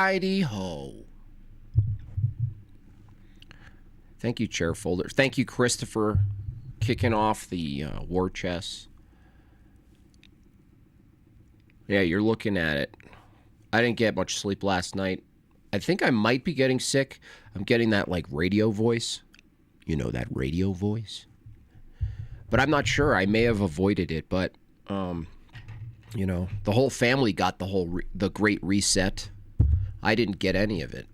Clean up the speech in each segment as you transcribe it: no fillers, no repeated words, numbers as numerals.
Righty ho. Thank you, Chair Folder. Thank you, Christopher, kicking off the war chess. Yeah, you're looking at it. I didn't get much sleep last night. I think I might be getting sick. I'm getting that like radio voice. You know, that radio voice. But I'm not sure. I may have avoided it, but you know, the whole family got the great reset. I didn't get any of it.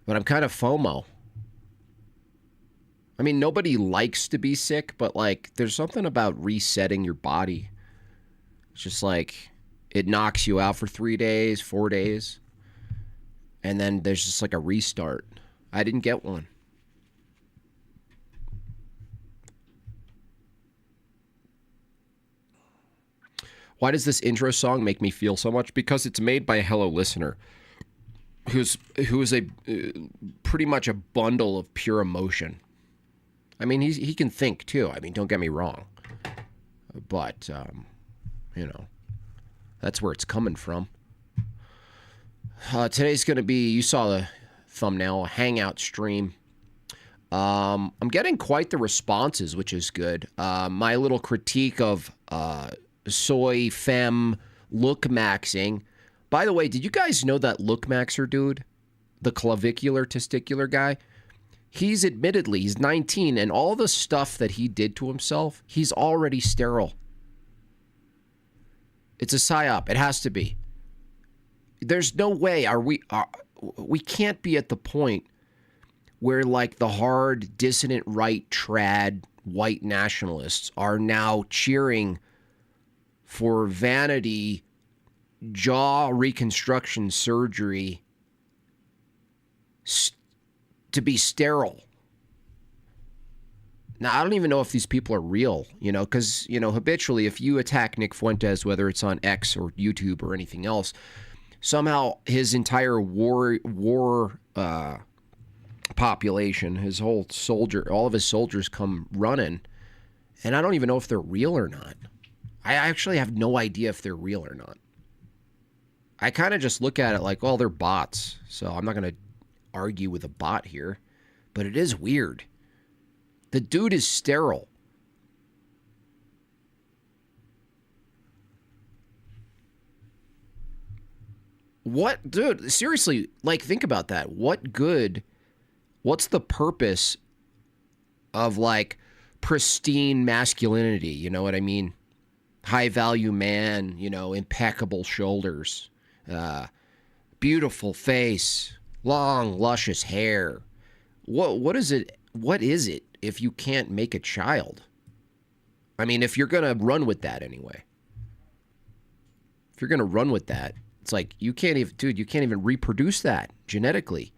But I'm kind of FOMO. I mean, nobody likes to be sick, but like there's something about resetting your body. It's just like it knocks you out for 3 days, 4 days, and then there's just like a restart. I didn't get one. Why does this intro song make me feel so much? Because it's made by a Hello Listener, who is a pretty much a bundle of pure emotion. I mean, he can think too. I mean, don't get me wrong, but you know, that's where it's coming from. Today's going to be, you saw the thumbnail, a hangout stream. I'm getting quite the responses, which is good. My little critique of soy femme look maxing. By the way, did you guys know that look maxer dude, the clavicular testicular guy? He's 19, and all the stuff that he did to himself, he's already sterile. It's a psyop. It has to be. There's no way we can't be at the point where like the hard dissident right trad white nationalists are now cheering for vanity jaw reconstruction surgery to be sterile. Now, I don't even know if these people are real, you know, because, you know, habitually, if you attack Nick Fuentes, whether it's on X or YouTube or anything else, somehow his entire war population, his whole all of his soldiers come running, and I don't even know if they're real or not. I actually have no idea if they're real or not. I kind of just look at it like, well, they're bots, so I'm not going to argue with a bot here, but it is weird. The dude is sterile. What, dude, seriously, like, think about that. What's the purpose of, like, pristine masculinity? You know what I mean? High value man, you know, impeccable shoulders, beautiful face, long, luscious hair. What is it? What is it if you can't make a child? I mean, if you're going to run with that anyway. If you're going to run with that, it's like you can't even reproduce that genetically.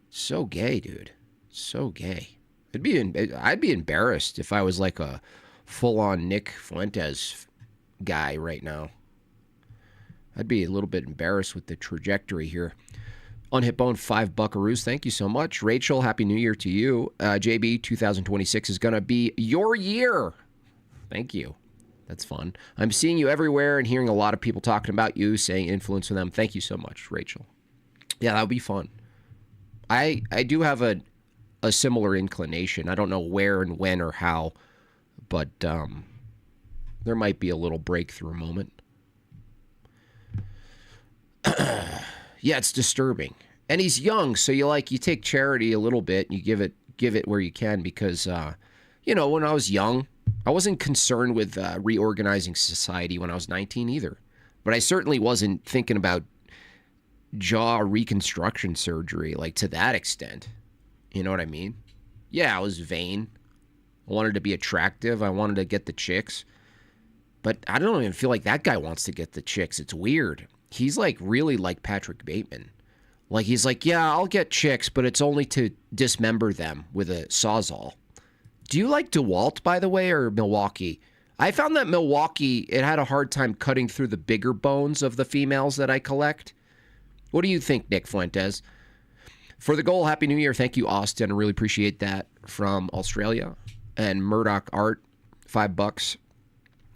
So gay, dude. So gay. I'd be embarrassed if I was like a full-on Nick Fuentes guy right now. I'd be a little bit embarrassed with the trajectory here. Unhitbone, 5 buckaroos. Thank you so much. Rachel, Happy New Year to you. JB, 2026 is going to be your year. Thank you. That's fun. I'm seeing you everywhere and hearing a lot of people talking about you, saying influence for them. Thank you so much, Rachel. Yeah, that would be fun. I do have a similar inclination. I don't know where and when or how, but there might be a little breakthrough moment. Yeah, it's disturbing. And he's young, so you take charity a little bit and you give it where you can, because you know, when I was young, I wasn't concerned with reorganizing society when I was 19 either. But I certainly wasn't thinking about jaw reconstruction surgery like to that extent. You know what I mean? Yeah, I was vain. I wanted to be attractive. I wanted to get the chicks. But I don't even feel like that guy wants to get the chicks. It's weird. He's like really like Patrick Bateman. Like he's like, yeah, I'll get chicks, but it's only to dismember them with a Sawzall. Do you like DeWalt, by the way, or Milwaukee? I found that Milwaukee, it had a hard time cutting through the bigger bones of the females that I collect. What do you think, Nick Fuentes? For the goal, Happy New Year. Thank you, Austin. I really appreciate that from Australia. And Murdoch Art, $5.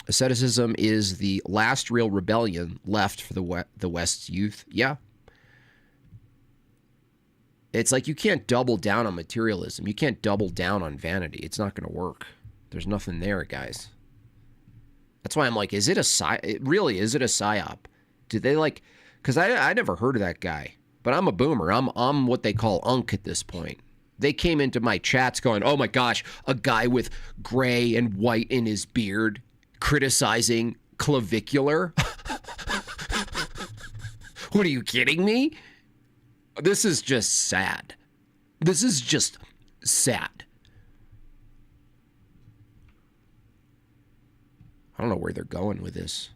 Asceticism is the last real rebellion left for the West's youth. Yeah, It's like you can't double down on materialism. You can't double down on vanity. It's not going to work. There's nothing there, guys. That's why I'm like, is it a really, is it a psyop? Did they like, because I never heard of that guy, but I'm a boomer. I'm what they call unk at this point. They came into my chats going, oh my gosh, a guy with gray and white in his beard criticizing clavicular. What are you kidding me? This is just sad. This is just sad. I don't know where they're going with this.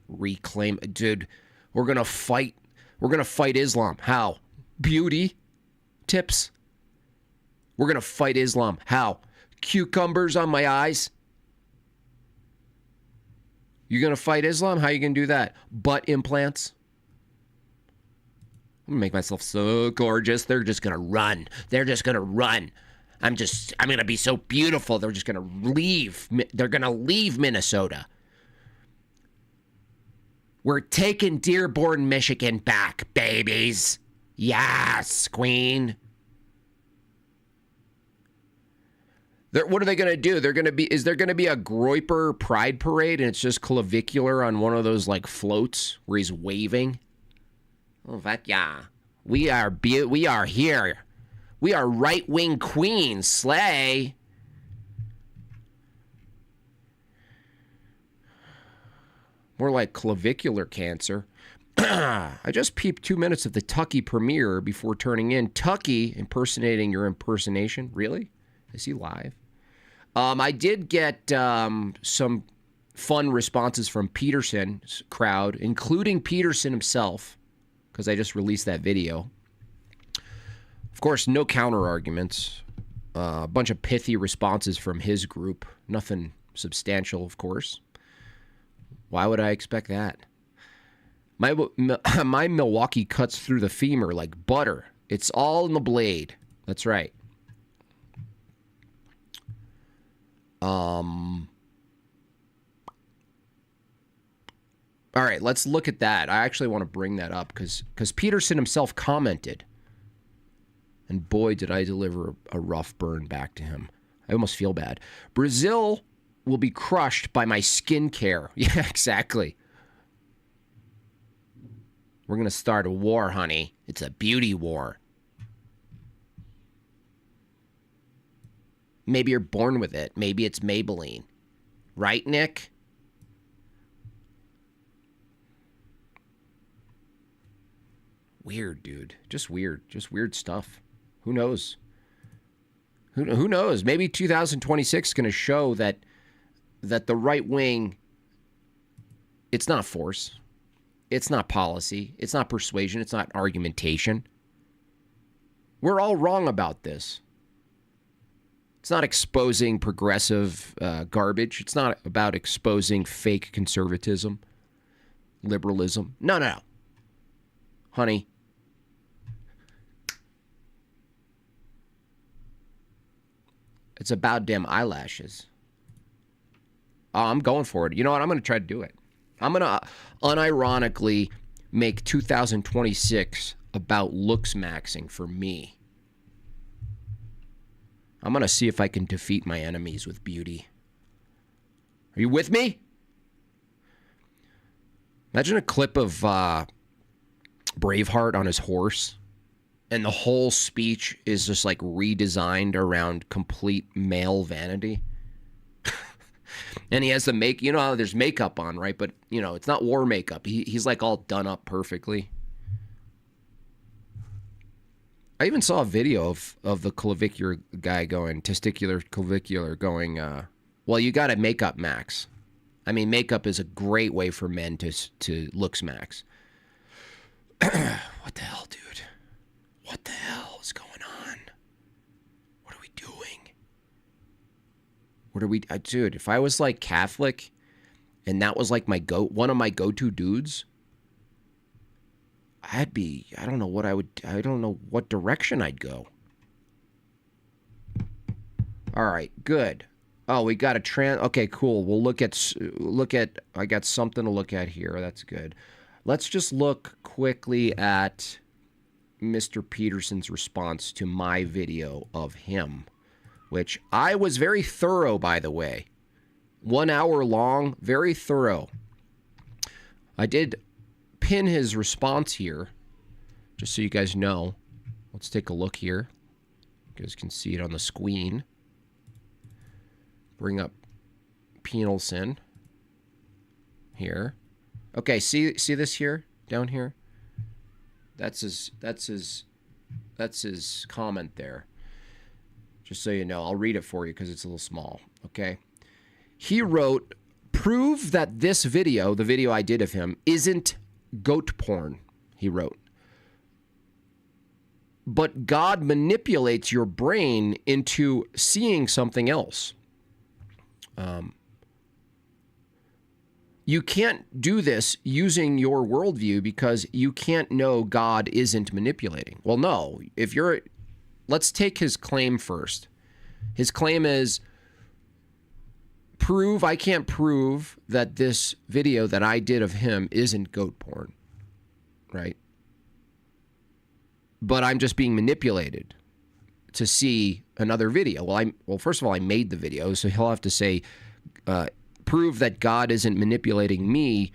Reclaim, dude. We're gonna fight. We're gonna fight Islam. How? Beauty tips. We're gonna fight Islam. How? Cucumbers on my eyes. You're gonna fight Islam? How you gonna do that? Butt implants. I'm gonna make myself so gorgeous. They're just gonna run. They're just gonna run. I'm gonna be so beautiful. They're just gonna leave. They're gonna leave Minnesota. We're taking Dearborn, Michigan back, babies. Yes, queen. What are they gonna do? Is there gonna be a Groyper pride parade and it's just clavicular on one of those like floats where he's waving? Oh, that yeah. We are here. We are right-wing queens. Slay. More like clavicular cancer. I just peeped 2 minutes of the Tucky premiere before turning in. Tucky impersonating your impersonation. Really? Is he live? I did get some fun responses from Peterson's crowd, including Peterson himself, because I just released that video. Of course, no counter arguments. A bunch of pithy responses from his group. Nothing substantial, of course. Why would I expect that? My Milwaukee cuts through the femur like butter. It's all in the blade. That's right. All right, let's look at that. I actually want to bring that up because Peterson himself commented. And boy, did I deliver a rough burn back to him. I almost feel bad. Brazil will be crushed by my skincare. Yeah, exactly. We're going to start a war, honey. It's a beauty war. Maybe you're born with it. Maybe it's Maybelline. Right, Nick? Weird, dude. Just weird. Just weird stuff. Who knows? Who knows? Maybe 2026 is going to show that the right wing, it's not force. It's not policy. It's not persuasion. It's not argumentation. We're all wrong about this. It's not exposing progressive garbage. It's not about exposing fake conservatism, liberalism. No. Honey. It's about damn eyelashes. Oh, I'm going for it. You know what? I'm going to try to do it. I'm going to unironically make 2026 about looks maxing for me. I'm going to see if I can defeat my enemies with beauty. Are you with me? Imagine a clip of Braveheart on his horse. And the whole speech is just like redesigned around complete male vanity. And he has to make, you know how there's makeup on, right? But, you know, it's not war makeup. He's like all done up perfectly. I even saw a video of the clavicular guy going, testicular clavicular going, well, you got to makeup max. I mean, makeup is a great way for men to looks max. What the hell, dude? What the hell is going on? What are we doing? Dude, if I was like Catholic and that was like one of my go-to dudes, I don't know what direction I'd go. All right, good. Oh, we got okay, cool. We'll look at, I got something to look at here. That's good. Let's just look quickly at Mr. Peterson's response to my video of him, which I was very thorough, by the way. 1 hour long, very thorough. I did pin his response here, just so you guys know. Let's take a look here. You guys can see it on the screen. Bring up Penelson here. Okay, see this here, down here? That's his comment there. Just so you know, I'll read it for you because it's a little small, okay? He wrote, "Prove that this video, the video I did of him, isn't goat porn," he wrote. "But God manipulates your brain into seeing something else. You can't do this using your worldview because you can't know God isn't manipulating." Well, no. Let's take his claim first. His claim is, I can't prove that this video that I did of him isn't goat porn, right? But I'm just being manipulated to see another video. Well, first of all, I made the video, so he'll have to say, prove that God isn't manipulating me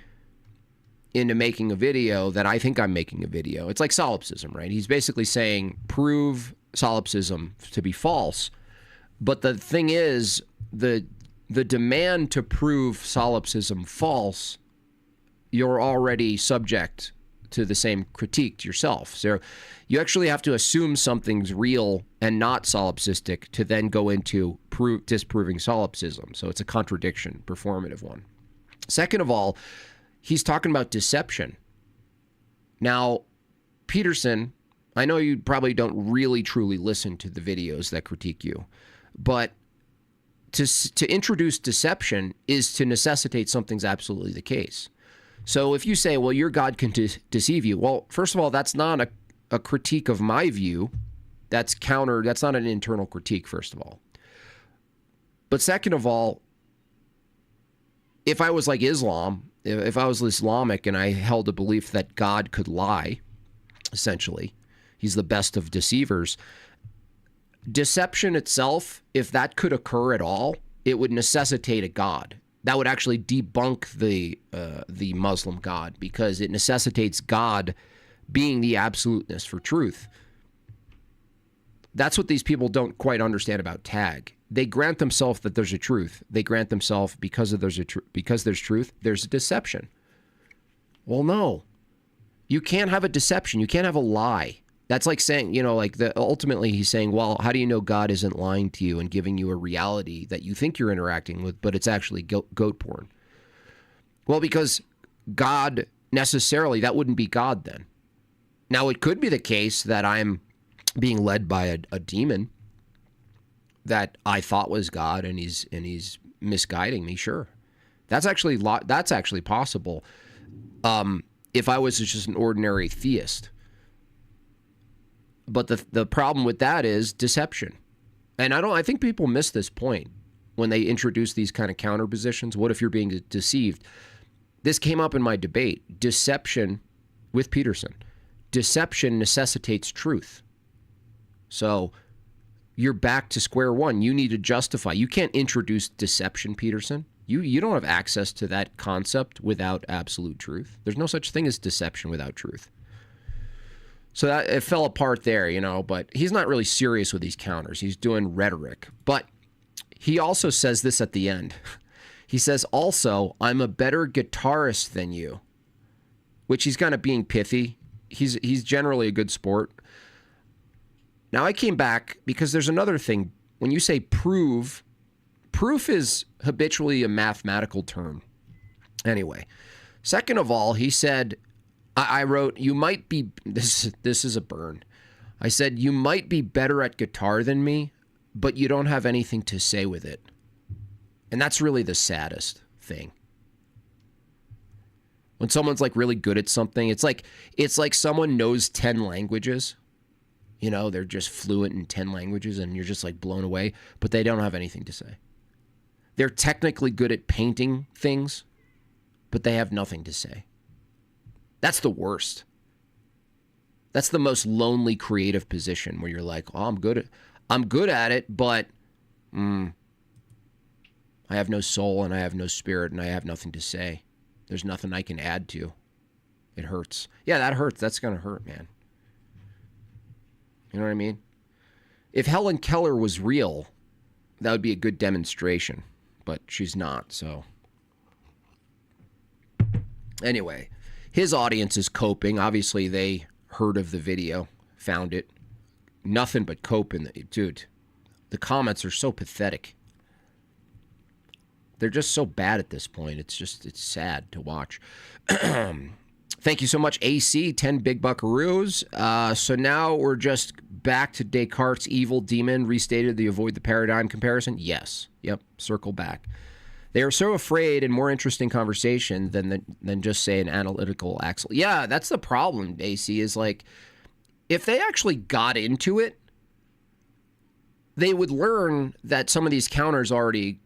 into making a video that I think I'm making a video. It's like solipsism, right? He's basically saying, prove solipsism to be false. But the thing is, the demand to prove solipsism false, you're already subject to the same critique to yourself. So you actually have to assume something's real and not solipsistic to then go into disproving solipsism. So it's a contradiction, performative one. Second of all, he's talking about deception. Now, Peterson, I know you probably don't really truly listen to the videos that critique you, but to introduce deception is to necessitate something's absolutely the case. So if you say, well, your God can deceive you, well, first of all, that's not a critique of my view. That's not an internal critique, first of all. But second of all, if I was like Islam, if I was Islamic and I held a belief that God could lie, essentially, he's the best of deceivers, deception itself, if that could occur at all, it would necessitate a God. That would actually debunk the Muslim God, because it necessitates God being the absoluteness for truth. That's what these people don't quite understand about tag. They grant themselves that there's a truth. They grant themselves because there's truth, there's a deception. Well, no. You can't have a deception. You can't have a lie. That's like saying, ultimately he's saying, well, how do you know God isn't lying to you and giving you a reality that you think you're interacting with, but it's actually goat porn? Well, because God necessarily, that wouldn't be God then. Now, it could be the case that I'm being led by a demon that I thought was God, and he's misguiding me. Sure, that's actually possible. If I was just an ordinary theist. But the problem with that is deception. And I think people miss this point when they introduce these kind of counter positions. What if you're being deceived? This came up in my debate. Deception with Peterson. Deception necessitates truth. So you're back to square one. You need to justify. You can't introduce deception, Peterson. You don't have access to that concept without absolute truth. There's no such thing as deception without truth. So that it fell apart there, but he's not really serious with these counters. He's doing rhetoric. But he also says this at the end. He says, also, I'm a better guitarist than you, which he's kind of being pithy. He's generally a good sport. Now, I came back because there's another thing. When you say proof is habitually a mathematical term. Anyway, second of all, he said, I wrote, you might be, this is a burn. I said, you might be better at guitar than me, but you don't have anything to say with it. And that's really the saddest thing. When someone's like really good at something, it's like someone knows 10 languages. They're just fluent in 10 languages and you're just like blown away, but they don't have anything to say. They're technically good at painting things, but they have nothing to say. That's the worst. That's the most lonely creative position where you're like, oh, I'm good at it, but I have no soul and I have no spirit and I have nothing to say. There's nothing I can add to. It hurts. Yeah, that hurts. That's going to hurt, man. You know what I mean? If Helen Keller was real, that would be a good demonstration, but she's not, so. Anyway, his audience is coping. Obviously, they heard of the video, found it. Nothing but coping. Dude, the comments are so pathetic. They're just so bad at this point. It's sad to watch. Thank you so much, AC. 10 big buckaroos. So now we're just back to Descartes' evil demon, restated the avoid the paradigm comparison. Yes. Yep. Circle back. They are so afraid in more interesting conversation than just say an analytical axle. Yeah, that's the problem, AC, is like, if they actually got into it, they would learn that some of these counters already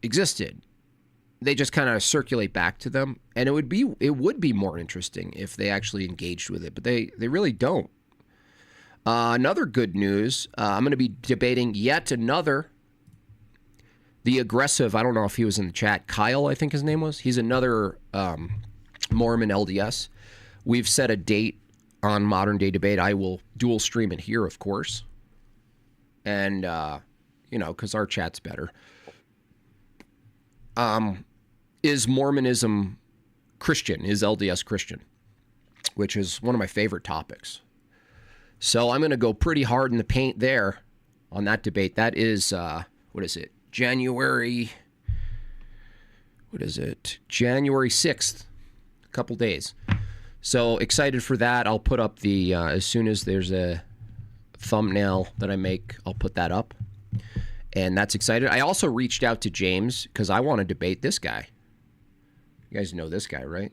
existed. They just kind of circulate back to them, and it would be more interesting if they actually engaged with it, but they really don't. Another good news, I'm going to be debating yet another, the aggressive, I don't know if he was in the chat, Kyle, I think his name was. He's another Mormon LDS. We've set a date on Modern Day Debate. I will dual stream it here, of course. And, because our chat's better. Is Mormonism Christian? Is LDS Christian? Which is one of my favorite topics. So I'm going to go pretty hard in the paint there on that debate. That is, what is it? January 6th. A couple days. So excited for that. I'll put up the, as soon as there's a thumbnail that I make, I'll put that up. And that's excited. I also reached out to James because I want to debate this guy. You guys know this guy, right?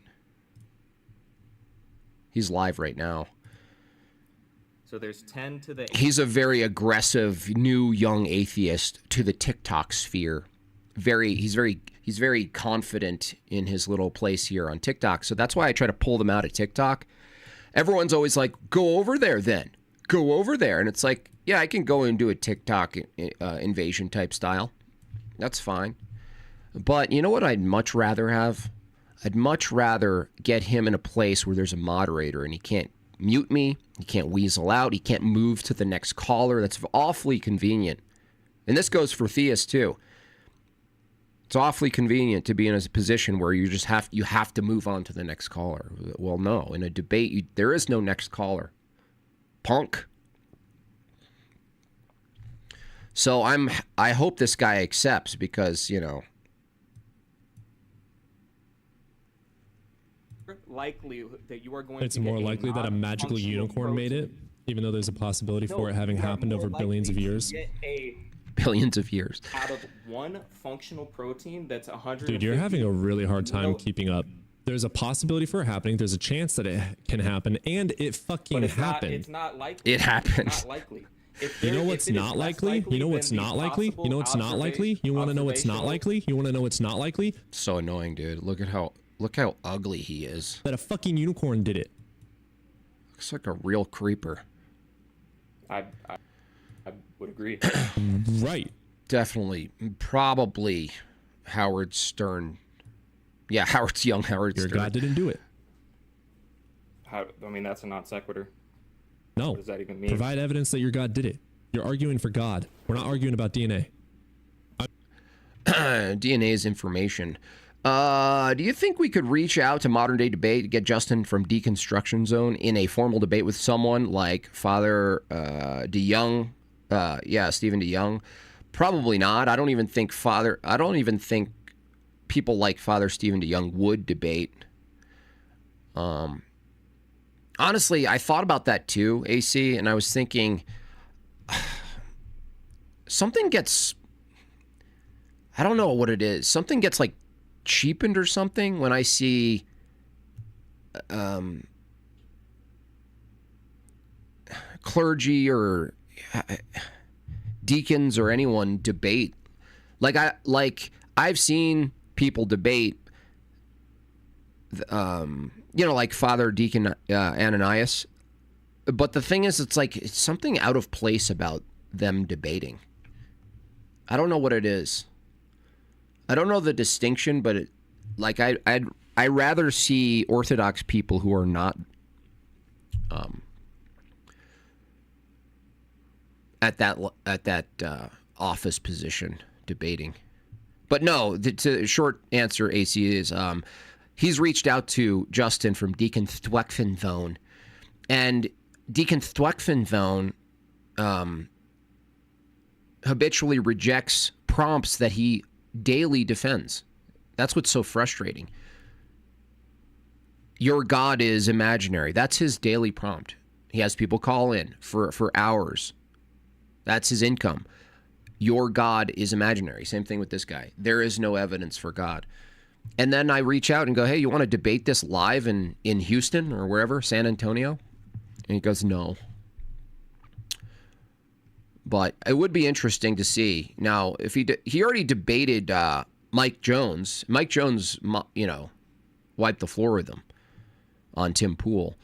He's live right now. So there's 10 to the... He's a very aggressive, new, young atheist to the TikTok sphere. He's very confident in his little place here on TikTok. So that's why I try to pull them out of TikTok. Everyone's always like, go over there then. Go over there. And it's like, yeah, I can go and do a TikTok invasion type style. That's fine. But you know what I'd much rather have? I'd much rather get him in a place where there's a moderator and he can't mute me, he can't weasel out, he can't move to the next caller. That's awfully convenient. And this goes for theists too. It's awfully convenient to be in a position where you just have to move on to the next caller. Well, no, in a debate, there is no next caller. Punk. So I hope this guy accepts because, likely that you are going it's to more likely that a magical unicorn made it, even though there's a possibility for it having happened over billions of years. Billions of years. Out of one functional protein that's 100. Dude, you're having a really hard time keeping up. There's a possibility for it happening. There's a chance that it can happen, and it fucking happened. It's not likely. It happened. It's not likely. You know what's not likely? You know what's not likely? You know what's not likely? You want to know what's not likely? You want to know what's not likely? So annoying, dude. Look how ugly he is. That a fucking unicorn did it. Looks like a real creeper. I would agree. Right. Definitely. Probably Howard Stern. Yeah, Howard Stern. Your God didn't do it. That's a non sequitur. No. What does that even mean? Provide evidence that your God did it. You're arguing for God. We're not arguing about DNA. DNA is information. Do you think we could reach out to Modern Day Debate to get Justin from Deconstruction Zone in a formal debate with someone like Father DeYoung? Stephen DeYoung. Probably not. I don't even think people like Father Stephen DeYoung would debate. Honestly, I thought about that too, AC, and I was thinking something gets, I don't know what it is. Something gets like cheapened or something when I see clergy or deacons or anyone debate. I've seen people debate like Father Deacon Ananias, but the thing is, it's like it's something out of place about them debating. I don't know what it is. I don't know the distinction, but I'd rather see Orthodox people who are not at that office position debating. But no, the short answer, AC, is he's reached out to Justin from Deacon Thwekvenvone, and Deacon Thwekvenvone habitually rejects prompts that he daily defends. That's what's so frustrating. Your God is imaginary. That's his daily prompt. He has people call in for hours. That's his income. Your God is imaginary. Same thing with this guy. There is no evidence for God. And then I reach out and go, hey, you want to debate this live in Houston or wherever, San Antonio? And he goes, no. But it would be interesting to see. Now, if he already debated Mike Jones. Mike Jones, wiped the floor with him on Tim Pool.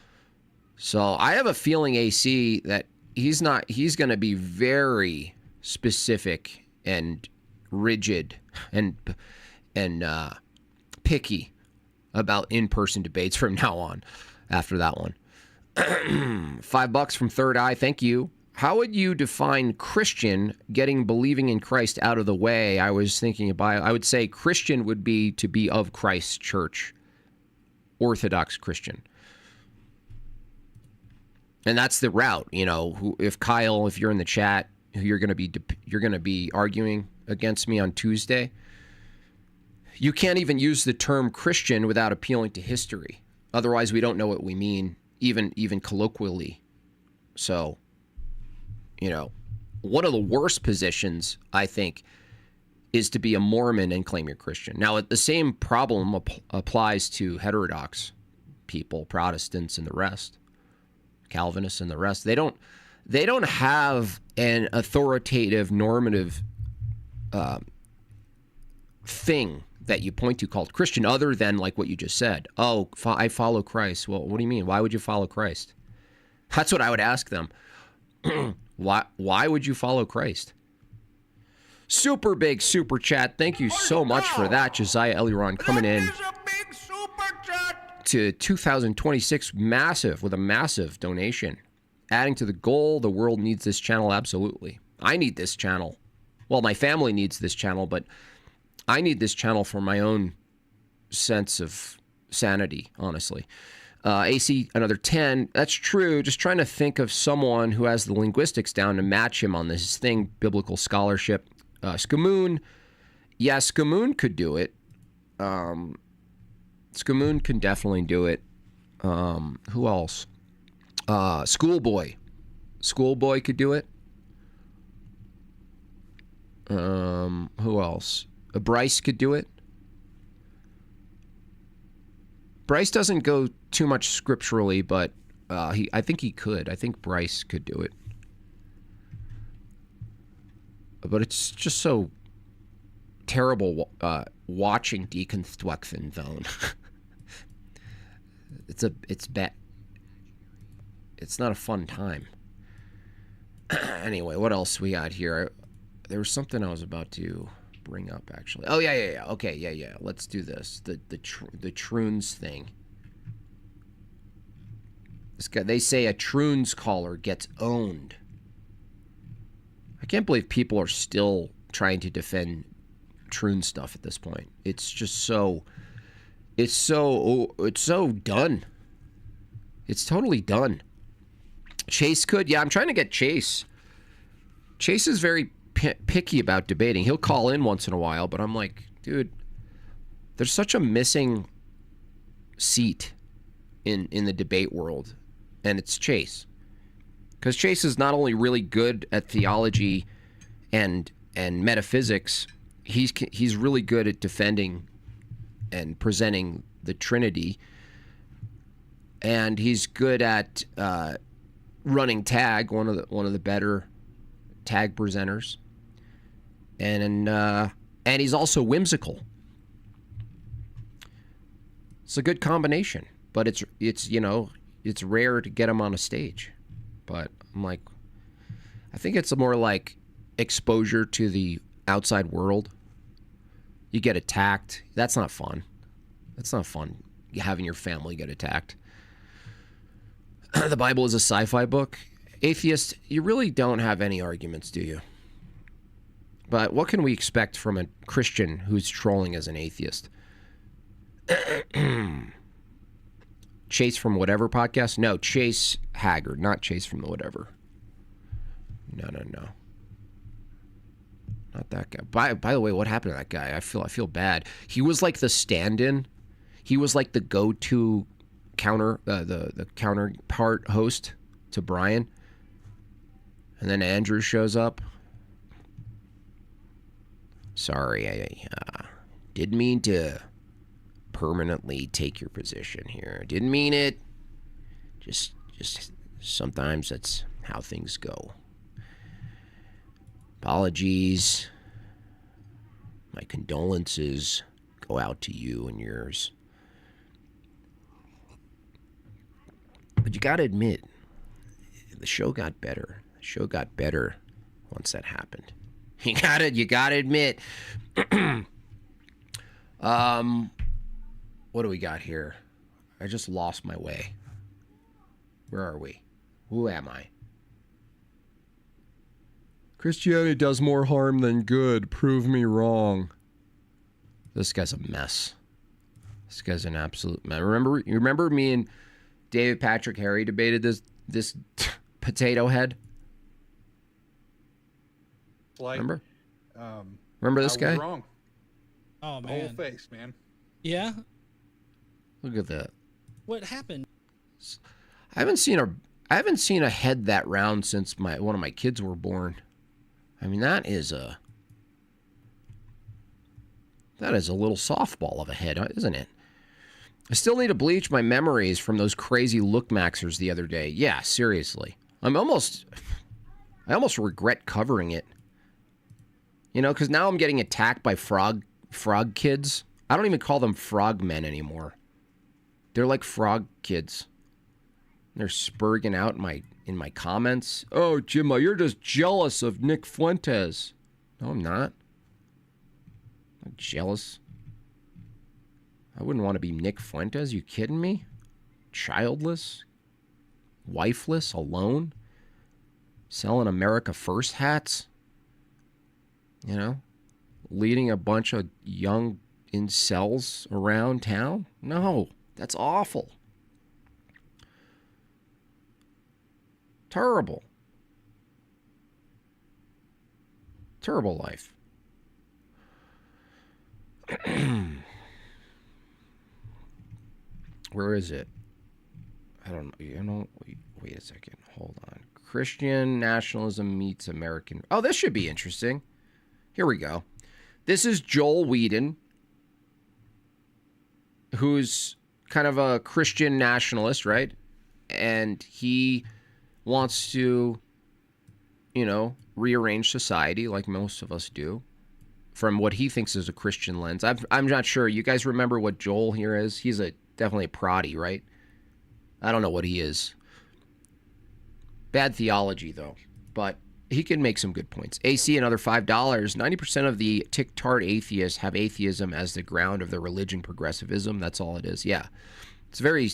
So I have a feeling, AC, that he's going to be very specific and rigid and picky about in-person debates from now on after that one. $5 from Third Eye. Thank you. How would you define Christian getting believing in Christ out of the way? I was thinking about, I would say Christian would be to be of Christ's church. Orthodox Christian. And that's the route, if Kyle, if you're in the chat, you're going to be arguing against me on Tuesday. You can't even use the term Christian without appealing to history. Otherwise, we don't know what we mean, even colloquially. So, one of the worst positions, I think, is to be a Mormon and claim you're Christian. Now, the same problem applies to heterodox people, Protestants and the rest, Calvinists and the rest. They don't have an authoritative, normative thing that you point to called Christian, other than like what you just said. Oh, I follow Christ. Well, what do you mean? Why would you follow Christ? That's what I would ask them. Why would you follow Christ? Super big super chat. Thank you so much for that, Josiah Eliron, coming in to 2026 with a massive donation. Adding to the goal, the world needs this channel, absolutely. I need this channel. Well, my family needs this channel, but I need this channel for my own sense of sanity, honestly. AC, another 10. That's true. Just trying to think of someone who has the linguistics down to match him on this thing, biblical scholarship. Skamoon. Yeah, Skamoon could do it. Skamoon can definitely do it. Who else? Schoolboy. Schoolboy could do it. Who else? Bryce could do it. Bryce doesn't go too much scripturally, but I think he could. I think Bryce could do it. But it's just so terrible watching Deacon Thwekvenvone. It's bad. It's not a fun time. Anyway, what else we got here? There was something I was about to bring up, actually. Oh, yeah. Okay, yeah. Let's do this. The Troons thing. This guy, they say a Troons caller gets owned. I can't believe people are still trying to defend Troon stuff at this point. It's just so done. It's totally done. Chase could. Yeah, I'm trying to get Chase. Chase is very picky about debating. He'll call in once in a while, but I'm like, dude, there's such a missing seat in the debate world, and it's Chase. Because Chase is not only really good at theology and metaphysics, he's really good at defending and presenting the Trinity, and he's good at running tag, one of the better tag presenters, and he's also whimsical. It's a good combination, but it's rare to get him on a stage. But I'm like, I think it's more like exposure to the outside world. You get attacked. That's not fun. That's not fun, having your family get attacked. The Bible is a sci-fi book. Atheist, you really don't have any arguments, do you? But what can we expect from a Christian who's trolling as an atheist? Chase from Whatever podcast? No, Chase Haggard, not Chase from the Whatever. No. Not that guy. By the way, what happened to that guy? I feel bad. He was like the stand-in. He was like the go-to the counterpart host to Brian. And then Andrew shows up. Sorry, I didn't mean to permanently take your position here. Didn't mean it. Just sometimes that's how things go. Apologies. My condolences go out to you and yours. But you gotta admit, the show got better. The show got better once that happened. You gotta admit. What do we got here? I just lost my way. Where are we? Who am I? Christianity does more harm than good. Prove me wrong. This guy's a mess. This guy's an absolute mess. You remember me and David Patrick Harry debated this potato head? Remember? Remember this guy? Wrong. Oh, The man. whole face, man. Yeah? Look at that. What happened? I haven't seen a head that round since one of my kids were born. I mean, that is a little softball of a head, isn't it? I still need to bleach my memories from those crazy look maxers the other day. Yeah, seriously. I almost regret covering it. You know, because now I'm getting attacked by frog kids. I don't even call them frog men anymore. They're like frog kids. They're spurging out in my comments. Oh, Jim, you're just jealous of Nick Fuentes. No, I'm not. I'm not jealous. I wouldn't want to be Nick Fuentes. You kidding me? Childless, wifeless, alone, selling America First hats. You know, leading a bunch of young incels around town. No, that's awful. Terrible. Terrible life. Where is it? I don't know. You know, wait a second. Hold on. Christian nationalism meets American. Oh, this should be interesting. Here we go. This is Joel Whedon, who's kind of a Christian nationalist, right? And he wants to, you know, rearrange society like most of us do from what he thinks is a Christian lens. I'm not sure. You guys remember what Joel here is? He's definitely a proddy, right? I don't know what he is. Bad theology, though. But he can make some good points. AC, another $5. 90% of the tick-tart atheists have atheism as the ground of their religion, progressivism. That's all it is. Yeah. It's very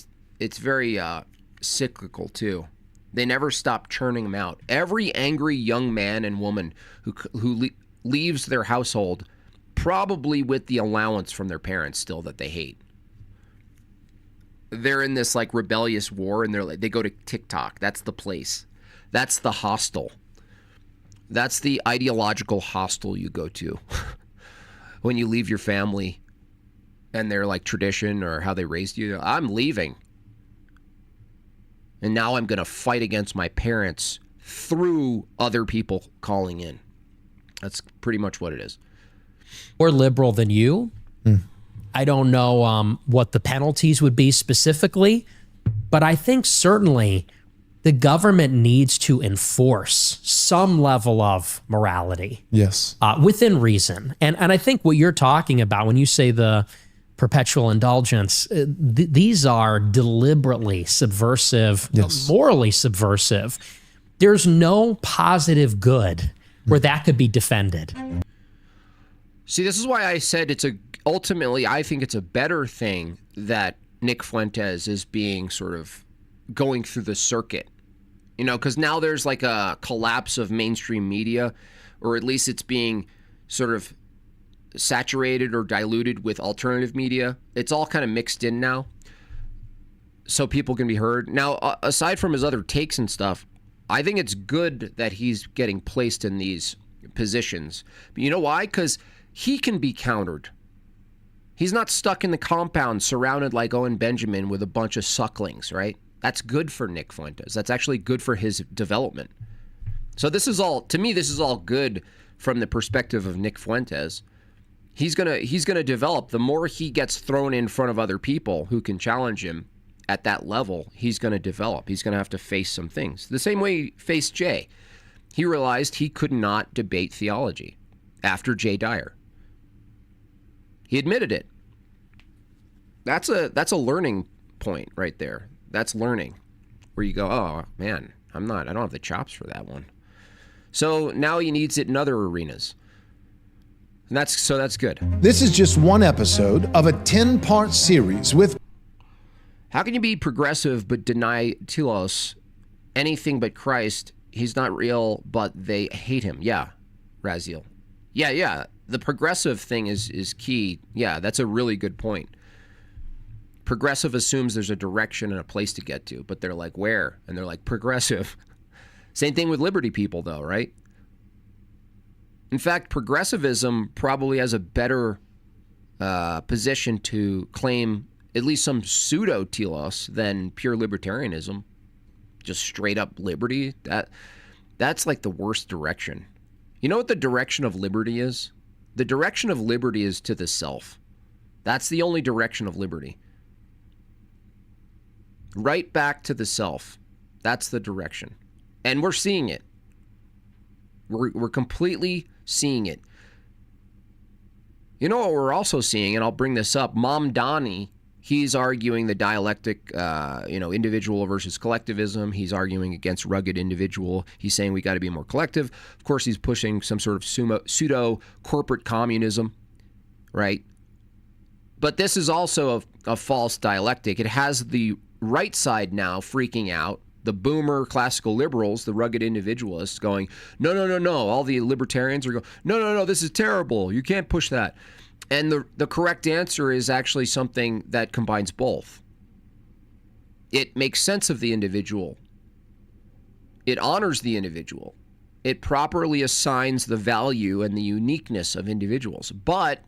cyclical, too. They never stop churning them out. Every angry young man and woman who leaves their household, probably with the allowance from their parents still that they hate. They're in this like rebellious war, and they go to TikTok. That's the place. That's the hostel. That's the ideological hostel you go to when you leave your family and their like tradition or how they raised you. I'm leaving. And now I'm going to fight against my parents through other people calling in. That's pretty much what it is. More liberal than you. I don't know what the penalties would be specifically, but I think certainly the government needs to enforce some level of morality. Yes. Within reason. And I think what you're talking about when you say the perpetual indulgence, these are deliberately subversive, Yes. morally subversive. There's no positive good where that could be defended. See, this is why I said ultimately, I think it's a better thing that Nick Fuentes is being sort of going through the circuit, because now there's like a collapse of mainstream media, or at least it's being sort of saturated or diluted with alternative media. It's all kind of mixed in now, so people can be heard. Now, aside from his other takes and stuff, I think it's good that he's getting placed in these positions. But you know why? Because he can be countered. He's not stuck in the compound surrounded like Owen Benjamin with a bunch of sucklings, right? That's good for Nick Fuentes. That's actually good for his development. So this is all good from the perspective of Nick Fuentes. He's gonna develop. The more he gets thrown in front of other people who can challenge him at that level, he's gonna develop. He's gonna have to face some things. The same way he faced Jay. He realized he could not debate theology after Jay Dyer. He admitted it. That's a learning point right there. That's learning, where you go, oh man, I don't have the chops for that one. So now he needs it in other arenas. And that's good. This is just one episode of a 10-part series with... How can you be progressive but deny telos, anything but Christ? He's not real, but they hate him. Yeah, Raziel. Yeah. The progressive thing is key. Yeah, that's a really good point. Progressive assumes there's a direction and a place to get to, but they're like, where? And they're like, progressive. Same thing with liberty people, though, right? In fact, progressivism probably has a better position to claim at least some pseudo-telos than pure libertarianism. Just straight up liberty. That's like the worst direction. You know what the direction of liberty is? The direction of liberty is to the self. That's the only direction of liberty. Right back to the self. That's the direction. And we're seeing it. We're completely seeing it. You know what we're also seeing, and I'll bring this up, Mamdani, he's arguing the dialectic, individual versus collectivism. He's arguing against rugged individual. He's saying we got to be more collective. Of course, he's pushing some sort of pseudo corporate communism, right? But this is also a false dialectic. It has the right side now freaking out. The boomer classical liberals, the rugged individualists going, no. All the libertarians are going, no, this is terrible. You can't push that. And the correct answer is actually something that combines both. It makes sense of the individual. It honors the individual. It properly assigns the value and the uniqueness of individuals, but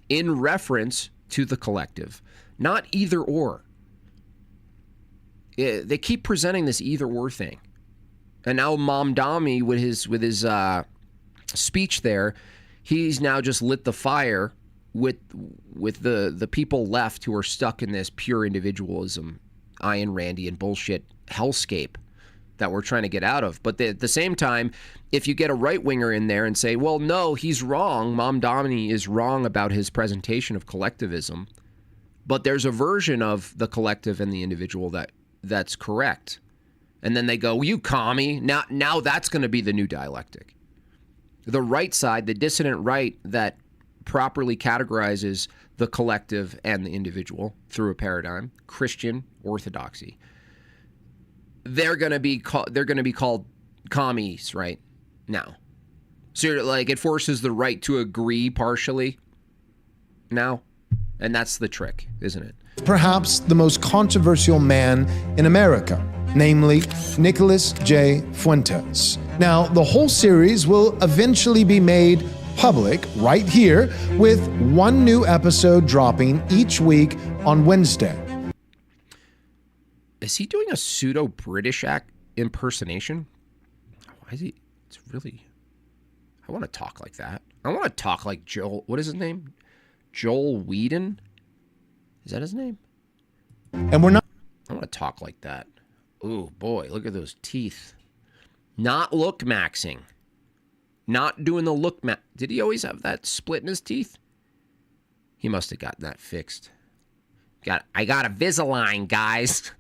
in reference to the collective, not either or. They keep presenting this either or thing. And now Mamdani with his speech there, he's now just lit the fire with the people left who are stuck in this pure individualism, Ayn Randian bullshit hellscape that we're trying to get out of. But at the same time, if you get a right-winger in there and say, well, no, he's wrong, Mamdani is wrong about his presentation of collectivism, but there's a version of the collective and the individual that's correct. And then they go, well, you commie. Now that's going to be the new dialectic. The right side, the dissident right that properly categorizes the collective and the individual through a paradigm, Christian orthodoxy. They're going to be called commies right now. So it forces the right to agree partially now. And that's the trick, isn't it? Perhaps the most controversial man in America, namely Nicholas J. Fuentes. Now, the whole series will eventually be made public right here, with one new episode dropping each week on Wednesday. Is he doing a pseudo-British impersonation? Why is he? It's really... I want to talk like that. I want to talk like Joel... What is his name? Joel Whedon? Is that his name? And we're not... I want to talk like that. Ooh, boy, look at those teeth. Not look maxing. Not doing the look max. Did he always have that split in his teeth? He must have gotten that fixed. I got a Visalign, guys.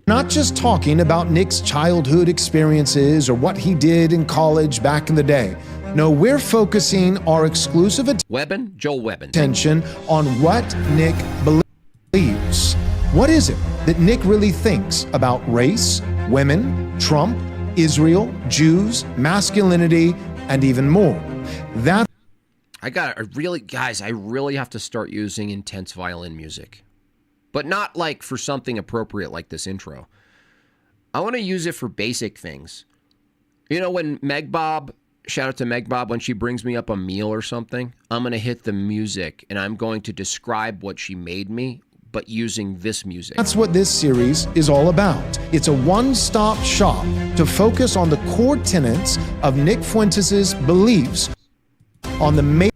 Not just talking about Nick's childhood experiences or what he did in college back in the day. No, we're focusing our exclusive Webben? Joel Webben. attention on what Nick believes. What is it that Nick really thinks about race, women, Trump, Israel, Jews, masculinity, and even more? That's Guys, I really have to start using intense violin music. But not like for something appropriate like this intro. I want to use it for basic things. You know, when Megbob, shout out to Megbob, when she brings me up a meal or something, I'm going to hit the music and I'm going to describe what she made me, but using this music. That's what this series is all about. It's a one-stop shop to focus on the core tenets of Nick Fuentes' beliefs on the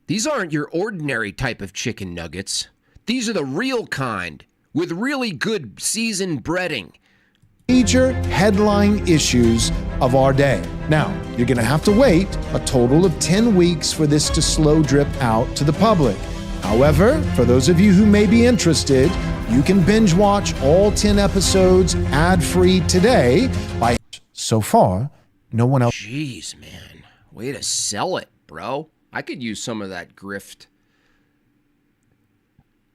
These aren't your ordinary type of chicken nuggets. These are the real kind, with really good seasoned breading. major headline issues of our day. Now, you're going to have to wait a total of 10 weeks for this to slow drip out to the public. However, for those of you who may be interested, you can binge watch all 10 episodes ad-free today by so far, no one else. Jeez, man. Way to sell it, bro. I could use some of that grift.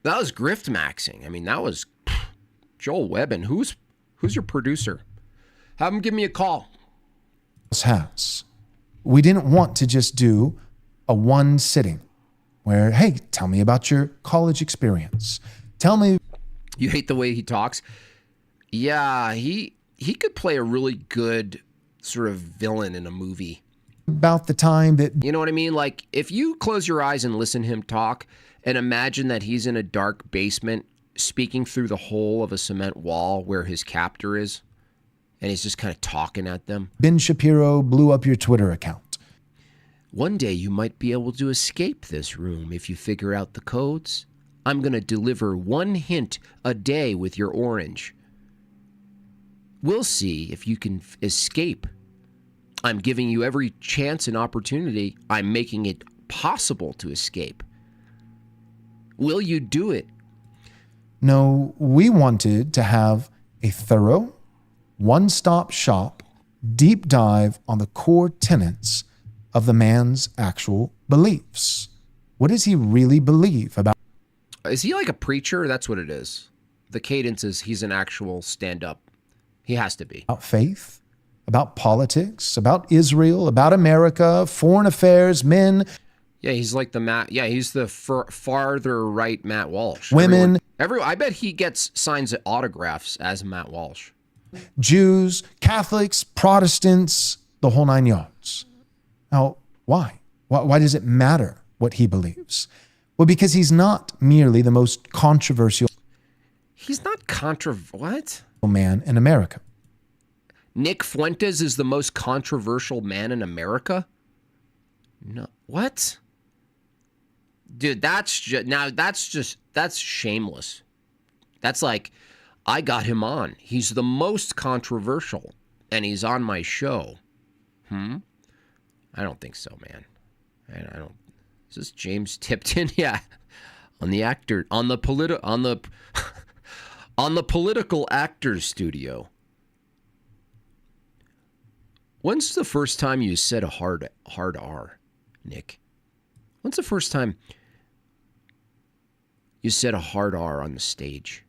That was grift maxing. I mean, that was Joel Webben. Who's your producer? Have him give me a call. Has. We didn't want to just do a one sitting where, hey, tell me about your college experience. Tell me. You hate the way he talks? Yeah, he could play a really good sort of villain in a movie. About the time that. You know what I mean? Like, if you close your eyes and listen to him talk and imagine that he's in a dark basement speaking through the hole of a cement wall where his captor is, and he's just kind of talking at them. Ben Shapiro blew up your Twitter account. One day you might be able to escape this room if you figure out the codes. I'm going to deliver one hint a day with your orange. We'll see if you can escape. I'm giving you every chance and opportunity. I'm making it possible to escape. Will you do it? No, we wanted to have a thorough, one-stop shop, deep dive on the core tenets of the man's actual beliefs. What does he really believe about? Is he like a preacher? That's what it is. The cadence is he's an actual stand-up. He has to be. About faith, about politics, about Israel, about America, foreign affairs, men. Yeah, he's like the Matt. Yeah, he's the farther right Matt Walsh. Women. I bet he gets signs of autographs as Matt Walsh. Jews, Catholics, Protestants, the whole nine yards. Now, why? Why does it matter what he believes? Well, because he's not merely the most controversial. He's not what? Man in America. Nick Fuentes is the most controversial man in America? No. What? Dude, that's shameless. That's like, I got him on. He's the most controversial, and he's on my show. I don't think so, man. I don't. Is this James Tipton? Yeah, on the political actors studio. When's the first time you said a hard R, Nick? When's the first time you said a hard R on the stage?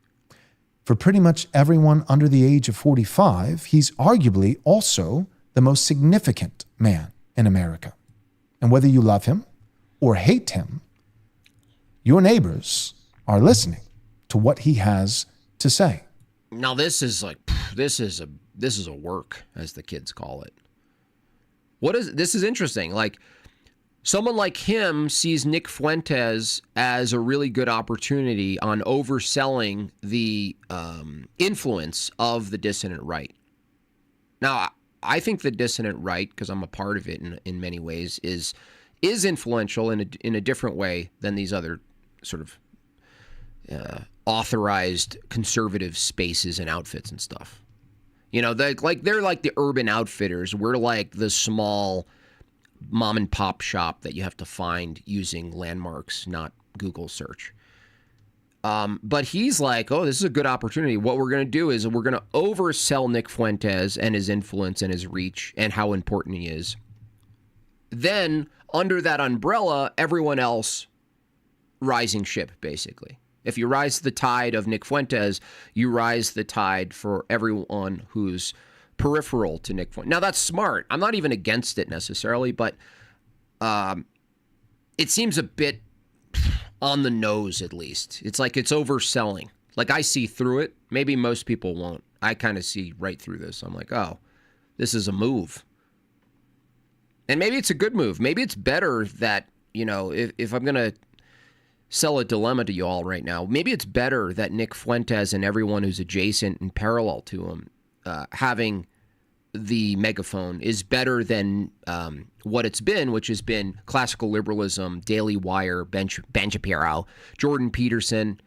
For pretty much everyone under the age of 45, he's arguably also the most significant man in America. And whether you love him or hate him, your neighbors are listening to what he has to say. Now this is a work, as the kids call it. This is interesting. Like, someone like him sees Nick Fuentes as a really good opportunity on overselling the influence of the dissident right. Now, I think the dissident right, because I'm a part of it in many ways, is influential in a different way than these other sort of authorized conservative spaces and outfits and stuff. You know, they're like the Urban Outfitters. We're like the small mom and pop shop that you have to find using landmarks, not Google search. But he's like, oh, this is a good opportunity. What we're going to do is we're going to oversell Nick Fuentes and his influence and his reach and how important he is. Then, under that umbrella, everyone else rising ship, basically. If you rise the tide of Nick Fuentes, you rise the tide for everyone who's peripheral to Nick Fuentes. Now, that's smart. I'm not even against it necessarily, but it seems a bit on the nose, at least. It's like it's overselling. Like, I see through it. Maybe most people won't. I kind of see right through this. I'm like, oh, this is a move. And maybe it's a good move. Maybe it's better that, if I'm going to sell a dilemma to you all right now, maybe it's better that Nick Fuentes and everyone who's adjacent and parallel to him having the megaphone is better than what it's been, which has been classical liberalism, Daily Wire, Ben Shapiro, Jordan Peterson,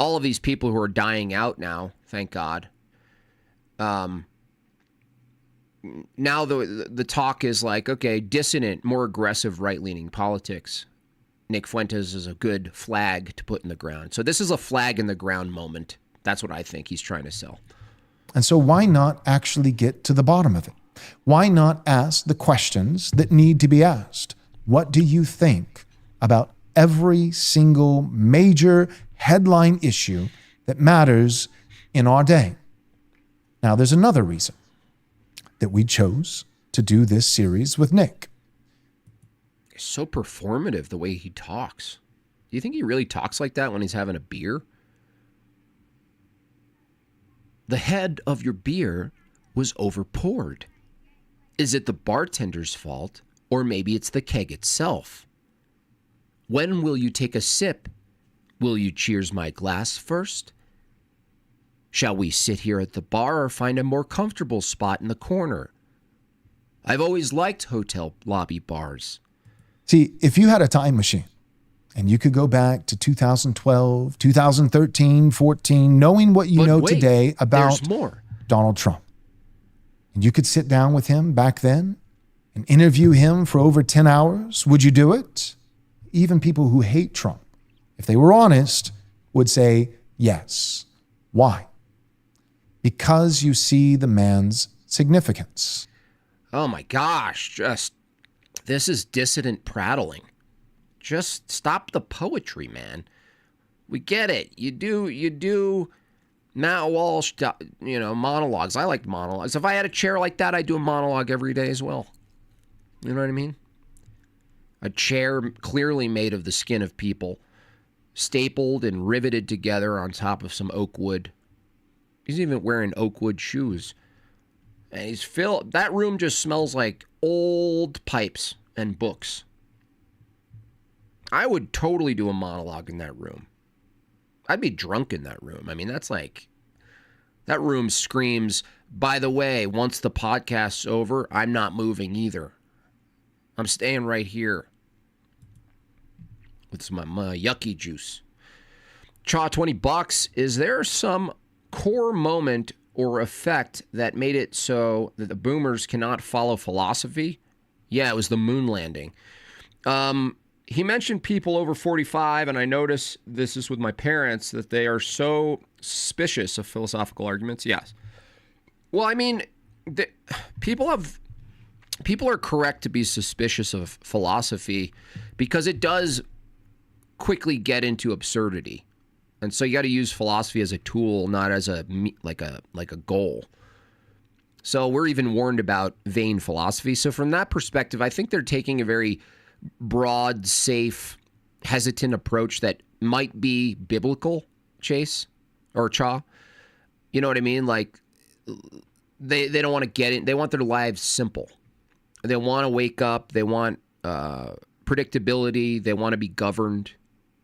all of these people who are dying out now, thank God. Now the talk is like, okay, dissonant, more aggressive right-leaning politics. Nick Fuentes is a good flag to put in the ground. So this is a flag in the ground moment. That's what I think he's trying to sell. And so why not actually get to the bottom of it? Why not ask the questions that need to be asked? What do you think about every single major headline issue that matters in our day? Now, there's another reason that we chose to do this series with Nick. It's so performative the way he talks. Do you think he really talks like that when he's having a beer? The head of your beer was overpoured. Is it the bartender's fault, or maybe it's the keg itself? When will you take a sip? Will you cheers my glass first? Shall we sit here at the bar or find a more comfortable spot in the corner? I've always liked hotel lobby bars. See, if you had a time machine and you could go back to 2012, 2013, 14, knowing what you know today about Donald Trump, and you could sit down with him back then and interview him for over 10 hours, would you do it? Even people who hate Trump, if they were honest, would say yes. Why? Because you see the man's significance. Oh my gosh, this is dissident prattling. Just stop the poetry, man. We get it. You do Matt Walsh, monologues. I like monologues. If I had a chair like that, I'd do a monologue every day as well. You know what I mean? A chair clearly made of the skin of people, stapled and riveted together on top of some oak wood. He's even wearing oak wood shoes. And that room just smells like old pipes and books. I would totally do a monologue in that room. I'd be drunk in that room. I mean, that room screams, by the way, once the podcast's over, I'm not moving either. I'm staying right here with my yucky juice. Chaw, $20. Is there some core moment or effect that made it so that the boomers cannot follow philosophy? Yeah, it was the moon landing. He mentioned people over 45, and I notice this is with my parents, that they are so suspicious of philosophical arguments. Yes. Well, I mean, people are correct to be suspicious of philosophy because it does quickly get into absurdity. And so you got to use philosophy as a tool, not as a goal. So we're even warned about vain philosophy. So from that perspective, I think they're taking a very broad, safe, hesitant approach that might be biblical, Chase or Chaw. You know what I mean? Like they don't want to get in. They want their lives simple. They want to wake up. They want predictability. They want to be governed.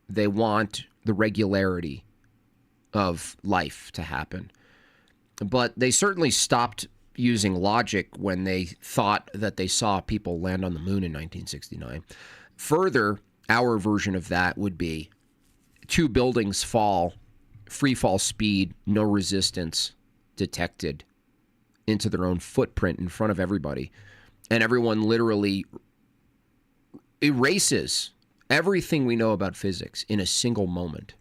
They want the regularity of life to happen. But they certainly stopped using logic when they thought that they saw people land on the moon in 1969. Further, our version of that would be 2 buildings fall, free fall speed, no resistance detected into their own footprint in front of everybody. And everyone literally erases everything we know about physics in a single moment.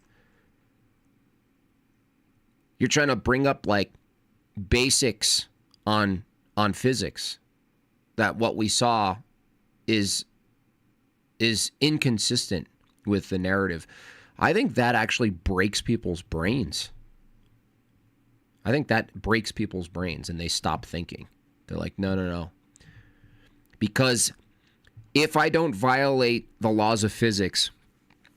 You're trying to bring up like basics on physics, that what we saw is inconsistent with the narrative. I think that actually breaks people's brains. I think that breaks people's brains and they stop thinking. They're like, no. Because if I don't violate the laws of physics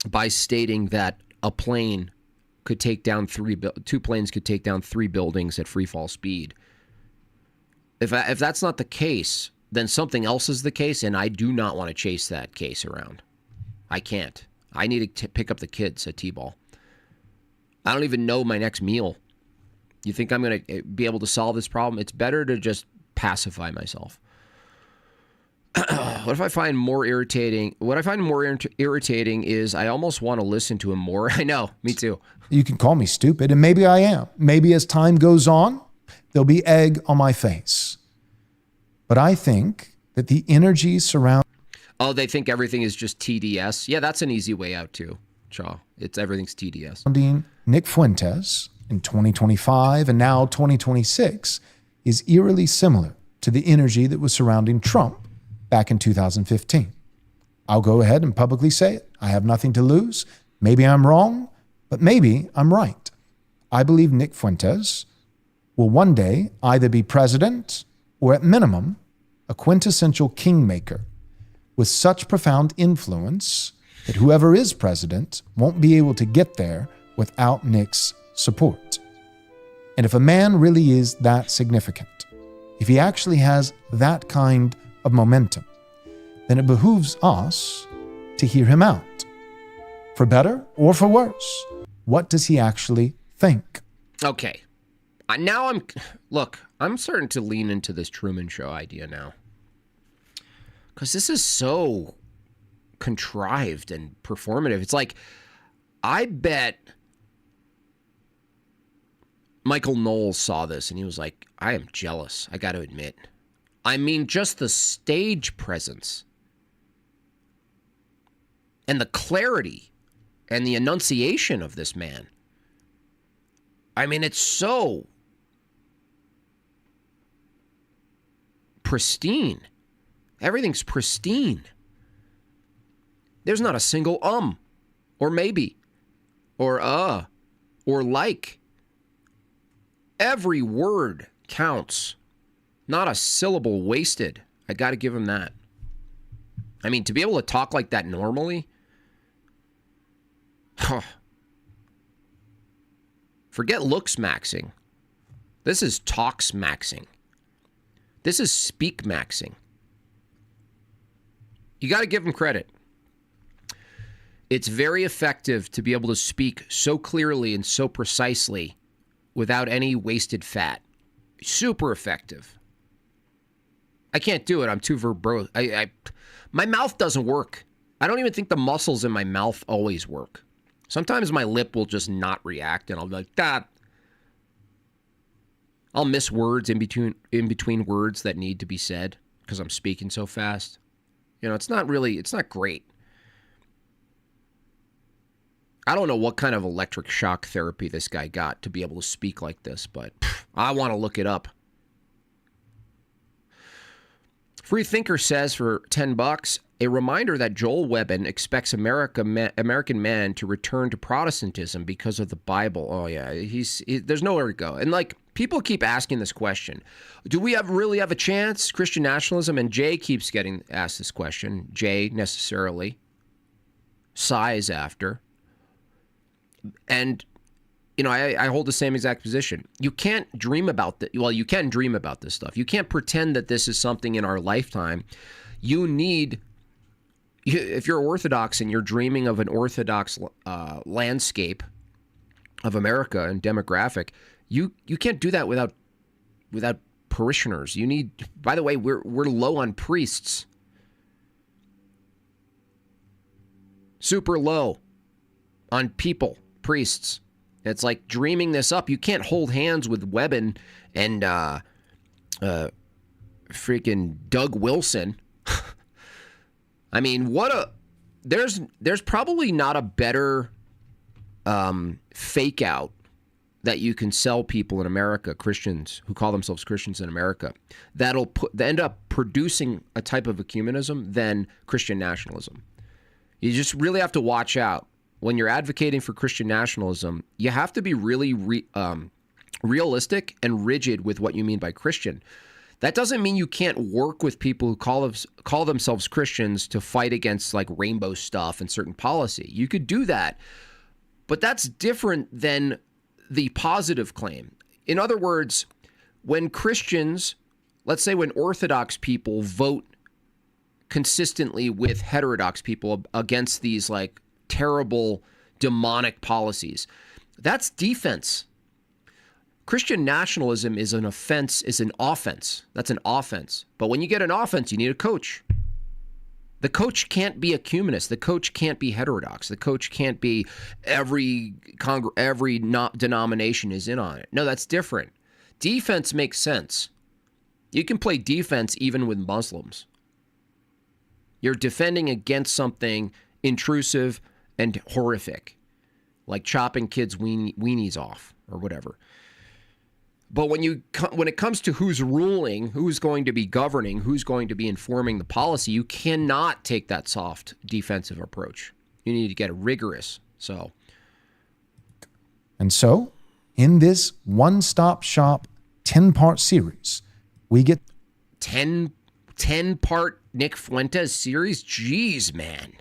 by stating that a plane could take down two planes could take down 3 buildings at free fall speed, if that's not the case, then something else is the case, and I do not want to chase that case around. I can't. I need to pick up the kids at T-ball. I don't even know my next meal. You think I'm going to be able to solve this problem? It's better to just pacify myself. What I find more irritating is I almost want to listen to him more. I know, me too. You can call me stupid, and maybe I am. Maybe as time goes on, there'll be egg on my face. But I think that the energy surrounding... Oh, they think everything is just TDS? Yeah, that's an easy way out too, Chaw. Everything's TDS. Nick Fuentes in 2025 and now 2026 is eerily similar to the energy that was surrounding Trump back in 2015. I'll go ahead and publicly say it. I have nothing to lose. Maybe I'm wrong, but maybe I'm right. I believe Nick Fuentes will one day either be president or at minimum a quintessential kingmaker with such profound influence that whoever is president won't be able to get there without Nick's support. And if a man really is that significant, if he actually has that kind of momentum, then it behooves us to hear him out. For better or for worse, what does he actually think? Okay. Now I'm starting to lean into this Truman Show idea now. Because this is so contrived and performative. It's like, I bet Michael Knowles saw this and he was like, I am jealous, I got to admit. I mean, just the stage presence and the clarity and the enunciation of this man. I mean, it's so pristine. Everything's pristine. There's not a single or maybe or or like. Every word counts. Not a syllable wasted. I got to give him that. I mean, to be able to talk like that normally, forget looks maxing. This is talks maxing. This is speak maxing. You got to give him credit. It's very effective to be able to speak so clearly and so precisely without any wasted fat. Super effective. I can't do it. I'm too verbose. My mouth doesn't work. I don't even think the muscles in my mouth always work. Sometimes my lip will just not react, and I'll be like, that. I'll miss words in between words that need to be said because I'm speaking so fast. You know, it's not great. I don't know what kind of electric shock therapy this guy got to be able to speak like this, but I want to look it up. Free Thinker says for $10, a reminder that Joel Webbin expects American men to return to Protestantism because of the Bible. Oh yeah, there's nowhere to go. And like, people keep asking this question. Do we really have a chance? Christian nationalism, and Jay keeps getting asked this question. Jay necessarily. Sighs after. And, you know, I hold the same exact position. You can't dream about that. Well, you can dream about this stuff. You can't pretend that this is something in our lifetime. If you're Orthodox and you're dreaming of an Orthodox landscape of America and demographic, you can't do that without parishioners. You need, by the way, we're low on priests. Super low on people. Priests. It's like dreaming this up. You can't hold hands with Webbin and freaking Doug Wilson. I mean, there's probably not a better fake out that you can sell people in America, Christians who call themselves Christians in America, that'll end up producing a type of ecumenism than Christian nationalism. You just really have to watch out. When you're advocating for Christian nationalism, you have to be really realistic and rigid with what you mean by Christian. That doesn't mean you can't work with people who call themselves Christians to fight against like rainbow stuff and certain policy. You could do that, but that's different than the positive claim. In other words, when Christians, let's say when Orthodox people vote consistently with heterodox people against these like terrible demonic policies, that's defense. Christian nationalism is an offense, is an offense. That's an offense. But when you get an offense, you need a coach. The coach can't be ecumenist. The coach can't be heterodox. The coach can't be every denomination is in on it. No, that's different. Defense makes sense. You can play defense even with Muslims. You're defending against something intrusive and horrific, like chopping kids' weenies off or whatever. But when it comes to who's ruling, who's going to be governing, who's going to be informing the policy, you cannot take that soft defensive approach. You need to get rigorous. And so, in this one-stop shop 10-part series, we get 10-part Nick Fuentes series. Jeez, man.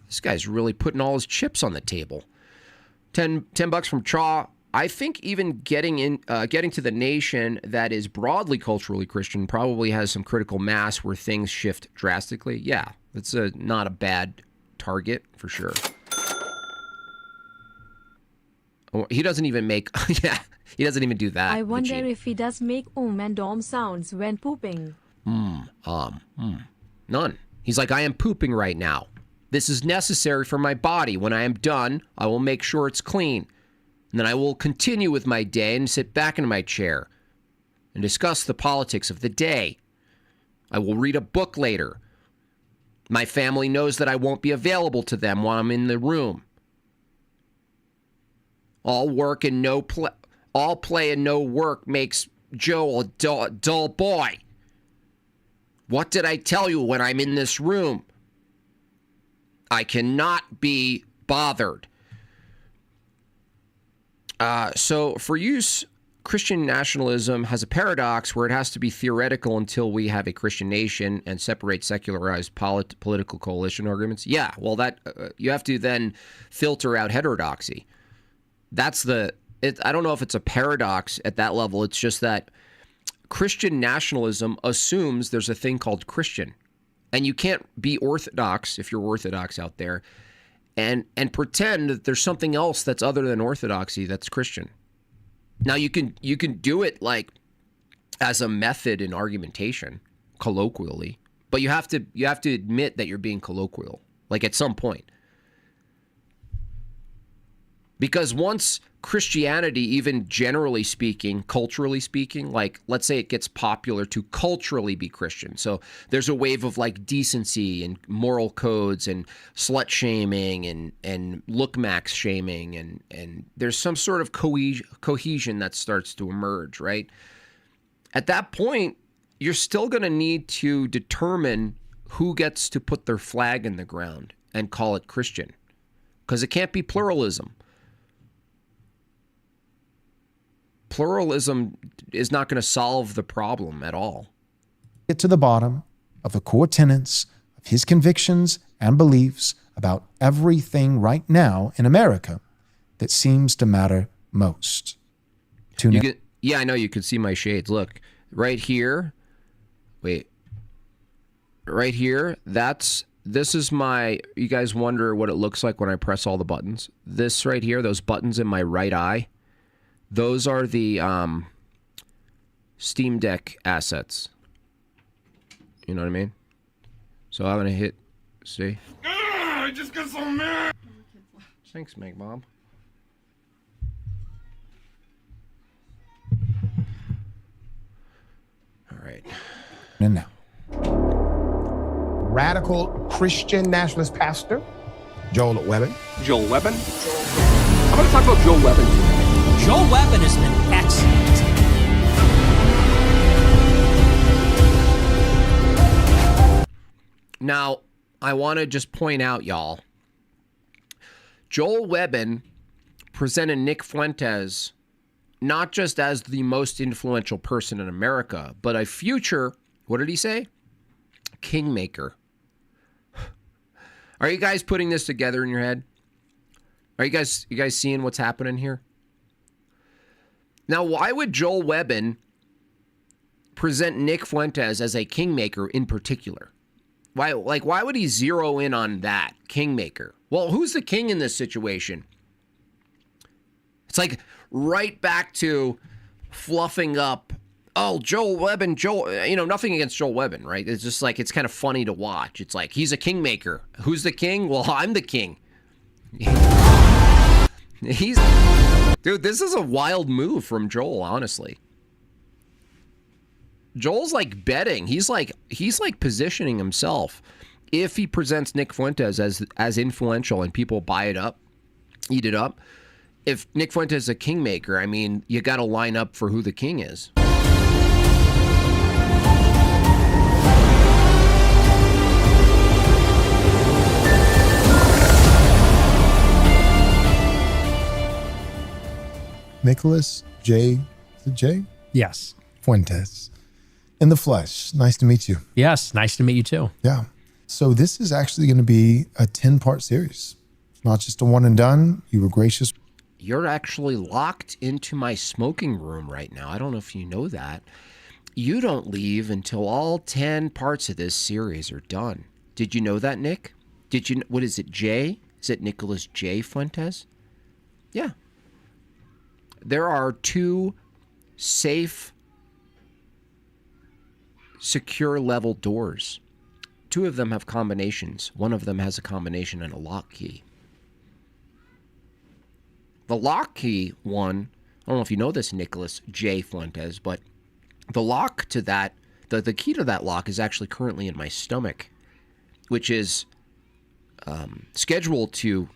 This guy's really putting all his chips on the table. $10 from Chaw. I think even getting to the nation that is broadly culturally Christian probably has some critical mass where things shift drastically. Yeah, it's not a bad target for sure. He doesn't even make, yeah, he doesn't even do that. I wonder if he does make and dom sounds when pooping. None. He's like, I am pooping right now. This is necessary for my body. When I am done, I will make sure it's clean. And then I will continue with my day and sit back in my chair and discuss the politics of the day. I will read a book later. My family knows that I won't be available to them while I'm in the room. All play and no work makes Joe a dull boy. What did I tell you when I'm in this room? I cannot be bothered. So for use, Christian nationalism has a paradox where it has to be theoretical until we have a Christian nation and separate secularized political coalition arguments. Yeah, well, that you have to then filter out heterodoxy. That's I don't know if it's a paradox at that level. It's just that Christian nationalism assumes there's a thing called Christian. And you can't be Orthodox, if you're Orthodox out there, and pretend that there's something else that's other than Orthodoxy that's Christian. Now you can do it like as a method in argumentation, colloquially, but you have to admit that you're being colloquial, like at some point. Because once Christianity, even generally speaking, culturally speaking, like let's say it gets popular to culturally be Christian. So there's a wave of like decency and moral codes and slut shaming and look max shaming and there's some sort of cohesion that starts to emerge, right? At that point, you're still going to need to determine who gets to put their flag in the ground and call it Christian, because it can't be pluralism. Pluralism is not going to solve the problem at all. Get to the bottom of the core tenets of his convictions and beliefs about everything right now in America that seems to matter most. Yeah, I know you can see my shades. Look, right here. Wait. Right here, this is my, you guys wonder what it looks like when I press all the buttons. This right here, those buttons in my right eye, those are the Steam Deck assets. You know what I mean? So I'm going to hit, see? I just got so mad. Thanks, Meg Mom. All right. And now. Radical Christian nationalist pastor, Joel Webbin. Joel Webbin? I'm going to talk about Joel Webbin today. Joel Webbon has been excellent. Now, I want to just point out, y'all, Joel Webbon presented Nick Fuentes not just as the most influential person in America, but a future, what did he say? Kingmaker. Are you guys putting this together in your head? Are you guys seeing what's happening here? Now, why would Joel Webbon present Nick Fuentes as a kingmaker in particular? Why would he zero in on that kingmaker? Well, who's the king in this situation? It's like right back to fluffing up. Oh, Joel Webbon, nothing against Joel Webbon, right? It's just like, it's kind of funny to watch. It's like, he's a kingmaker. Who's the king? Well, I'm the king. Dude, this is a wild move from Joel, honestly. Joel's like betting. He's like positioning himself. If he presents Nick Fuentes as influential and people buy it up, eat it up. If Nick Fuentes is a kingmaker, I mean, you got to line up for who the king is. Nicholas J. Is it J? Yes. Fuentes. In the flesh. Nice to meet you. Yes. Nice to meet you too. Yeah. So this is actually going to be a 10-part series. It's not just a one and done. You were gracious. You're actually locked into my smoking room right now. I don't know if you know that. You don't leave until all 10 parts of this series are done. Did you know that, Nick? What is it, J? Is it Nicholas J. Fuentes? Yeah. There are 2 safe, secure level doors. 2 of them have combinations. One of them has a combination and a lock key. The lock key one, I don't know if you know this, Nicholas J. Fuentes, but the lock to that, the key to that lock is actually currently in my stomach, which is scheduled to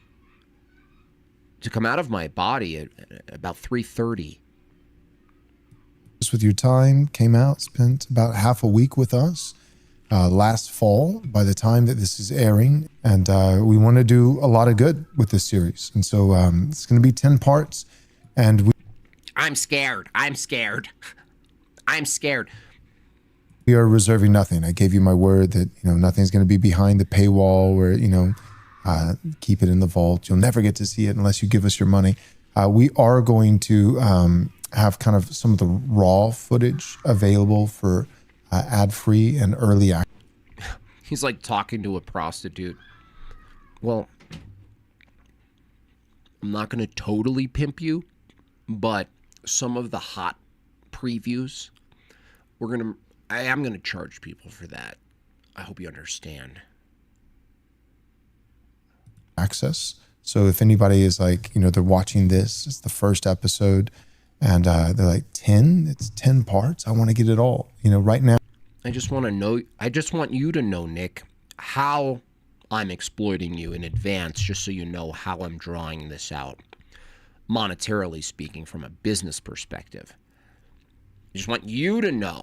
come out of my body at about 3:30. With your time, came out, spent about half a week with us last fall by the time that this is airing. And we want to do a lot of good with this series. And so it's going to be 10 parts. And I'm scared. we are reserving nothing. I gave you my word that, nothing's going to be behind the paywall where, keep it in the vault. You'll never get to see it unless you give us your money. We are going to have kind of some of the raw footage available for ad-free and early access. He's like talking to a prostitute. Well, I'm not going to totally pimp you, but some of the hot previews, I am going to charge people for that. I hope you understand. Access. So if anybody is like, they're watching this, it's the first episode, and they're like, 10? It's 10 parts? I want to get it all. Right now. I just want you to know, Nick, how I'm exploiting you in advance, just so you know how I'm drawing this out, monetarily speaking, from a business perspective. I just want you to know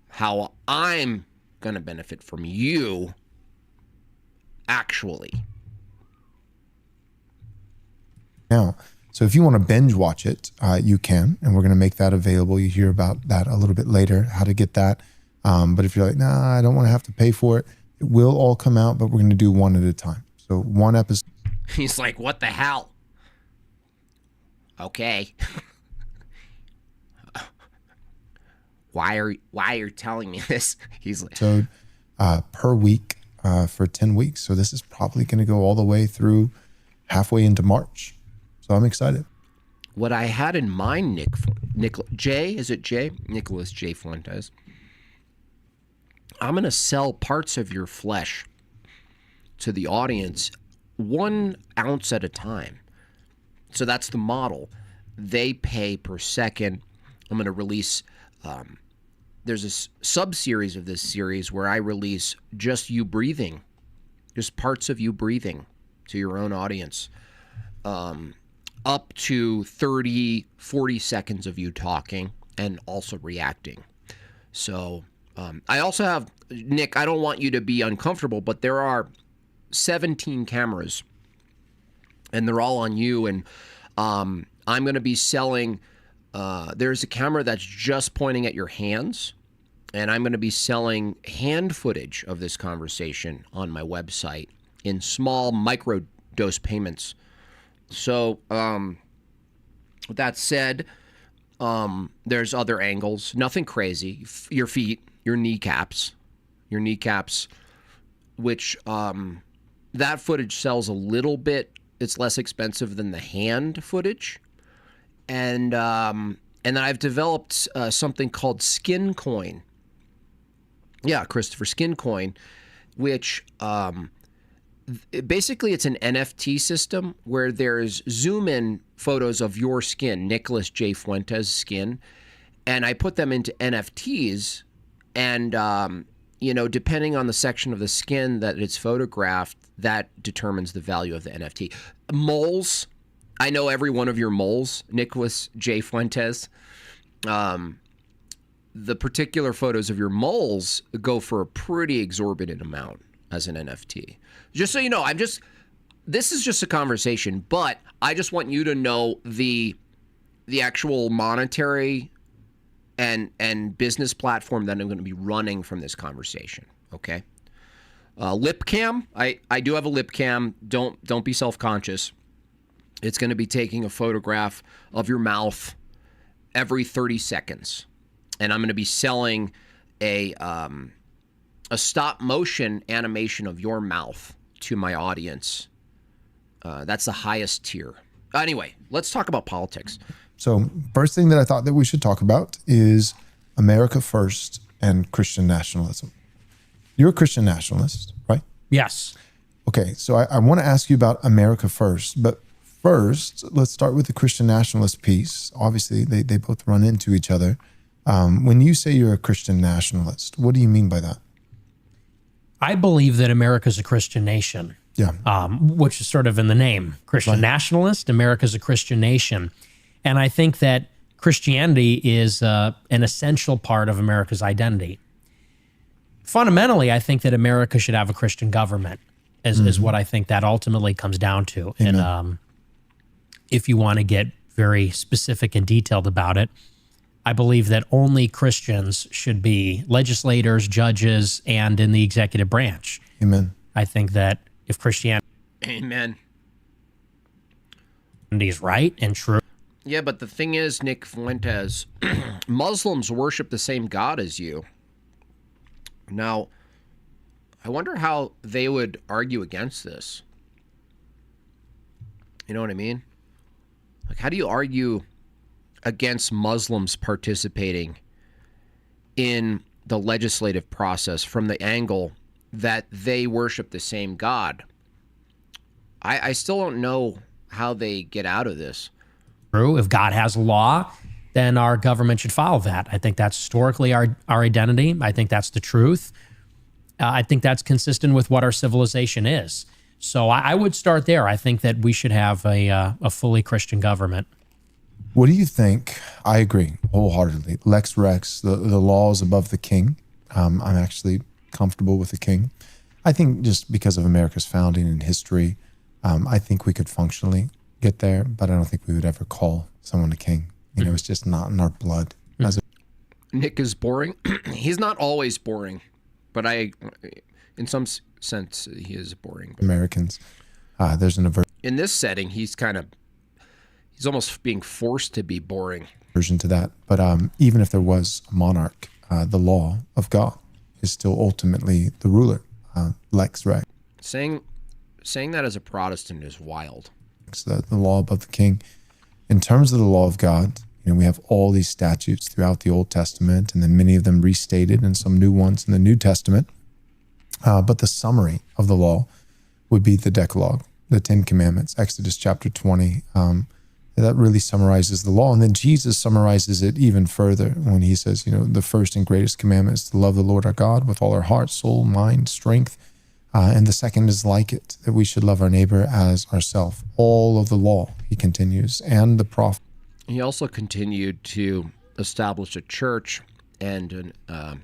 how I'm going to benefit from you, actually. Now, so if you want to binge watch it, you can, and we're going to make that available. You hear about that a little bit later, how to get that. But if you're like, nah, I don't want to have to pay for it, it will all come out, but we're going to do one at a time. So one episode. He's like, what the hell? Okay. Why are you telling me this? He's like, episode per week for 10 weeks. So this is probably going to go all the way through halfway into March. So I'm excited. What I had in mind, Nicholas J. Fuentes. I'm going to sell parts of your flesh to the audience 1 ounce at a time. So that's the model. They pay per second. I'm going to release, there's a sub-series of this series where I release just you breathing, just parts of you breathing to your own audience. up to 30, 40 seconds of you talking and also reacting. So I also have, Nick, I don't want you to be uncomfortable, but there are 17 cameras and they're all on you. And I'm going to be selling, there's a camera that's just pointing at your hands. And I'm going to be selling hand footage of this conversation on my website in small micro dose payments. So, with that said, there's other angles, nothing crazy. Your feet, your kneecaps, which that footage sells a little bit. It's less expensive than the hand footage. And then I've developed something called Skin Coin. Yeah, Christopher, Skin Coin, which basically it's an NFT system where there's zoom in photos of your skin, Nicholas J. Fuentes' skin, and I put them into NFTs, and depending on the section of the skin that it's photographed, that determines the value of the NFT. Moles, I know every one of your moles, Nicholas J. Fuentes. The particular photos of your moles go for a pretty exorbitant amount as an NFT. Just so you know, this is just a conversation, but I just want you to know the actual monetary and business platform that I'm going to be running from this conversation. Okay. Lip cam. I do have a lip cam. Don't be self-conscious. It's going to be taking a photograph of your mouth every 30 seconds. And I'm going to be selling a stop motion animation of your mouth to my audience. That's the highest tier. Anyway, let's talk about politics. So first thing that I thought that we should talk about is America First and Christian nationalism. You're a Christian nationalist, right? Yes. Okay, so I want to ask you about America First, but first, let's start with the Christian nationalist piece. Obviously, they both run into each other. When you say you're a Christian nationalist, what do you mean by that? I believe that America's a Christian nation. Yeah. Which is sort of in the name. Christian nationalist, America's a Christian nation. And I think that Christianity is an essential part of America's identity. Fundamentally, I think that America should have a Christian government, is what I think that ultimately comes down to. Amen. And if you want to get very specific and detailed about it, I believe that only Christians should be legislators, judges, and in the executive branch. Amen. I think that if Christianity Amen. is right and true. Yeah, but the thing is, Nick Fuentes, Muslims worship the same God as you. Now, I wonder how they would argue against this. You know what I mean? Like, how do you argue against Muslims participating in the legislative process from the angle that they worship the same God? I still don't know how they get out of this. True. If God has a law, then our government should follow that. I think that's historically our identity. I think that's the truth. I think that's consistent with what our civilization is. So I would start there. I think that we should have a fully Christian government. What do you think? I agree wholeheartedly. Lex Rex, the law is above the king. I'm actually comfortable with the king. I think just because of America's founding and history, I think we could functionally get there, but I don't think we would ever call someone a king. You know, it's just not in our blood. Nick is boring. He's not always boring, but in some sense, he is boring. Americans, there's an in this setting, he's almost being forced to be boring. Version to that. But even if there was a monarch, the law of God is still ultimately the ruler. Lex Rex. Saying that as a Protestant is wild. The law above the king. In terms of the law of God, you know, we have all these statutes throughout the Old Testament, and then many of them restated and some new ones in the New Testament. But the summary of the law would be the Decalogue, the Ten Commandments, Exodus chapter 20. That really summarizes the law. And then Jesus summarizes it even further when he says, you know, the first and greatest commandment is to love the Lord our God with all our heart, soul, mind, strength. And the second is like it, that we should love our neighbor as ourselves. All of the law, he continues, and the prophet. He also continued to establish a church and a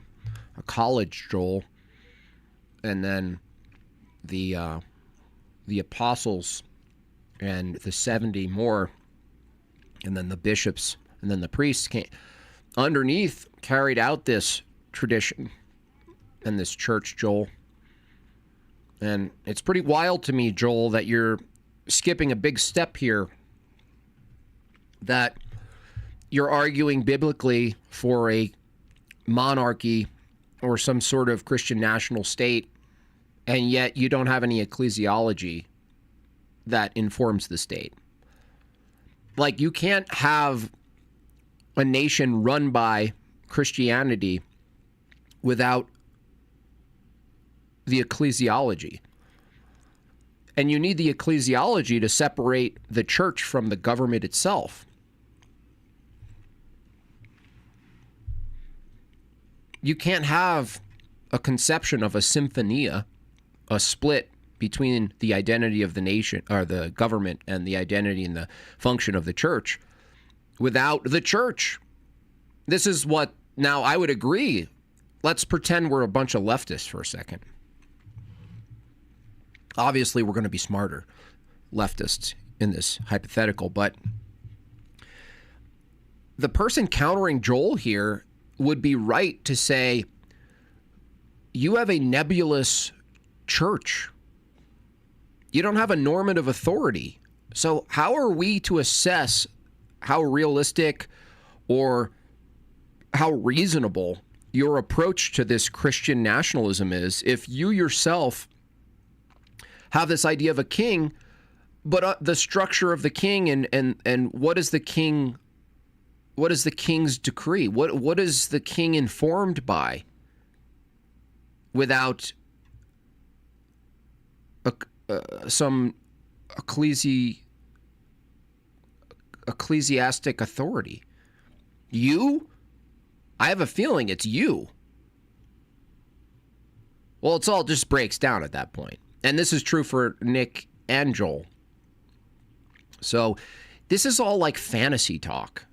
college, Joel, and then the apostles and the 70 more, and then the bishops and then the priests came underneath, carried out this tradition and this church, Joel. And it's pretty wild to me, Joel, that you're skipping a big step here, that you're arguing biblically for a monarchy or some sort of Christian national state, and yet you don't have any ecclesiology that informs the state. Like, you can't have a nation run by Christianity without the ecclesiology. And you need the ecclesiology to separate the church from the government itself. You can't have a conception of a symphonia, a split between the identity of the nation or the government and the identity and the function of the church without the church. This is what, now I would agree. Let's pretend we're a bunch of leftists for a second. Obviously, we're going to be smarter leftists in this hypothetical, but the person countering Joel here would be right to say, you have a nebulous church. You don't have a normative authority. So how are we to assess how realistic or how reasonable your approach to this Christian nationalism is if you yourself have this idea of a king, but the structure of the king and what is the king, what is the king's decree? What is the king informed by without some ecclesiastic authority? You? I have a feeling it's you. Well, it's all just breaks down at that point. And this is true for Nick and Joel. So this is all like fantasy talk.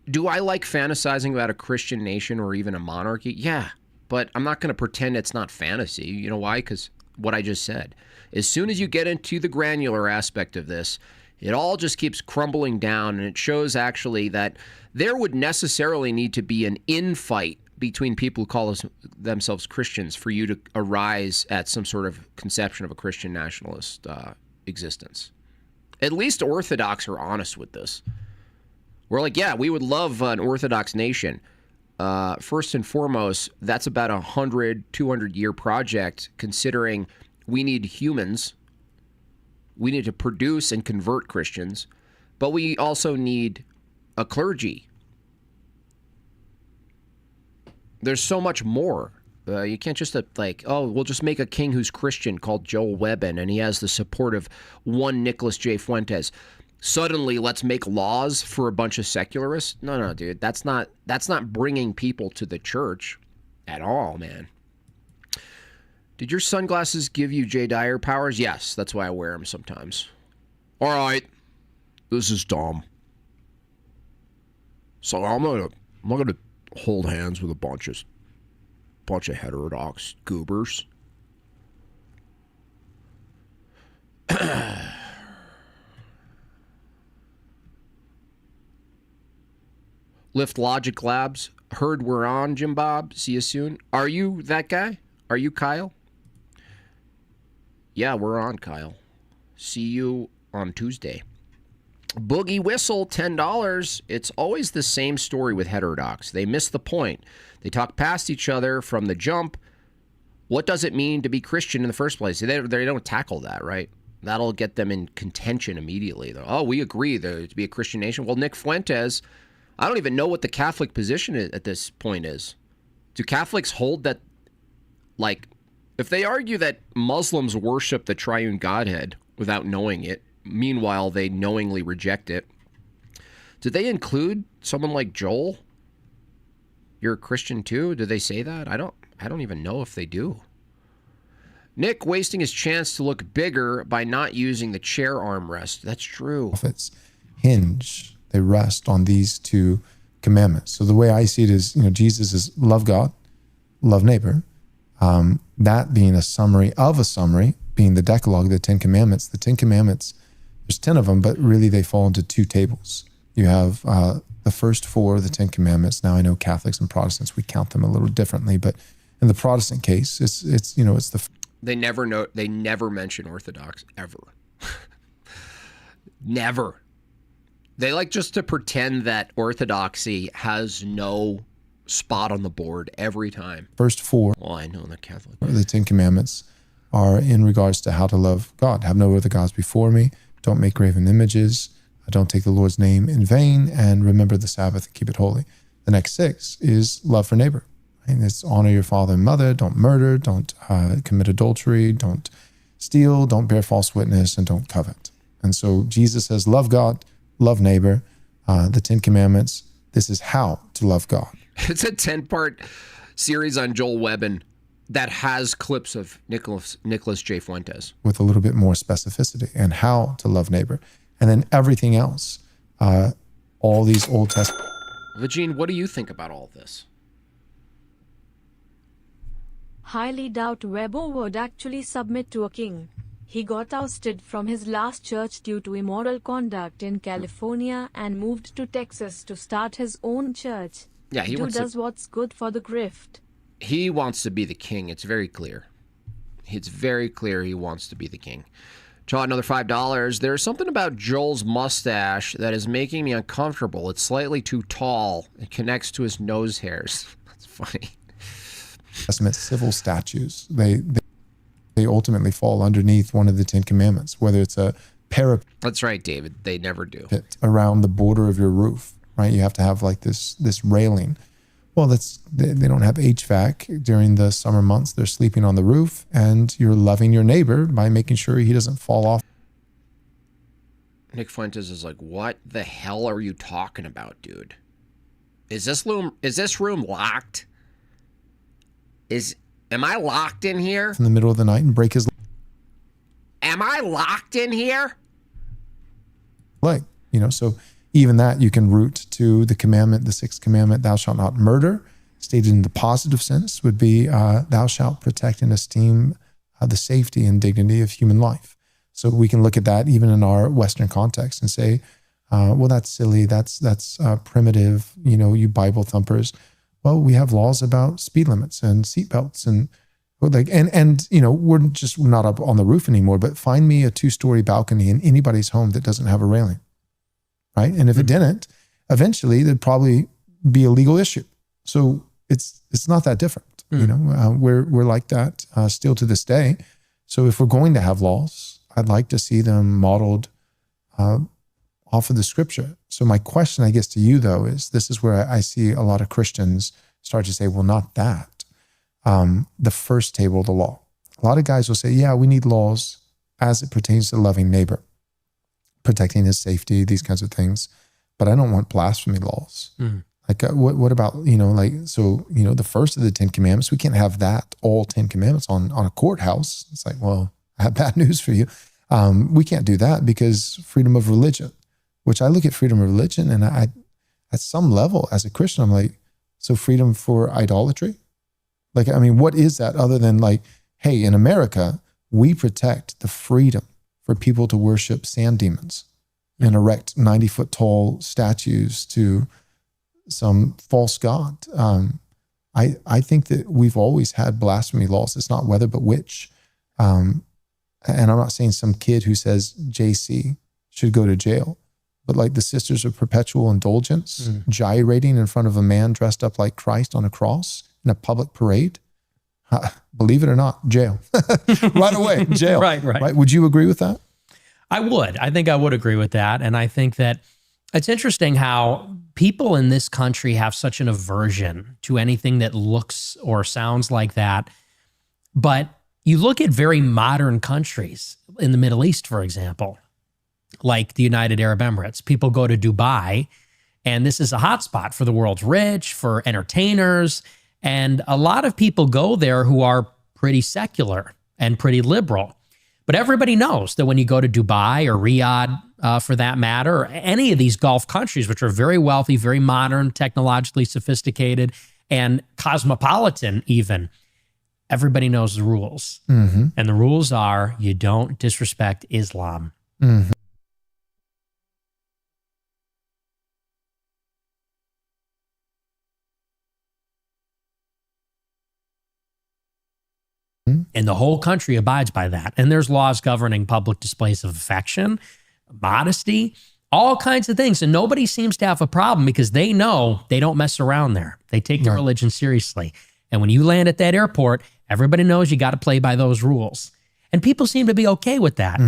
Do I like fantasizing about a Christian nation or even a monarchy? Yeah, but I'm not going to pretend it's not fantasy. You know why? Because what I just said. As soon as you get into the granular aspect of this, it all just keeps crumbling down, and it shows actually that there would necessarily need to be an infight between people who call themselves Christians for you to arise at some sort of conception of a Christian nationalist existence. At least Orthodox are honest with this. We're like, yeah, we would love an Orthodox nation. First and foremost, that's about 100, 200-year project, considering we need humans. We need to produce and convert Christians, but we also need a clergy. There's so much more. You can't just we'll just make a king who's Christian called Joel Webben, and he has the support of one Nicholas J. Fuentes. Suddenly, let's make laws for a bunch of secularists. No, dude, that's not bringing people to the church at all, man. Did your sunglasses give you Jay Dyer powers? Yes, that's why I wear them sometimes. All right, this is Dom. So I'm not gonna hold hands with a bunch of heterodox goobers. Lift Logic Labs. Heard we're on, Jim Bob. See you soon. Are you that guy? Are you Kyle? Yeah, we're on, Kyle. See you on Tuesday. Boogie Whistle, $10. It's always the same story with heterodox. They miss the point. They talk past each other from the jump. What does it mean to be Christian in the first place? They don't tackle that, right? That'll get them in contention immediately. Oh, we agree to be a Christian nation. Well, Nick Fuentes, I don't even know what the Catholic position at this point is. Do Catholics hold that, like, if they argue that Muslims worship the triune Godhead without knowing it, meanwhile they knowingly reject it, do they include someone like Joel? You're a Christian too? Do they say that? I don't even know if they do. Nick wasting his chance to look bigger by not using the chair armrest. That's true. Prophets hinge, they rest on these two commandments. So the way I see it is, Jesus is love God, love neighbor. That being a summary of a summary, being the Decalogue, the 10 Commandments. The 10 Commandments, there's 10 of them, but really they fall into two tables. You have the first 4 of the 10 Commandments. Now I know Catholics and Protestants, we count them a little differently, but in the Protestant case, it's the They never mention Orthodox ever. Never. They like just to pretend that Orthodoxy has no spot on the board every time. first 4 Well, I know the Catholic. the 10 Commandments are in regards to how to love God. Have no other gods before me. Don't make graven images. Don't take the Lord's name in vain, and remember the Sabbath and keep it holy. The next 6 is love for neighbor. Right? It's honor your father and mother. Don't murder. Don't commit adultery. Don't steal. Don't bear false witness, and don't covet. And so Jesus says, love God, love neighbor. The 10 Commandments. This is how to love God. It's a 10-part series on Joel Webbin that has clips of Nicholas J. Fuentes. With a little bit more specificity and how to love neighbor. And then everything else, all these Old Testament. Vagine, what do you think about all this? Highly doubt Weber would actually submit to a king. He got ousted from his last church due to immoral conduct in California and moved to Texas to start his own church. Yeah, he does what's good for the grift. He wants to be the king. It's very clear. It's very clear he wants to be the king. Chaw, another $5. There's something about Joel's mustache that is making me uncomfortable. It's slightly too tall. It connects to his nose hairs. That's funny. Testament civil statutes. They ultimately fall underneath one of the 10 Commandments, whether it's a parapet. That's right, David. They never do. Around the border of your roof, right? You have to have like this railing. Well, they don't have HVAC during the summer months. They're sleeping on the roof, and you're loving your neighbor by making sure he doesn't fall off. Nick Fuentes is like, what the hell are you talking about, dude? Is this room locked? Am I locked in here? In the middle of the night and break his Am I locked in here? leg. So even that you can root to the commandment, the 6th commandment, thou shalt not murder. Stated in the positive sense would be thou shalt protect and esteem the safety and dignity of human life. So we can look at that even in our Western context and say, well, that's silly. That's primitive. You Bible thumpers. Well, we have laws about speed limits and seatbelts and we're just not up on the roof anymore, but find me a 2-story balcony in anybody's home that doesn't have a railing, right? And if it didn't, eventually there'd probably be a legal issue. So it's not that different. We're like that still to this day. So if we're going to have laws, I'd like to see them modeled off of the scripture. So my question, I guess, to you though, is this is where I see a lot of Christians start to say, well, not that. The first table of the law. A lot of guys will say, yeah, we need laws as it pertains to loving neighbor, protecting his safety, these kinds of things. But I don't want blasphemy laws. Like what about, the first of the 10 Commandments, we can't have that, all 10 Commandments on a courthouse. It's like, well, I have bad news for you. We can't do that because freedom of religion, which I look at freedom of religion and I, at some level as a Christian, I'm like, so freedom for idolatry? Like, I mean, what is that other than like, hey, in America, we protect the freedom for people to worship sand demons and erect 90-foot tall statues to some false god. I think that we've always had blasphemy laws. It's not whether but which. And I'm not saying some kid who says JC should go to jail, but like the Sisters of Perpetual Indulgence gyrating in front of a man dressed up like Christ on a cross in a public parade. Believe it or not, jail. Right away, jail. Right. Would you agree with that? I would. I think I would agree with that. And I think that it's interesting how people in this country have such an aversion to anything that looks or sounds like that. But you look at very modern countries in the Middle East, for example, like the United Arab Emirates. People go to Dubai, and this is a hotspot for the world's rich, for entertainers. And a lot of people go there who are pretty secular. and pretty liberal. But everybody knows that when you go to Dubai or Riyadh, for that matter, or any of these Gulf countries, which are very wealthy, very modern, technologically sophisticated, and cosmopolitan even, everybody knows the rules. And the rules are you don't disrespect Islam. And the whole country abides by that. And there's laws governing public displays of affection, modesty, all kinds of things. And nobody seems to have a problem because they know they don't mess around there. They take their religion seriously. And when you land at that airport, everybody knows you got to play by those rules. And people seem to be okay with that.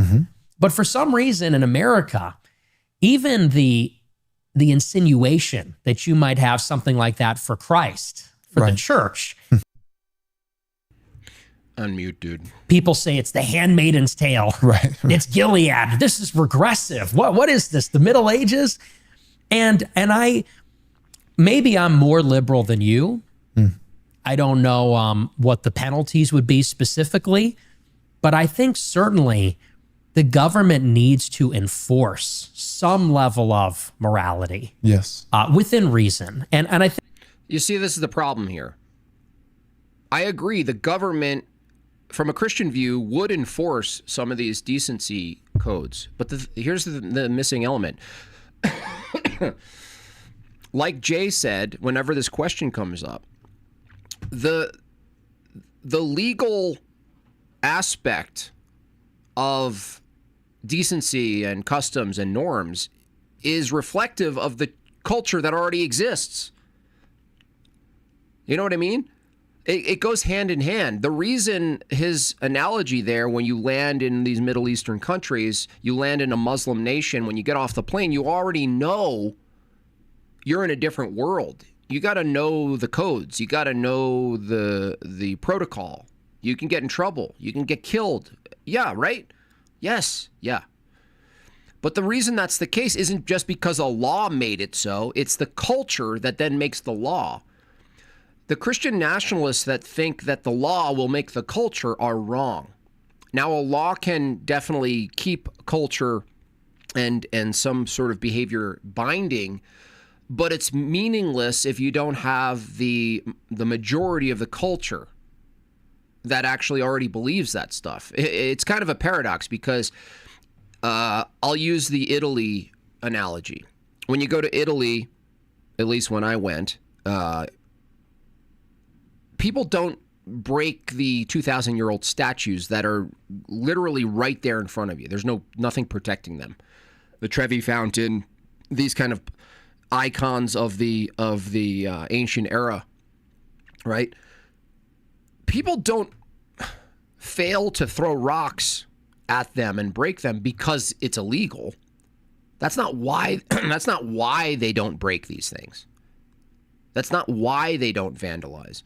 But for some reason in America, even the insinuation that you might have something like that for Christ, for the church, Unmute, dude. people say it's the Handmaiden's Tale. It's Gilead. This is regressive. What is this? The Middle Ages? And maybe I'm more liberal than you. I don't know what the penalties would be specifically, but I think certainly the government needs to enforce some level of morality. Yes. Within reason. And I think You see, this is the problem here. I agree. The government, from a Christian view, would enforce some of these decency codes. But here's the missing element. Like Jay said, whenever this question comes up, the legal aspect of decency and customs and norms is reflective of the culture that already exists. You know what I mean? It goes hand in hand. The reason his analogy there, when you land in these Middle Eastern countries, you land in a Muslim nation, when you get off the plane, you already know you're in a different world. You got to know the codes. You got to know the protocol. You can get in trouble. You can get killed. Yeah, right? Yes, yeah. But the reason that's the case isn't just because a law made it so. It's the culture that then makes the law. The Christian nationalists that think that the law will make the culture are wrong. Now, a law can definitely keep culture and some sort of behavior binding, but it's meaningless if you don't have the majority of the culture that actually already believes that stuff. It's kind of a paradox because I'll use the Italy analogy. When you go to Italy, at least when I went, people don't break the 2,000-year-old statues that are literally right there in front of you. There's nothing protecting them. The Trevi Fountain, these kind of icons of the ancient era, right? People don't fail to throw rocks at them and break them because it's illegal. That's not why. That's not why they don't break these things. That's not why they don't vandalize.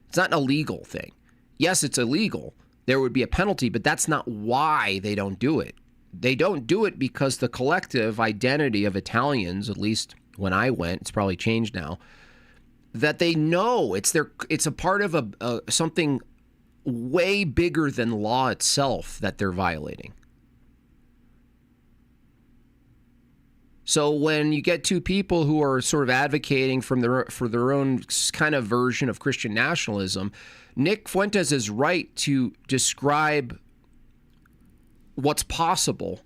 It's not an illegal thing. Yes, it's illegal. There would be a penalty, but that's not why they don't do it. They don't do it because the collective identity of Italians, at least when I went, it's probably changed now, that they know it's a part of something way bigger than law itself that they're violating. So when you get two people who are sort of advocating for their own kind of version of Christian nationalism, Nick Fuentes is right to describe what's possible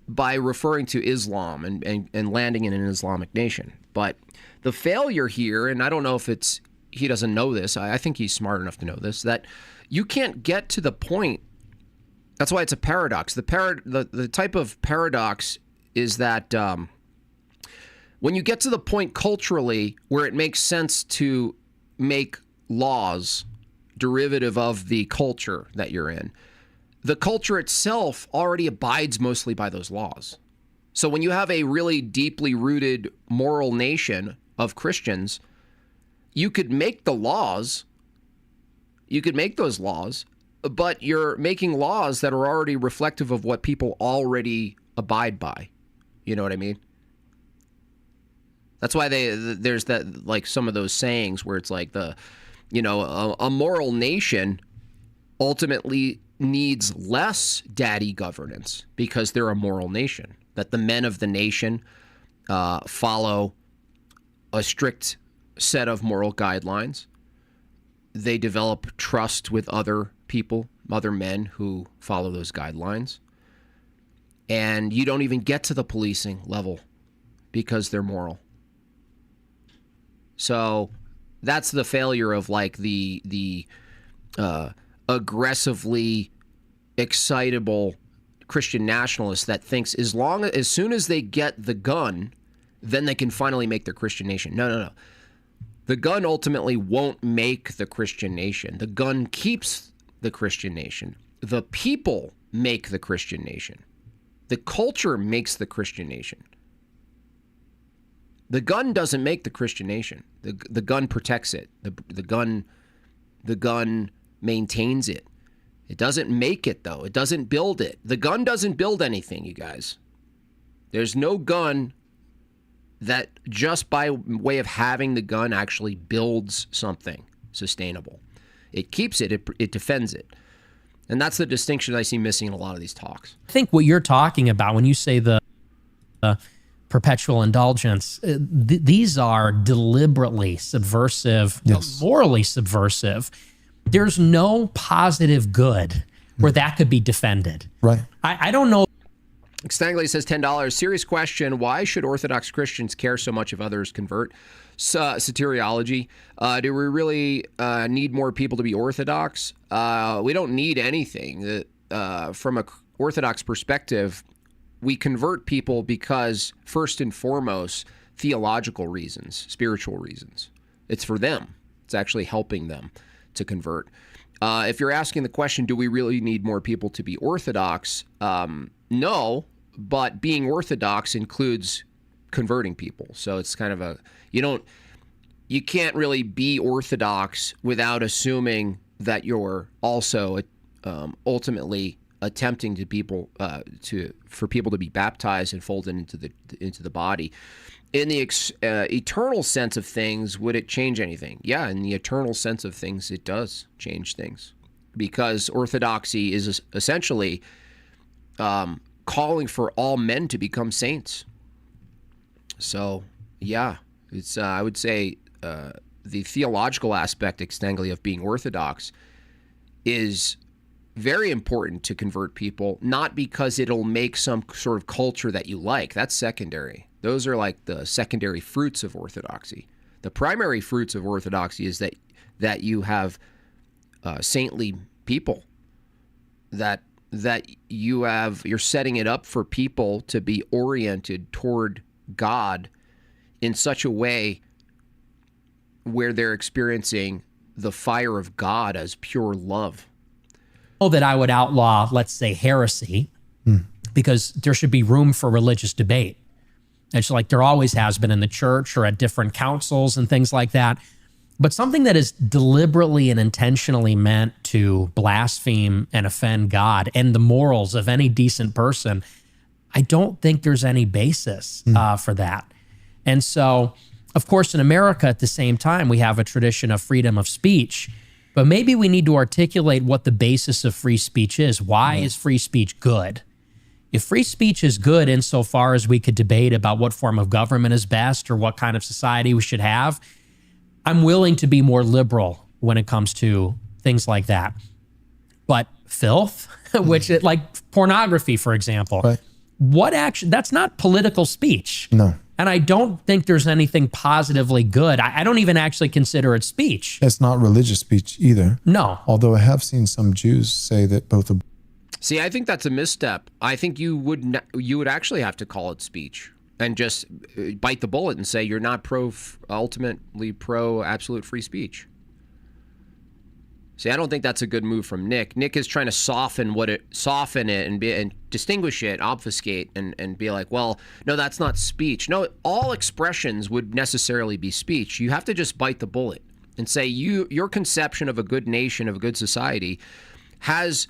by referring to Islam and landing in an Islamic nation. But the failure here, and I don't know if he doesn't know this, I think he's smart enough to know this, that you can't get to the point. That's why it's a paradox. The type of paradox is that when you get to the point culturally where it makes sense to make laws derivative of the culture that you're in, the culture itself already abides mostly by those laws. So when you have a really deeply rooted moral nation of Christians, you could make the laws, you could make those laws, but you're making laws that are already reflective of what people already abide by. You know what I mean? That's why there's that, like some of those sayings where it's like a moral nation ultimately needs less daddy governance because they're a moral nation, that the men of the nation follow a strict set of moral guidelines. They develop trust with other people, other men who follow those guidelines. And you don't even get to the policing level because they're moral. So that's the failure of like the aggressively excitable Christian nationalist that thinks as soon as they get the gun, then they can finally make their Christian nation. No. The gun ultimately won't make the Christian nation. The gun keeps the Christian nation. The people make the Christian nation. The culture makes the Christian nation. The gun doesn't make the Christian nation. The gun protects it. The gun maintains it. It doesn't make it, though. It doesn't build it. The gun doesn't build anything, you guys. There's no gun that just by way of having the gun actually builds something sustainable. It keeps it, it defends it. And that's the distinction I see missing in a lot of these talks. I think what you're talking about when you say the perpetual indulgence, these are deliberately subversive, morally subversive. There's no positive good where that could be defended. Right. I don't know. Stangley says $10. Serious question. Why should Orthodox Christians care so much if others convert? Soteriology. Do we really need more people to be Orthodox? We don't need anything. From an Orthodox perspective, we convert people because, first and foremost, theological reasons, spiritual reasons. It's for them. It's actually helping them to convert. If you're asking the question, do we really need more people to be Orthodox? No, but being Orthodox includes converting people. So it's kind of you can't really be Orthodox without assuming that you're also ultimately attempting for people to be baptized and folded into the body. In the eternal sense of things, would it change anything? Yeah, in the eternal sense of things, it does change things, because orthodoxy is essentially calling for all men to become saints. So, yeah, it's I would say the theological aspect, extensively, of being Orthodox is very important to convert people, not because it'll make some sort of culture that you like. That's secondary. Those are like the secondary fruits of Orthodoxy. The primary fruits of Orthodoxy is that you have saintly people, that you're setting it up for people to be oriented toward God in such a way where they're experiencing the fire of God as pure love. That I would outlaw, let's say, heresy, because there should be room for religious debate. It's like there always has been in the church or at different councils and things like that. But something that is deliberately and intentionally meant to blaspheme and offend God and the morals of any decent person, I don't think there's any basis for that. And so, of course, in America at the same time, we have a tradition of freedom of speech. But maybe we need to articulate what the basis of free speech is. Why is free speech good? If free speech is good insofar as we could debate about what form of government is best or what kind of society we should have, I'm willing to be more liberal when it comes to things like that. But filth, like pornography, for example, that's not political speech. No. And I don't think there's anything positively good. I don't even actually consider it speech. It's not religious speech either. No. Although I have seen some Jews say that both of... See, I think that's a misstep. I think you would actually have to call it speech and just bite the bullet and say you're not ultimately pro absolute free speech. See, I don't think that's a good move from Nick. Nick is trying to soften it and distinguish it, obfuscate, and be like, well, no, that's not speech. No, all expressions would necessarily be speech. You have to just bite the bullet and say your conception of a good nation, of a good society, has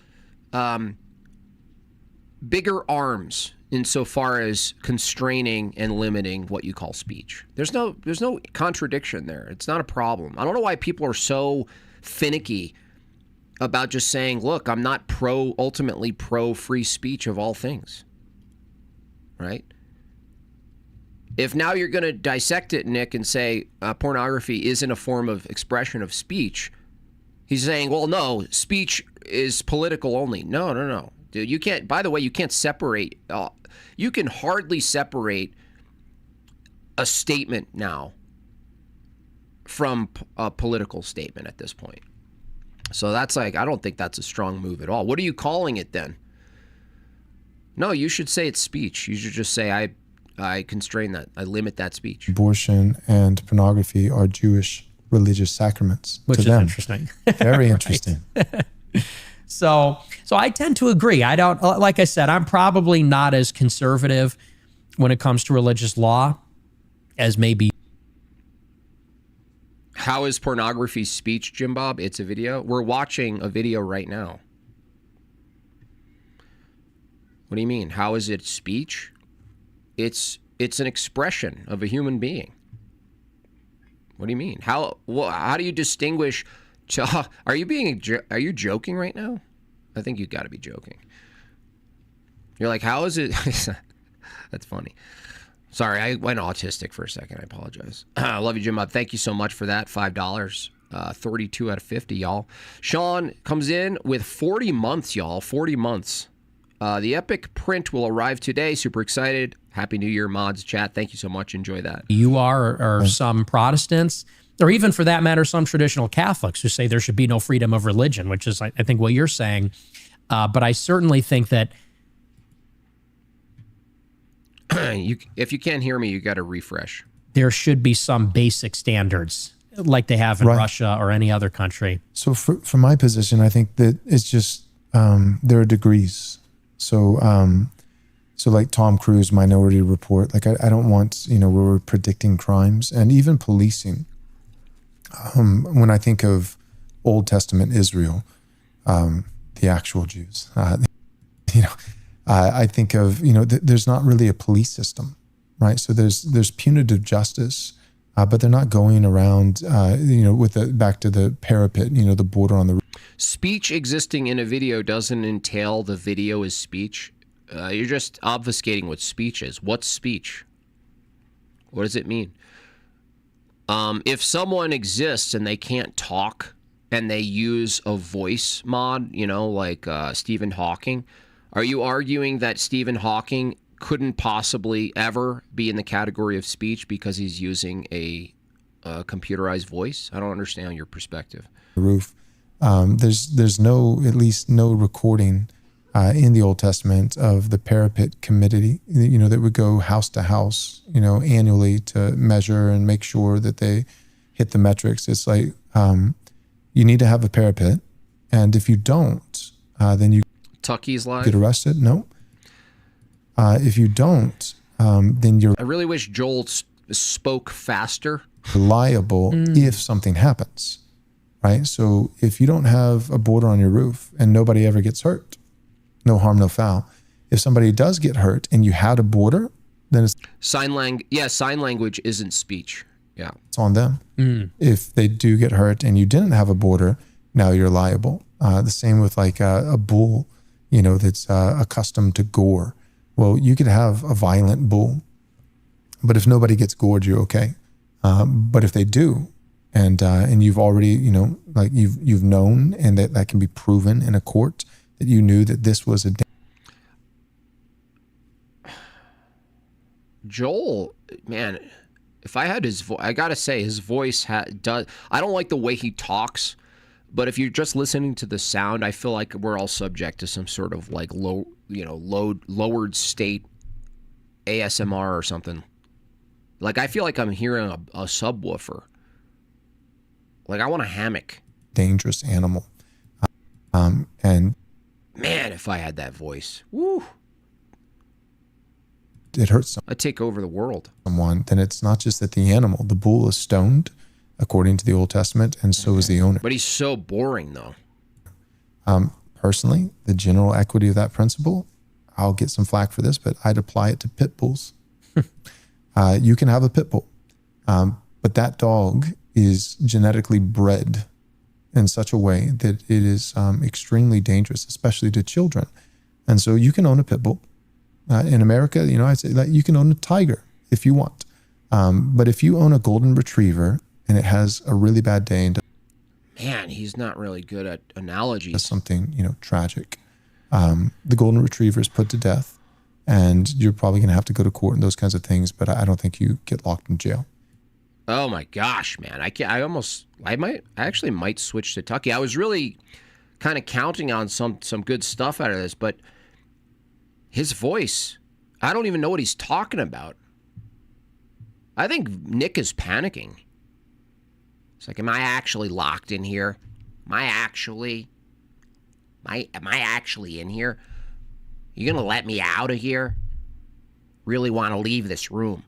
bigger arms insofar as constraining and limiting what you call speech. There's no contradiction there. It's not a problem. I don't know why people are so finicky about just saying, look, I'm not ultimately pro free speech of all things. Right? If now you're going to dissect it, Nick, and say pornography isn't a form of expression of speech, he's saying, well, no, speech is political only. No. Dude, you can't, by the way, you can't separate, you can hardly separate a statement now from a political statement at this point. So that's like, I don't think that's a strong move at all. What are you calling it then? No, you should say it's speech. You should just say, I constrain that. I limit that speech. Abortion and pornography are Jewish religious sacraments. Which to is them. interesting. Very interesting. So I tend to agree. I don't, like I said, I'm probably not as conservative when it comes to religious law as maybe. How is pornography speech, Jim Bob? It's a video. We're watching a video right now. What do you mean? How is it speech? It's an expression of a human being. What do you mean? How do you distinguish? Are you joking right now? I think you've got to be joking. You're like, how is it? That's funny. Sorry, I went autistic for a second. I apologize. I love you, Jim Bob. Thank you so much for that. $5. 32 out of 50, y'all. Sean comes in with 40 months, y'all. 40 months. The Epic print will arrive today. Super excited. Happy New Year, mods chat. Thank you so much. Enjoy that. You are, or some Protestants, or even for that matter, some traditional Catholics who say there should be no freedom of religion, which is, I think, what you're saying. But I certainly think that if you can't hear me, you got to refresh. There should be some basic standards like they have in Russia or any other country. So from my position, I think that it's just there are degrees. So so like Tom Cruise Minority Report, like I don't want, where we're predicting crimes and even policing. When I think of Old Testament Israel, the actual Jews, I think of, there's not really a police system, right? So there's punitive justice, but they're not going around, with back to the parapet, the border on the roof. Speech existing in a video doesn't entail the video is speech. You're just obfuscating what speech is. What's speech? What does it mean? If someone exists and they can't talk and they use a voice mod, like Stephen Hawking, are you arguing that Stephen Hawking couldn't possibly ever be in the category of speech because he's using a computerized voice? I don't understand your perspective. Roof. There's at least no recording in the Old Testament of the parapet committee, that would go house to house, annually to measure and make sure that they hit the metrics. It's like you need to have a parapet, and if you don't, then you Tucky's live. Get arrested? No. If you don't, then you're. I really wish Joel spoke faster. Liable if something happens, right? So if you don't have a border on your roof and nobody ever gets hurt, no harm, no foul. If somebody does get hurt and you had a border, then it's sign language isn't speech. Yeah, it's on them. If they do get hurt and you didn't have a border, now you're liable. The same with like a bull, that's accustomed to gore. Well, you could have a violent bull, but if nobody gets gored, you're okay. But if they do, and you've already, you've known, and that can be proven in a court that you knew that this was a. Joel, man, if I had his voice, I gotta say his voice does. I don't like the way he talks, but if you're just listening to the sound, I feel like we're all subject to some sort of like lowered state ASMR or something. Like I feel like I'm hearing a subwoofer. Like I want a hammock. Dangerous animal, and man, if I had that voice, woo. It hurts I'd take over the world. Someone, then it's not just that the animal, the bull is stoned, according to the Old Testament, and so is the owner. But he's so boring, though. Personally, the general equity of that principle, I'll get some flack for this, but I'd apply it to pit bulls. You can have a pit bull, but that dog is genetically bred in such a way that it is extremely dangerous, especially to children. And so you can own a pit bull. In America, I'd say that you can own a tiger if you want. But if you own a golden retriever and it has a really bad day and Man, he's not really good at analogies. does something, tragic, the golden retriever is put to death, and you're probably going to have to go to court and those kinds of things. But I don't think you get locked in jail. Oh my gosh, man! I actually might switch to Tucky. I was really kind of counting on some good stuff out of this, but his voice, I don't even know what he's talking about. I think Nick is panicking. It's like, am I actually locked in here? Am I actually in here? You gonna let me out of here? Really want to leave this room?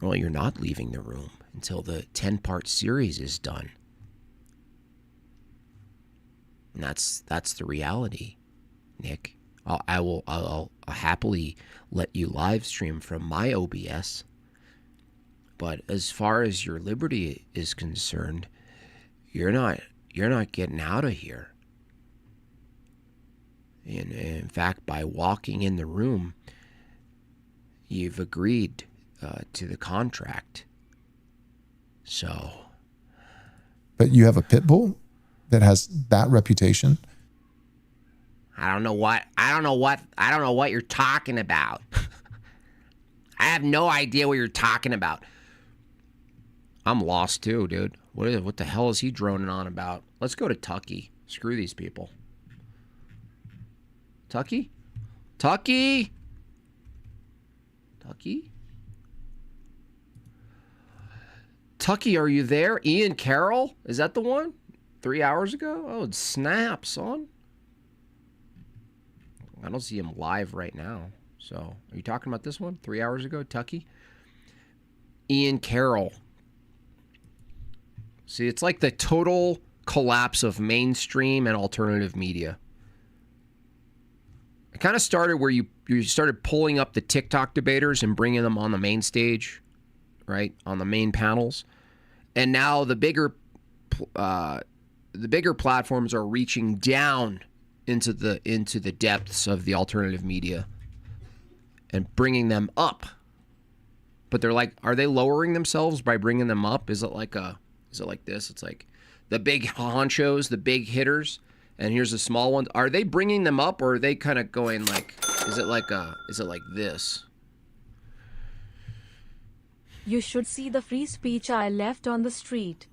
Well, you're not leaving the room until the 10-part series is done. And that's the reality, Nick. I'll happily let you live stream from my OBS. But as far as your liberty is concerned, you're not getting out of here. And in fact, by walking in the room, you've agreed to the contract. So. But you have a pit bull that has that reputation. I don't know what you're talking about. I have no idea what you're talking about. I'm lost too, dude. What the hell is he droning on about? Let's go to Tucky. Screw these people. Tucky? Tucky? Tucky? Tucky, are you there? Ian Carroll? Is that the one? 3 hours ago? Oh, snap, son. I don't see him live right now. So, are you talking about this one? 3 hours ago, Tucky? Ian Carroll. See, it's like the total collapse of mainstream and alternative media. It kind of started where you started pulling up the TikTok debaters and bringing them on the main stage, right, on the main panels. And now the bigger platforms are reaching down into the depths of the alternative media and bringing them up. But they're like, are they lowering themselves by bringing them up? Is it like this? It's like the big honchos, the big hitters, and here's the small ones. Are they bringing them up, or are they kind of going like, is it like this? You should see the free speech I left on the street.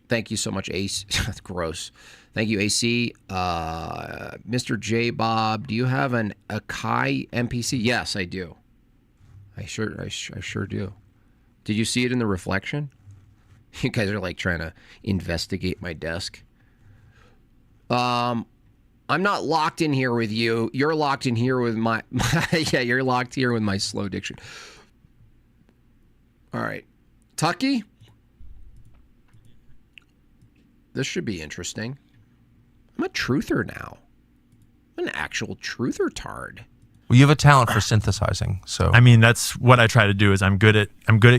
Thank you so much, Ace. That's gross. Thank you, AC. Mr. J Bob, do you have an Akai NPC? Yes, I do. I sure do. Did you see it in the reflection? You guys are like trying to investigate my desk. I'm not locked in here with you. You're locked in here with my yeah, you're locked here with my slow diction. All right. Tucky? This should be interesting. I'm a truther now. I'm an actual truther tard. Well, you have a talent for synthesizing, so I mean, that's what I try to do. Is I'm good at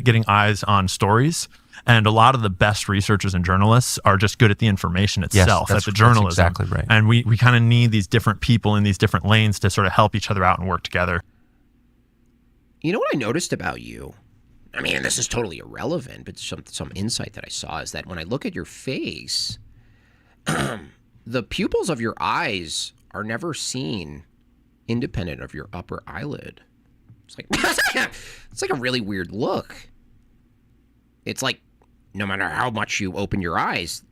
getting eyes on stories, and a lot of the best researchers and journalists are just good at the information itself, at the journalism. That's exactly right. And we kind of need these different people in these different lanes to sort of help each other out and work together. You know what I noticed about you? I mean, this is totally irrelevant, but some insight that I saw is that when I look at your face, the pupils of your eyes are never seen independent of your upper eyelid. It's like a really weird look. It's like no matter how much you open your eyes,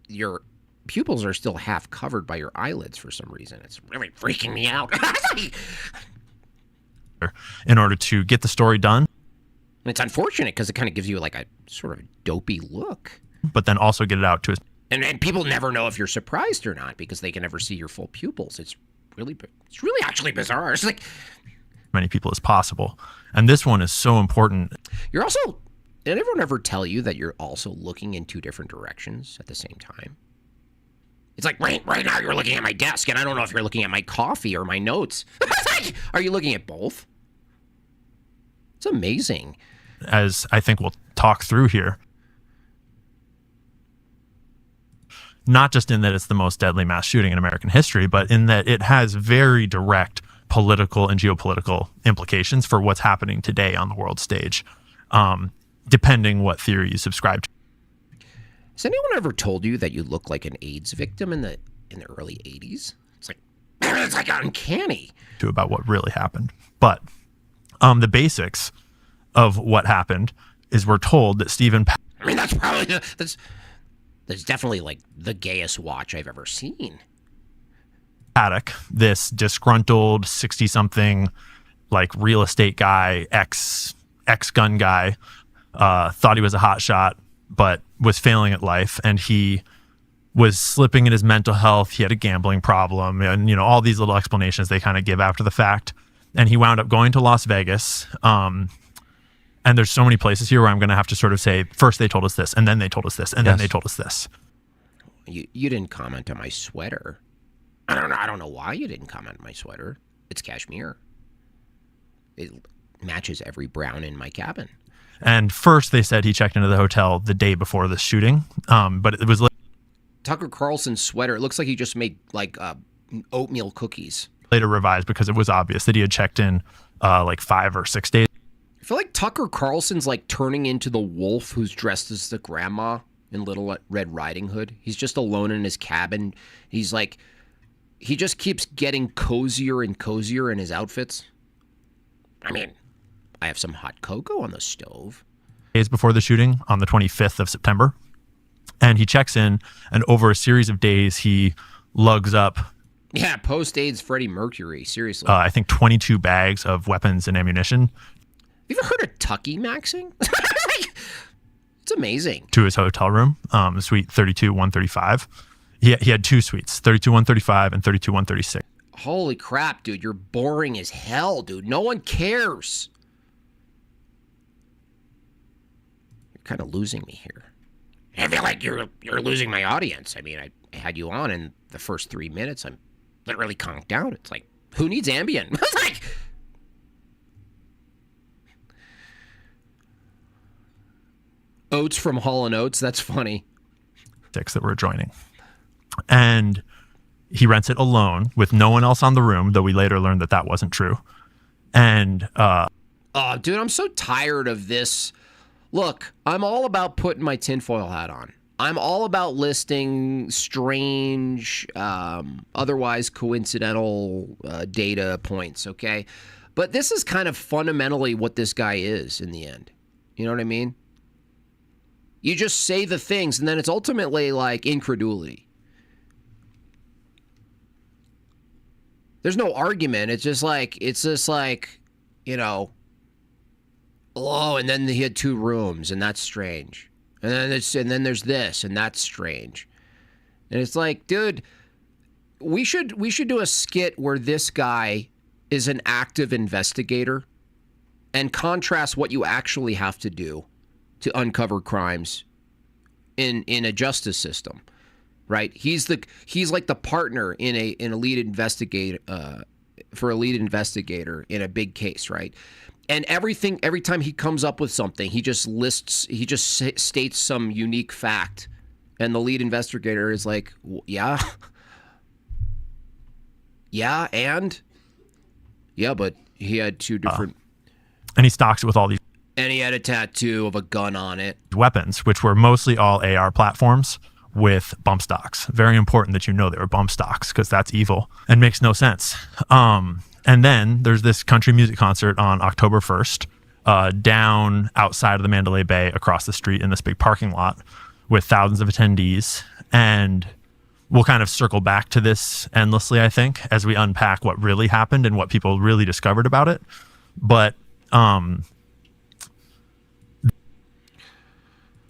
your pupils are still half covered by your eyelids for some reason. It's really freaking me out. In order to get the story done. It's unfortunate because it kind of gives you like a sort of dopey look. But then also get it out to us. And people never know if you're surprised or not because they can never see your full pupils. It's really actually bizarre. It's like many people as possible. And this one is so important. You're also, did everyone ever tell you that you're also looking in two different directions at the same time? It's like right now you're looking at my desk and I don't know if you're looking at my coffee or my notes. Are you looking at both? It's amazing. As I think we'll talk through here. not just in that it's the most deadly mass shooting in American history, but in that it has very direct political and geopolitical implications for what's happening today on the world stage, depending what theory you subscribe to. Has anyone ever told you that you look like an AIDS victim in the early 80s? It's like uncanny. To about what really happened. But the basics of what happened is we're told that Stephen I mean, that's probably that's definitely like the gayest watch I've ever seen. Paddock, this disgruntled 60-something like real estate guy, ex-gun guy, thought he was a hot shot, but was failing at life, and he was slipping in his mental health. He had a gambling problem, and all these little explanations they kind of give after the fact. And he wound up going to Las Vegas. And there's so many places here where I'm going to have to sort of say, first they told us this, and then they told us this, and then they told us this. You didn't comment on my sweater. I don't know why you didn't comment on my sweater. It's cashmere. It matches every brown in my cabin. And first they said he checked into the hotel the day before the shooting, but it was Tucker Carlson's sweater. It looks like he just made like oatmeal cookies. Later revised because it was obvious that he had checked in like 5 or 6 days. I feel like Tucker Carlson's like turning into the wolf who's dressed as the grandma in Little Red Riding Hood. He's just alone in his cabin. He's like, he just keeps getting cozier and cozier in his outfits. I mean, I have some hot cocoa on the stove. Days before the shooting on the 25th of September. And he checks in, and over a series of days, he lugs up. Yeah, post-AIDS Freddie Mercury, seriously. I think 22 bags of weapons and ammunition. Have you ever heard of Tucky Maxing? It's amazing. To his hotel room, suite 32-135. He had 2 suites, 32-135 and 32-136. Holy crap, dude. You're boring as hell, dude. No one cares. You're kind of losing me here. I feel like you're losing my audience. I mean, I had you on in the first 3 minutes. I'm literally conked out. It's like, who needs Ambien? It's like... Oates from Hall & Oates. That's funny. 6 that were joining. And he rents it alone with no one else on the room, though we later learned that wasn't true. And oh, dude, I'm so tired of this. Look, I'm all about putting my tinfoil hat on. I'm all about listing strange, otherwise coincidental data points, okay? But this is kind of fundamentally what this guy is in the end. You know what I mean? You just say the things, and then it's ultimately like incredulity. There's no argument. It's just like, oh, and then he had 2 rooms, and that's strange. And then there's this, and that's strange. And it's like, dude, we should do a skit where this guy is an active investigator and contrast what you actually have to do to uncover crimes in a justice system, right? He's like the partner in a lead investigator for a lead investigator in a big case, right? And every time he comes up with something, he just states some unique fact, and the lead investigator is like, yeah, but he had 2 different, and he stocks it with all these. And he had a tattoo of a gun on it. Weapons, which were mostly all AR platforms with bump stocks. Very important that you know they were bump stocks, because that's evil and makes no sense. And then there's this country music concert on October 1st, down outside of the Mandalay Bay across the street in this big parking lot with thousands of attendees. And we'll kind of circle back to this endlessly, I think, as we unpack what really happened and what people really discovered about it. But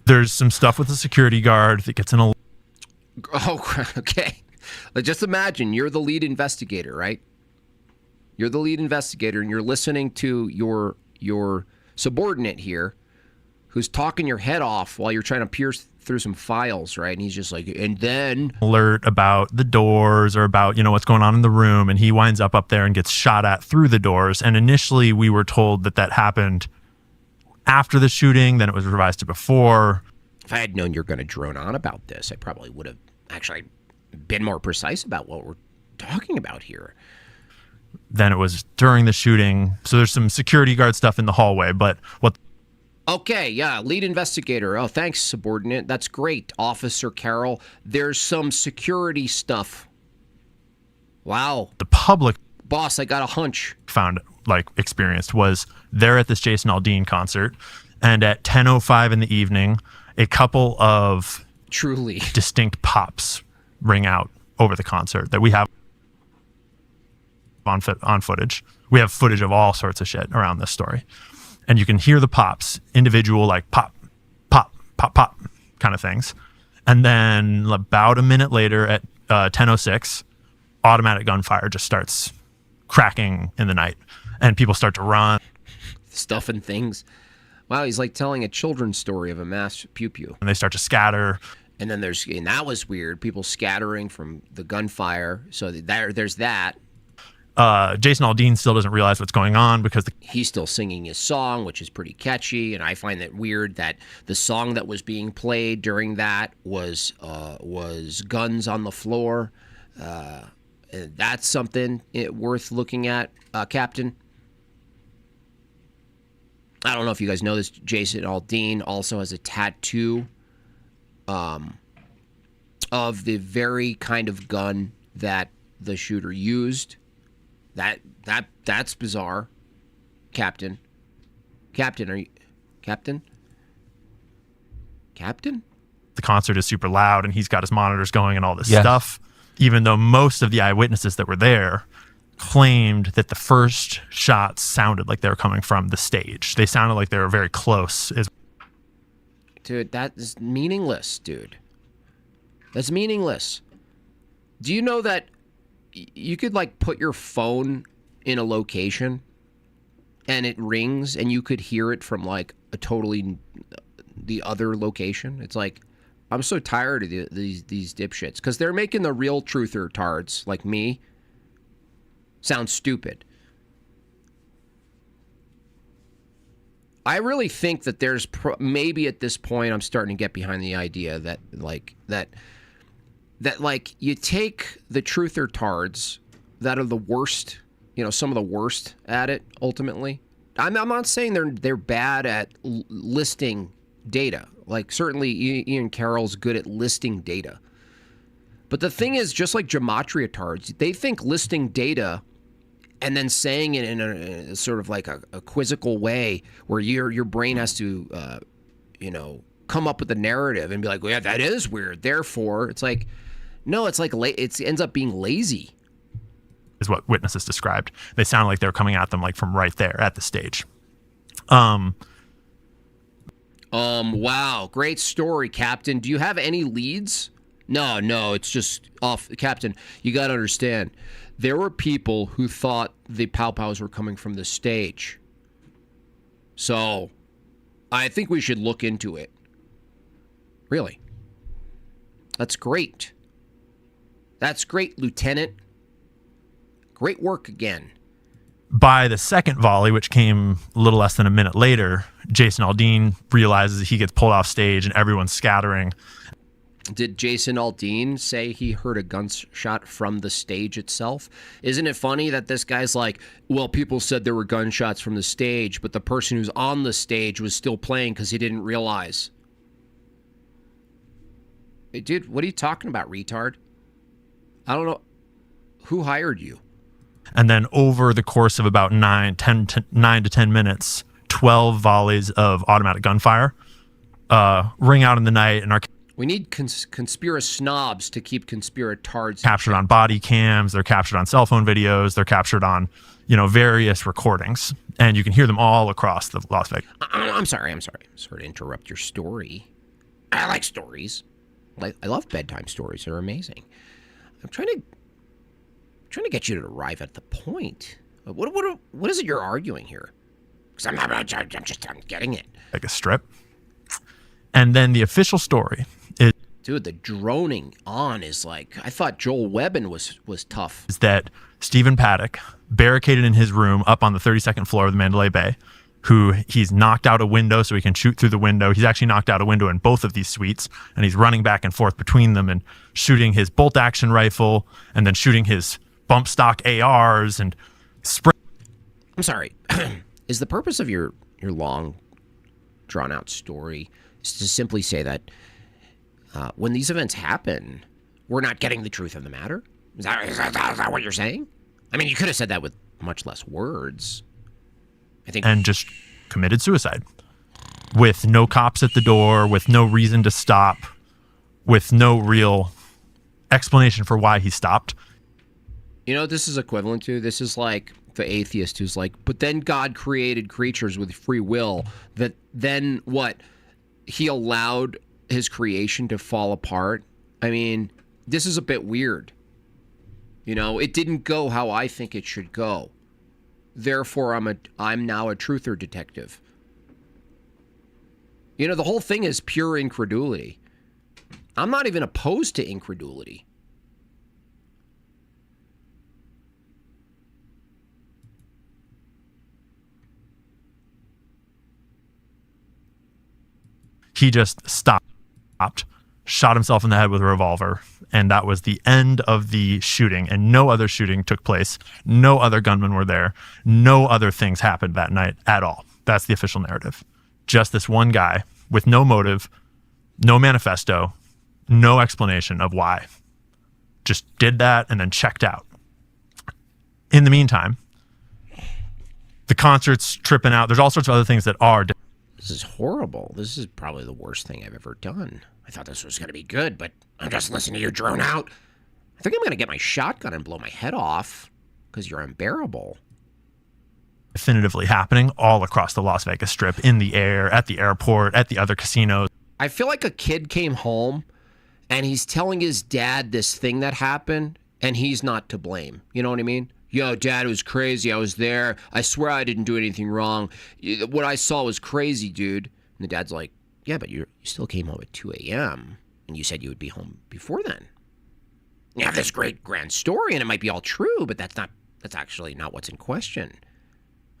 there's some stuff with the security guard that gets in a... Oh, okay. Just imagine you're the lead investigator, right? You're the lead investigator, and you're listening to your subordinate here who's talking your head off while you're trying to pierce through some files, right? And he's just like, and then... alert about the doors or about, what's going on in the room, and he winds up there and gets shot at through the doors. And initially we were told that happened after the shooting, then it was revised to before. If I had known you're going to drone on about this, I probably would have actually been more precise about what we're talking about here. Then it was during the shooting. So there's some security guard stuff in the hallway, but what... Okay, yeah, lead investigator. Oh, thanks, subordinate. That's great, Officer Carroll. There's some security stuff. Wow. The public... Boss, I got a hunch. Found, experienced was they're at this Jason Aldean concert, and at 10:05 in the evening, a couple of truly distinct pops ring out over the concert that we have on footage. We have footage of all sorts of shit around this story. And you can hear the pops, individual pop, pop, pop, pop kind of things. And then about a minute later at 10:06, automatic gunfire just starts cracking in the night. And people start to run. Stuff and things. Wow, he's like telling a children's story of a mass pew-pew. And they start to scatter. And then and that was weird, people scattering from the gunfire. So there's that. Jason Aldean still doesn't realize what's going on because he's still singing his song, which is pretty catchy, and I find that weird that the song that was being played during that was "Guns on the Floor." That's something worth looking at, Captain. I don't know if you guys know this. Jason Aldean also has a tattoo of the very kind of gun that the shooter used. That's bizarre. Captain, are you Captain? The concert is super loud and he's got his monitors going and all this stuff. Even though most of the eyewitnesses that were there claimed that the first shots sounded like they were coming from the stage. They sounded like they were very close. Dude, that is meaningless, dude. That's meaningless. Do you know that you could put your phone in a location and it rings and you could hear it from a totally the other location? It's I'm so tired of these dipshits because they're making the real truther tards like me sound stupid. I really think that there's maybe at this point I'm starting to get behind the idea that you take the truther tards that are the worst, some of the worst at it ultimately. I'm not saying they're bad at listing data. Certainly Ian Carroll's good at listing data. But the thing is, just like gematria tards, they think listing data and then saying it in a sort of a quizzical way where your brain has to, come up with a narrative and be like, well, yeah, that is weird. Therefore, it's no, it's it ends up being lazy. Is what witnesses described. They sound like they were coming at them from right there at the stage. Wow, great story, Captain. Do you have any leads? No, it's just off. Captain, you got to understand, there were people who thought the pow-pows were coming from the stage. So, I think we should look into it. Really. That's great. That's great, Lieutenant. Great work again. By the second volley, which came a little less than a minute later, Jason Aldean realizes he gets pulled off stage and everyone's scattering. Did Jason Aldean say he heard a gunshot from the stage itself? Isn't it funny that this guy's well, people said there were gunshots from the stage, but the person who's on the stage was still playing because he didn't realize. Hey, dude, what are you talking about, retard? I don't know. Who hired you? And then over the course of about 9 to 10 minutes, 12 volleys of automatic gunfire ring out in the night. And we need conspira snobs to keep conspira tards captured on body cams. They're captured on cell phone videos. They're captured on, various recordings. And you can hear them all across the Las Vegas. I'm sorry. I'm sorry to interrupt your story. I like stories. I love bedtime stories. They're amazing. I'm trying to get you to arrive at the point. What is it you're arguing here? Because I'm getting it. Like a strip. And then the official story is... Dude, the droning on is I thought Joel Webbin was tough. Is that Stephen Paddock barricaded in his room up on the 32nd floor of the Mandalay Bay, who he's knocked out a window so he can shoot through the window. He's actually knocked out a window in both of these suites, and he's running back and forth between them and shooting his bolt action rifle and then shooting his bump stock ARs and I'm sorry. Is the purpose of your long, drawn-out story is to simply say that when these events happen, we're not getting the truth of the matter? Is that what you're saying? I mean, you could have said that with much less words. I think. And just committed suicide with no cops at the door, with no reason to stop, with no real explanation for why he stopped. You know what this is equivalent to? This is like the atheist who's like, but then God created creatures with free will that then what? He allowed his creation to fall apart. I mean, this is a bit weird. You know, it didn't go how I think it should go. Therefore, I'm now a truther detective. You know, the whole thing is pure incredulity. I'm not even opposed to incredulity. He just stopped, shot himself in the head with a revolver, and that was the end of the shooting, and no other shooting took place. No other gunmen were there. No other things happened that night at all. That's the official narrative. Just this one guy with no motive, no manifesto, no explanation of why. Just did that and then checked out. In the meantime, the concert's tripping out. There's all sorts of other things that are. This is horrible. This is probably the worst thing I've ever done. I thought this was going to be good, but I'm just listening to you drone out. I think I'm going to get my shotgun and blow my head off because you're unbearable. Definitively happening all across the Las Vegas Strip, in the air, at the airport, at the other casinos. I feel like a kid came home and he's telling his dad this thing that happened and he's not to blame. You know what I mean? Yo, Dad, it was crazy. I was there. I swear I didn't do anything wrong. What I saw was crazy, dude. And the dad's like, yeah, but you still came home at 2 a.m. and you said you would be home before then. You have this great grand story and it might be all true, but that's actually not what's in question.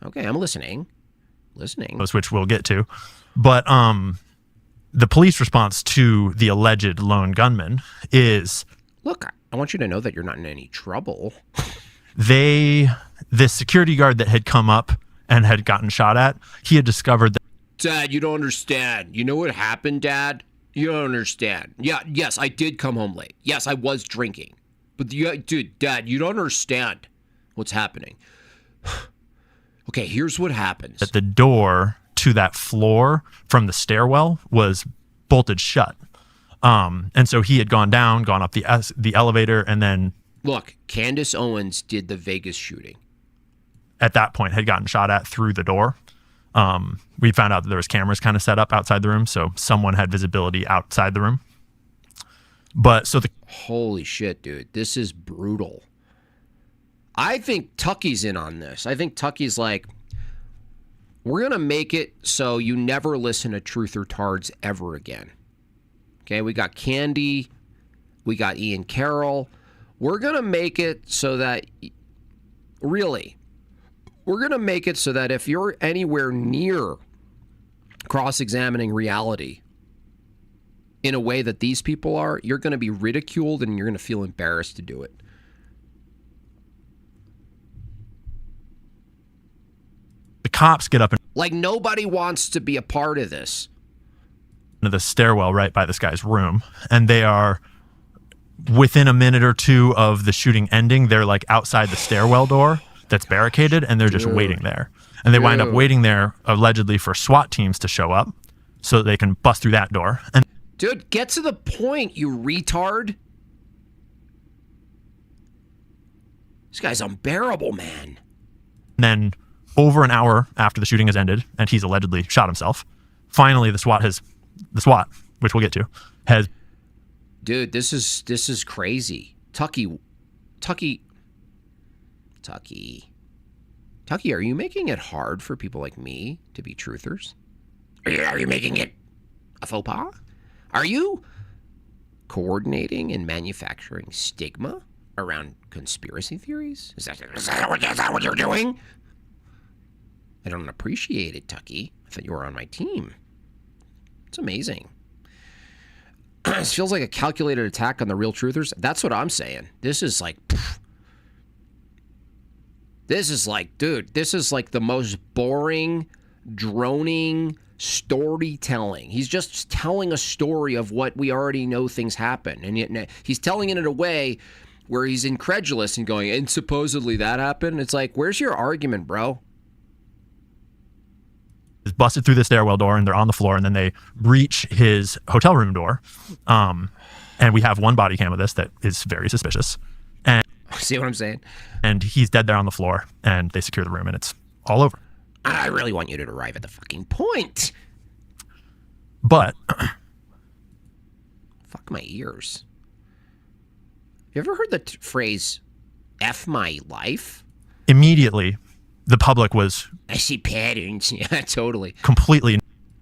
Okay, I'm listening. Which we'll get to. But the police response to the alleged lone gunman is... Look, I want you to know that you're not in any trouble. This security guard that had come up and had gotten shot at, he had discovered that... Dad, you don't understand. You know what happened, Dad? You don't understand. Yeah, yes, I did come home late. Yes, I was drinking. But, dude, Dad, you don't understand what's happening. Okay, here's what happens. That the door to that floor from the stairwell was bolted shut. And so he had gone up the elevator, and then... Look, Candace Owens did the Vegas shooting. At that point, had gotten shot at through the door. We found out that there was cameras kind of set up outside the room, so someone had visibility outside the room. But so the... Holy shit, dude. This is brutal. I think Tucky's in on this. I think Tucky's like, we're going to make it so you never listen to Truth or Tards ever again. Okay, we got Candy. We got Ian Carroll. We're going to make it so that, really, we're going to make it so that if you're anywhere near cross-examining reality in a way that these people are, you're going to be ridiculed and you're going to feel embarrassed to do it. The cops get up and... Like, nobody wants to be a part of this. ...into the stairwell right by this guy's room, and they are... Within a minute or two of the shooting ending, they're like outside the stairwell door that's barricaded, and they're just waiting there. And they wind up waiting there allegedly for SWAT teams to show up so that they can bust through that door. And dude, get to the point, you retard. This guy's unbearable, man. And then over an hour after the shooting has ended, and he's allegedly shot himself, finally the SWAT, which we'll get to, has... Dude, this is crazy. Tucky, are you making it hard for people like me to be truthers? Are you making it a faux pas? Are you coordinating and manufacturing stigma around conspiracy theories? Is that what you're doing? I don't appreciate it, Tucky. I thought you were on my team. It's amazing. This feels like a calculated attack on the real truthers. That's what I'm saying. This is like, this is like, dude, this is like the most boring, droning storytelling. He's just telling a story of what we already know things happen. And yet he's telling it in a way where he's incredulous and going, and supposedly that happened. It's like, where's your argument, bro? Busted through the stairwell door and they're on the floor, and then they breach his hotel room door. And we have one body cam of this that is very suspicious. And see what I'm saying? And he's dead there on the floor, and they secure the room, and it's all over. I really want you to arrive at the fucking point. But fuck my ears. You ever heard the phrase "F my life"? Immediately, the public was, I see patterns. Yeah, totally. Completely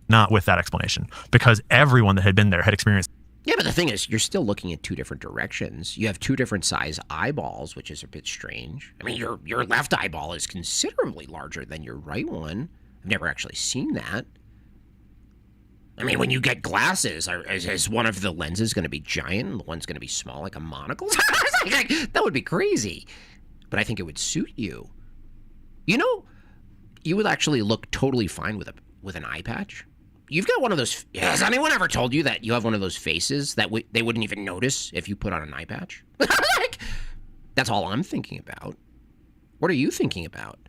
not with that explanation, because everyone that had been there had experienced. Yeah, but the thing is, you're still looking at two different directions. You have two different size eyeballs, which is a bit strange. I mean, your left eyeball is considerably larger than your right one. I've never actually seen that. I mean, when you get glasses, is one of the lenses going to be giant and the one's going to be small, like a monocle? That would be crazy. But I think it would suit you. You know, you would actually look totally fine with an eye patch. You've got one of those. Has anyone ever told you that you have one of those faces that they wouldn't even notice if you put on an eye patch? Like, that's all I'm thinking about. What are you thinking about?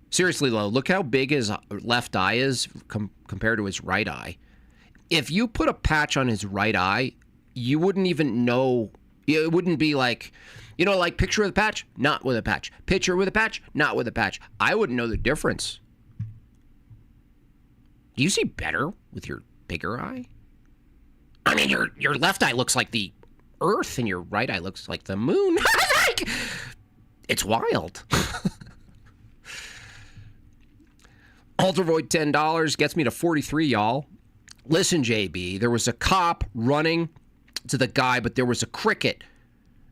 Seriously, though, look how big his left eye is compared to his right eye. If you put a patch on his right eye, you wouldn't even know. It wouldn't be like, you know, like picture with a patch, not with a patch. Picture with a patch, not with a patch. I wouldn't know the difference. Do you see better with your bigger eye? I mean, your left eye looks like the earth and your right eye looks like the moon. It's wild. Ultravoid $10 gets me to 43, y'all. Listen, JB, there was a cop running to the guy, but there was a cricket.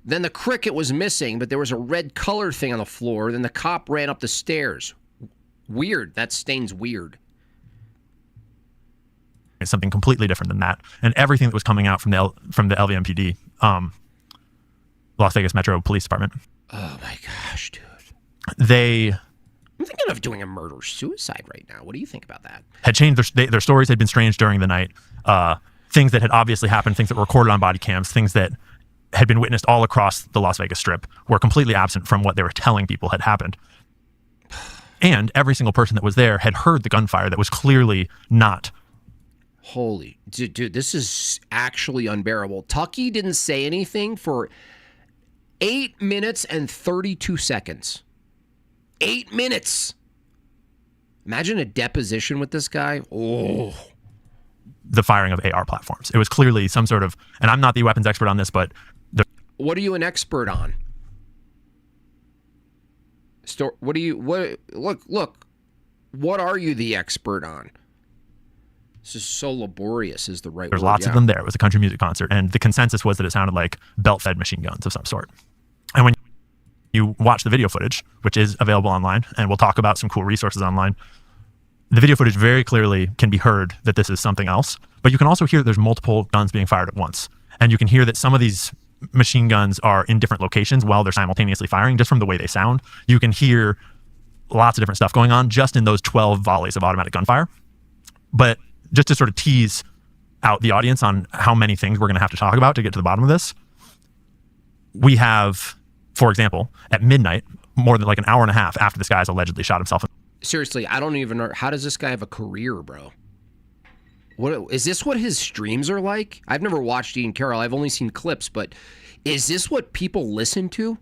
Then the cricket was missing, but there was a red color thing on the floor. Then the cop ran up the stairs. Weird. That stain's weird. Something completely different than that, and everything that was coming out from the LVMPD, Las Vegas Metro Police Department. Oh my gosh, dude! I'm thinking of doing a murder-suicide right now. What do you think about that? Had changed their stories had been strange during the night. Things that had obviously happened, things that were recorded on body cams, things that had been witnessed all across the Las Vegas Strip were completely absent from what they were telling people had happened. And every single person that was there had heard the gunfire that was clearly not. Holy, dude, this is actually unbearable. Tucky didn't say anything for 8 minutes and 32 seconds. 8 minutes. Imagine a deposition with this guy. Oh. The firing of AR platforms. It was clearly some sort of, and I'm not the weapons expert on this, but. What are you an expert on? Look, what are you the expert on? This is so laborious is the right word. There's lots of them there. It was a country music concert, and the consensus was that it sounded like belt-fed machine guns of some sort. And when you watch the video footage, which is available online, and we'll talk about some cool resources online, the video footage very clearly can be heard that this is something else, but you can also hear that there's multiple guns being fired at once. And you can hear that some of these machine guns are in different locations while they're simultaneously firing, just from the way they sound. You can hear lots of different stuff going on just in those 12 volleys of automatic gunfire. But just to sort of tease out the audience on how many things we're going to have to talk about to get to the bottom of this, we have, for example, at midnight, more than like an hour and a half after this guy's allegedly shot himself. Seriously, I don't even know. How does this guy have a career, bro? What is this? What his streams are like? I've never watched Ian Carroll. I've only seen clips, but is this what people listen to?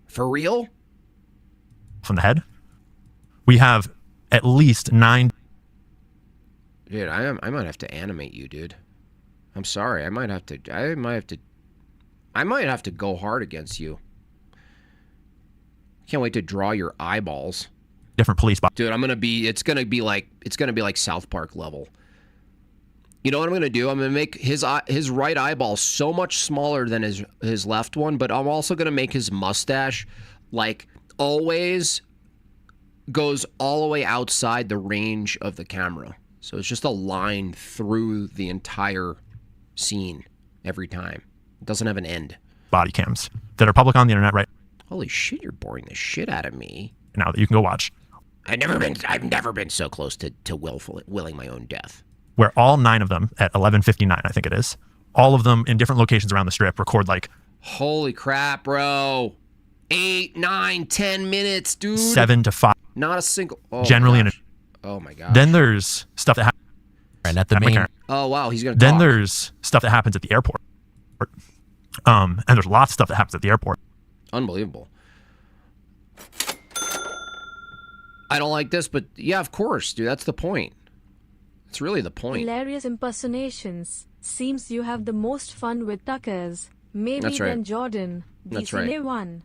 For real? From the head. We have at least 9. Dude, I might have to animate you, dude. I'm sorry. I might have to go hard against you. Can't wait to draw your eyeballs. Different police. Dude, it's gonna be like South Park level. You know what I'm going to do? I'm going to make his right eyeball so much smaller than his left one, but I'm also going to make his mustache like always goes all the way outside the range of the camera. So it's just a line through the entire scene every time. It doesn't have an end. Body cams that are public on the internet right Holy shit, you're boring the shit out of me. now that you can go watch. I've never been so close to willing my own death. Where all 9 of them at 11:59, I think it is, all of them in different locations around the strip record like, holy crap, bro. 8, 9, 10 minutes, dude. 7 to 5. Not a single. Oh generally in a. Oh my god. Then there's stuff that happens. And at the main. McCarran. Oh wow, he's gonna. Then talk. there's stuff that happens at the airport. And there's lots of stuff that happens at the airport. Unbelievable. I don't like this, but yeah, of course, dude. That's the point. It's really the point. Hilarious impersonations. Seems you have the most fun with Tuckers. Maybe That's right. then Jordan. That's the right. silly one.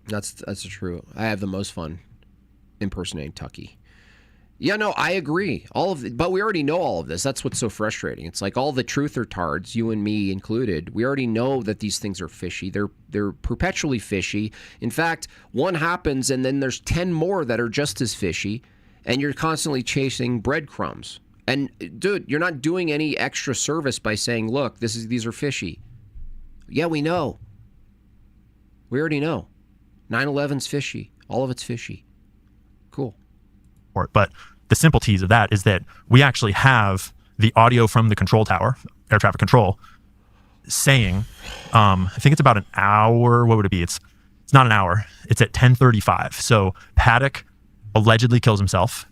That's true. I have the most fun impersonating Tucky. Yeah, no, I agree. But we already know all of this. That's what's so frustrating. It's like all the truther tards, you and me included, we already know that these things are fishy. They're perpetually fishy. In fact, one happens and then there's 10 more that are just as fishy, and you're constantly chasing breadcrumbs. And dude, you're not doing any extra service by saying, "Look, these are fishy." Yeah, we know. We already know. 9/11's fishy. All of it's fishy. Cool. But the simple tease of that is that we actually have the audio from the control tower, air traffic control, saying, I think it's about an hour. What would it be? It's not an hour. It's at 10:35. So Paddock allegedly kills himself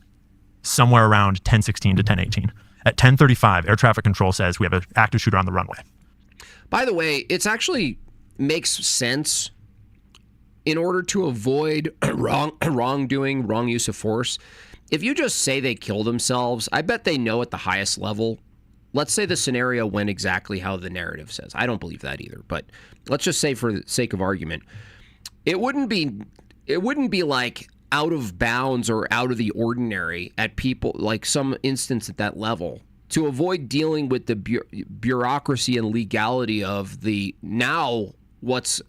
somewhere around 10:16 to 10:18. At 10:35, air traffic control says we have an active shooter on the runway. By the way, it's actually makes sense in order to avoid wrongdoing, wrong use of force. If you just say they killed themselves, I bet they know at the highest level. Let's say the scenario went exactly how the narrative says. I don't believe that either, but let's just say for the sake of argument, it wouldn't be like out of bounds or out of the ordinary at people, like some instance at that level, to avoid dealing with the bureaucracy and legality of the now what's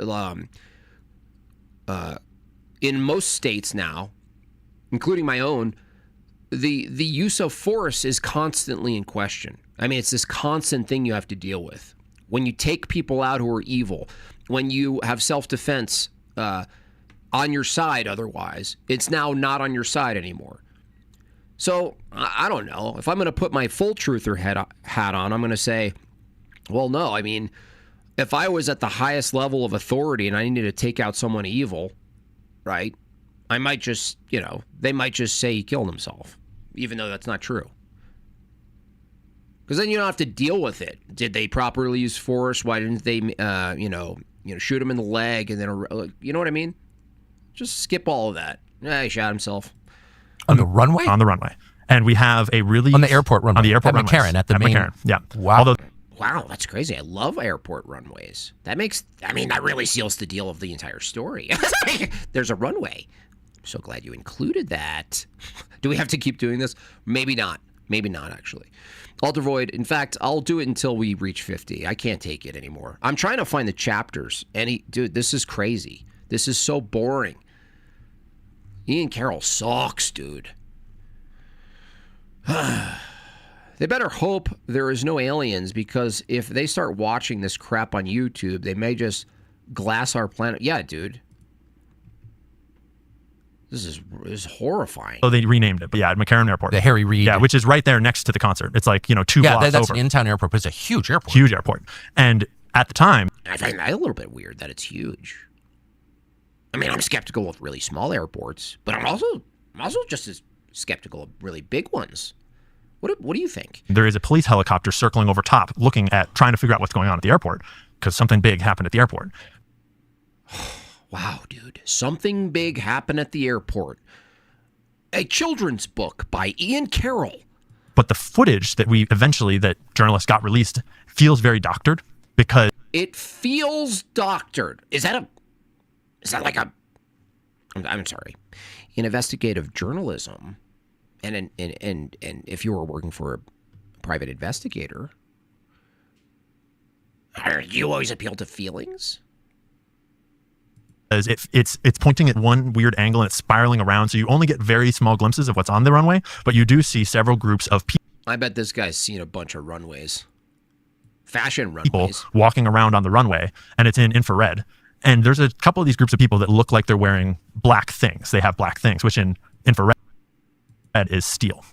in most states now, including my own, the use of force is constantly in question. I mean, it's this constant thing you have to deal with. When you take people out who are evil, when you have self-defense on your side otherwise, it's now not on your side anymore. So, I don't know. If I'm going to put my full truther hat on, I'm going to say, well, no. I mean, if I was at the highest level of authority and I needed to take out someone evil, right, I might just, they might just say he killed himself, even though that's not true. Because then you don't have to deal with it. Did they properly use force? Why didn't they, shoot him in the leg? And then, you know what I mean? Just skip all of that. He shot himself. On the runway? On the runway. And we have a really... On the airport runway. On the airport runway. At McCarran, at the main... McCarran, yeah. Wow. Although, Wow, that's crazy. I love airport runways. That really seals the deal of the entire story. There's a runway. I'm so glad you included that. Do we have to keep doing this? Maybe not. Maybe not, actually. Alter Void, in fact, I'll do it until we reach 50. I can't take it anymore. I'm trying to find the chapters. Dude, this is crazy. This is so boring. Ian Carroll sucks, dude. They better hope there is no aliens, because if they start watching this crap on YouTube, they may just glass our planet. Yeah, dude. This is horrifying. Oh, they renamed it, but yeah, at McCarran Airport. The Harry Reid. Yeah, which is right there next to the concert. It's like, 2 blocks over. Yeah, that's an in-town airport, but it's a huge airport. Huge airport. And at the time... I find that a little bit weird that it's huge. I mean, I'm skeptical of really small airports, but I'm also just as skeptical of really big ones. What do you think? There is a police helicopter circling over top, trying to figure out what's going on at the airport, because something big happened at the airport. Wow, dude. Something big happened at the airport. A children's book by Ian Carroll. But the footage that journalists got released feels very doctored, because... It feels doctored. Is that like a... I'm sorry. In investigative journalism... And if you were working for a private investigator, You always appeal to feelings. It's pointing at one weird angle and it's spiraling around, so you only get very small glimpses of what's on the runway, but you do see several groups of I bet this guy's seen a bunch of runways. Fashion people runways. walking around on the runway, and it's in infrared. And there's a couple of these groups of people that look like they're wearing black things. They have black things, which in infrared is steel.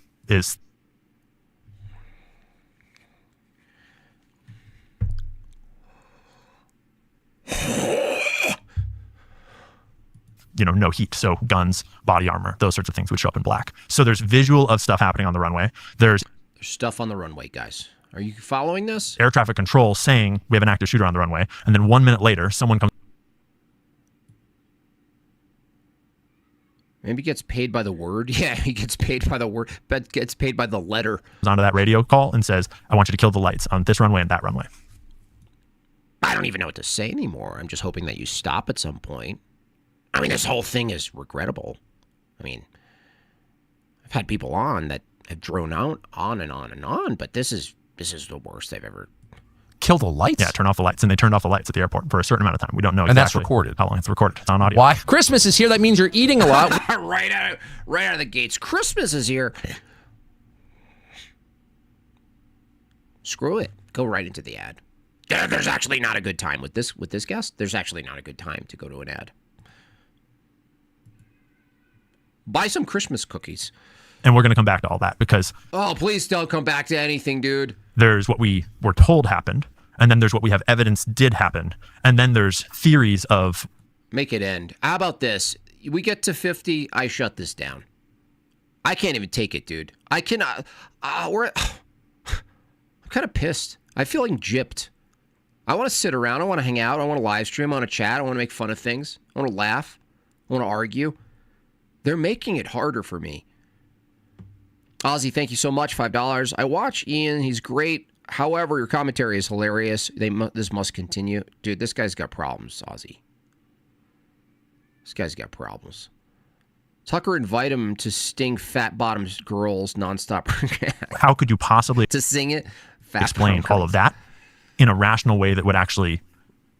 No heat. So guns, body armor, those sorts of things would show up in black. So there's visual of stuff happening on the runway. There's stuff on the runway, guys. Are you following this? Air traffic control saying we have an active shooter on the runway. And then 1 minute later, someone comes. Maybe gets paid by the word. Yeah, he gets paid by the word, but gets paid by the letter. Onto that radio call and says, I want you to kill the lights on this runway and that runway. I don't even know what to say anymore. I'm just hoping that you stop at some point. I mean, this whole thing is regrettable. I mean, I've had people on that have drone out on and on and on, but this is the worst they've ever. Kill the lights? Yeah, turn off the lights. And they turned off the lights at the airport for a certain amount of time. We don't know exactly. And that's recorded. How long it's recorded. It's on audio. Why? Christmas is here. That means you're eating a lot. right out of the gates. Christmas is here. Screw it. Go right into the ad. There's actually not a good time with this guest. There's actually not a good time to go to an ad. Buy some Christmas cookies. And we're going to come back to all that because... Oh, please don't come back to anything, dude. There's what we were told happened, and then there's what we have evidence did happen, and then there's theories of... Make it end. How about this? We get to 50, I shut this down. I can't even take it, dude. I cannot... I'm kind of pissed. I feel like gypped. I want to sit around. I want to hang out. I want to live stream. I want to chat. I want to make fun of things. I want to laugh. I want to argue. They're making it harder for me. Ozzy, thank you so much. $5. I watch Ian. He's great. However, your commentary is hilarious. This must continue. Dude, this guy's got problems, Ozzy. This guy's got problems. Tucker invite him to sting fat bottoms girls nonstop. How could you possibly to sing it? Explain all of that in a rational way that would actually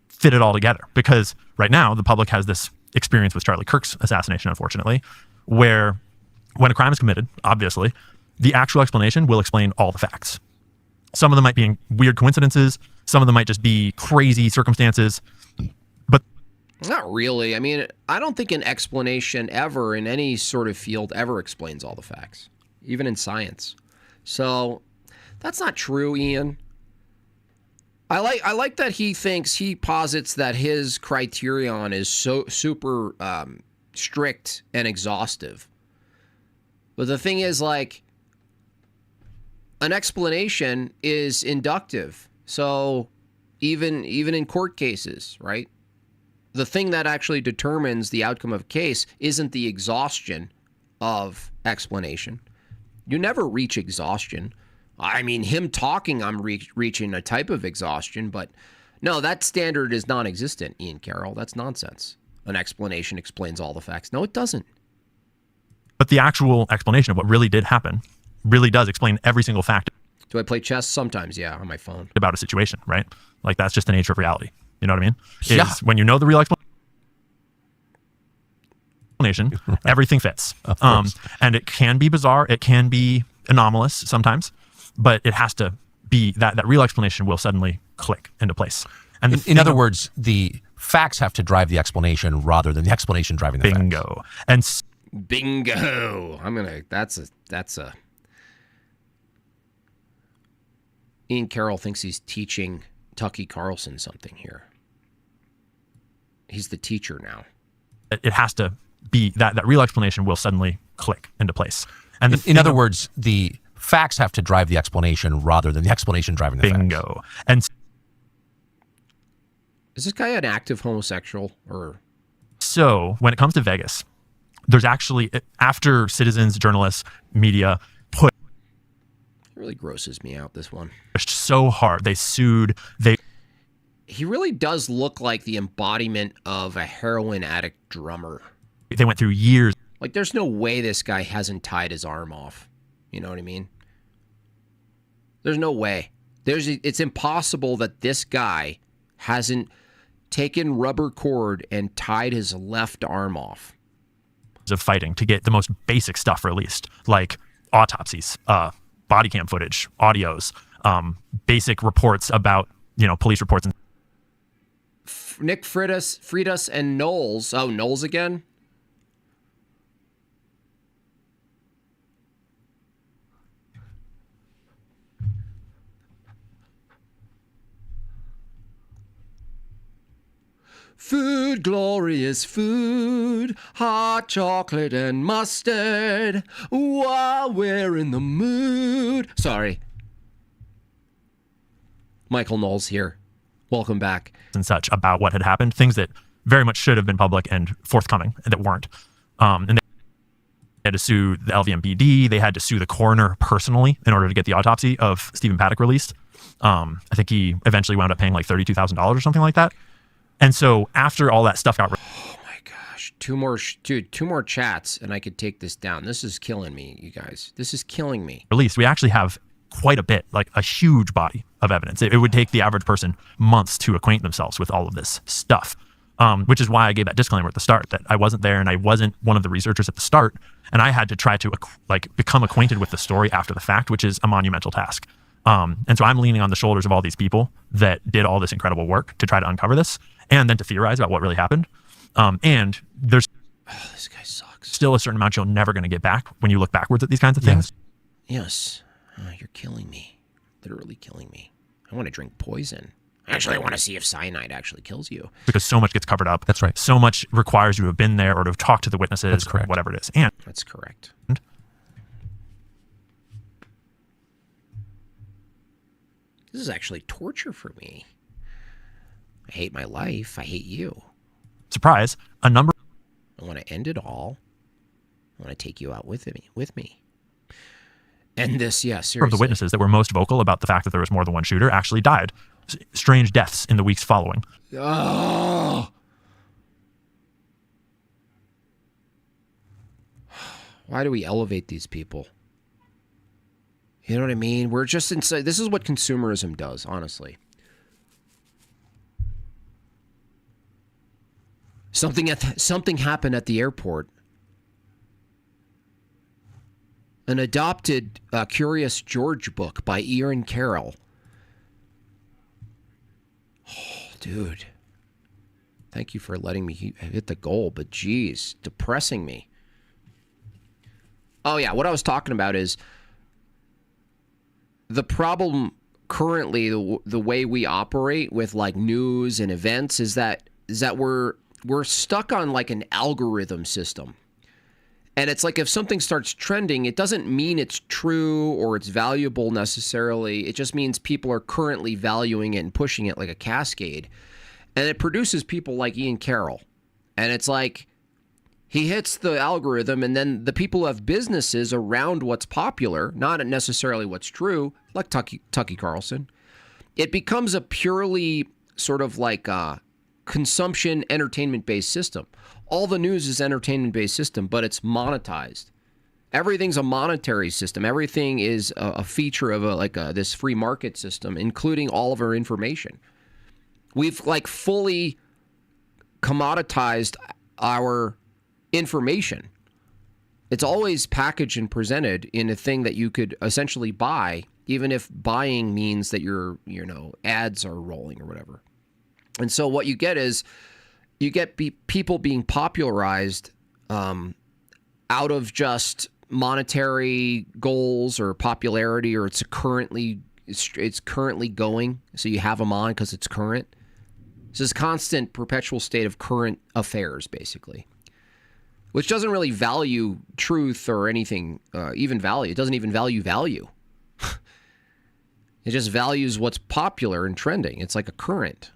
fit it all together? Because right now the public has this experience with Charlie Kirk's assassination, unfortunately, where when a crime is committed, obviously, the actual explanation will explain all the facts. Some of them might be weird coincidences. Some of them might just be crazy circumstances. But not really. I mean, I don't think an explanation ever in any sort of field ever explains all the facts, even in science. So that's not true, Ian. I like that he posits that his criterion is so super strict and exhaustive. But the thing is, like, an explanation is inductive. So even in court cases, right? The thing that actually determines the outcome of a case isn't the exhaustion of explanation. You never reach exhaustion. I mean, him talking, I'm reaching a type of exhaustion, but no, that standard is non-existent, Ian Carroll. That's nonsense. An explanation explains all the facts. No, it doesn't. But the actual explanation of what really did happen really does explain every single fact. Do I play chess? Sometimes, yeah, on my phone. About a situation, right? Like, that's just the nature of reality. You know what I mean? Yeah. When you know the real explanation, everything fits. And it can be bizarre. It can be anomalous sometimes. But it has to be that real explanation will suddenly click into place. And in other words, the facts have to drive the explanation rather than the explanation driving the bingo. facts. And bingo. That's a. Ian Carroll thinks he's teaching Tucky Carlson something here. He's the teacher now. It has to be that real explanation will suddenly click into place. And in other words, the facts have to drive the explanation rather than the explanation driving the bingo. facts. And is this guy an active homosexual or? So when it comes to Vegas, there's actually, after citizens, journalists, media put. It really grosses me out, this one. So hard. They sued. He really does look like the embodiment of a heroin addict drummer. They went through years. Like, there's no way this guy hasn't tied his arm off. You know what I mean? There's no way. It's impossible that this guy hasn't taken rubber cord and tied his left arm off. Of fighting to get the most basic stuff released, like autopsies, body cam footage, audios, basic reports about, police reports. And Nick Freitas and Knowles. Oh, Knowles again? Food, glorious food, hot chocolate and mustard, while we're in the mood. Sorry. Michael Knowles here. Welcome back. And such about what had happened, things that very much should have been public and forthcoming and that weren't. And they had to sue the LVMPD. They had to sue the coroner personally in order to get the autopsy of Stephen Paddock released. I think he eventually wound up paying like $32,000 or something like that. And so after all that stuff got... Oh my gosh. Two more chats and I could take this down. This is killing me, you guys. This is killing me. Released, we actually have quite a bit, like a huge body of evidence. It would take the average person months to acquaint themselves with all of this stuff, which is why I gave that disclaimer at the start that I wasn't there and I wasn't one of the researchers at the start. And I had to try to become acquainted with the story after the fact, which is a monumental task. And so I'm leaning on the shoulders of all these people that did all this incredible work to try to uncover this and then to theorize about what really happened. And there's this guy sucks. Still a certain amount you're never going to get back when you look backwards at these kinds of things. Yes. You're killing me. Literally killing me. I want to drink poison. Actually, I want to see if cyanide actually kills you. Because so much gets covered up. That's right. So much requires you to have been there or to have talked to the witnesses. That's correct. Or whatever it is. And that's correct. This is actually torture for me. I hate my life. I hate you. Surprise, a number... I want to end it all. I want to take you out with me. And this, seriously. Of the witnesses that were most vocal about the fact that there was more than one shooter actually died. Strange deaths in the weeks following. Oh. Why do we elevate these people? You know what I mean? We're just inside. This is what consumerism does, honestly. Something happened at the airport. An adopted Curious George book by Ian Carroll. Oh, dude. Thank you for letting me hit the goal, but geez, depressing me. Oh yeah, what I was talking about is the problem currently, the way we operate with like news and events is that we're stuck on like an algorithm system. And it's like if something starts trending, it doesn't mean it's true or it's valuable necessarily. It just means people are currently valuing it and pushing it like a cascade. And it produces people like Ian Carroll. And it's like he hits the algorithm and then the people who have businesses around what's popular, not necessarily what's true, like Tucker Carlson. It becomes a purely sort of like a consumption entertainment-based system. All the news is entertainment-based system, but it's monetized. Everything's a monetary system. Everything is a feature of this free market system, including all of our information. We've like fully commoditized our information. It's always packaged and presented in a thing that you could essentially buy, even if buying means that your ads are rolling or whatever. And so what you get is you get people being popularized out of just monetary goals or popularity, or it's currently going. So you have them on because it's current. It's this constant, perpetual state of current affairs, basically, which doesn't really value truth or anything, even value. It doesn't even value. It just values what's popular and trending. It's like a current.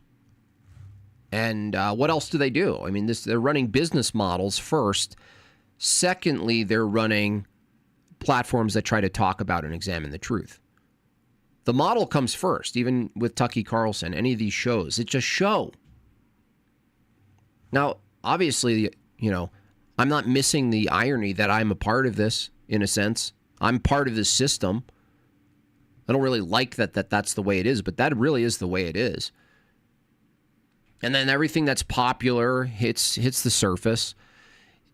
And what else do they do? I mean, they're running business models first. Secondly, they're running platforms that try to talk about and examine the truth. The model comes first, even with Tucker Carlson, any of these shows. It's just show. Now, obviously, I'm not missing the irony that I'm a part of this, in a sense. I'm part of this system. I don't really like that's the way it is, but that really is the way it is. And then everything that's popular hits the surface.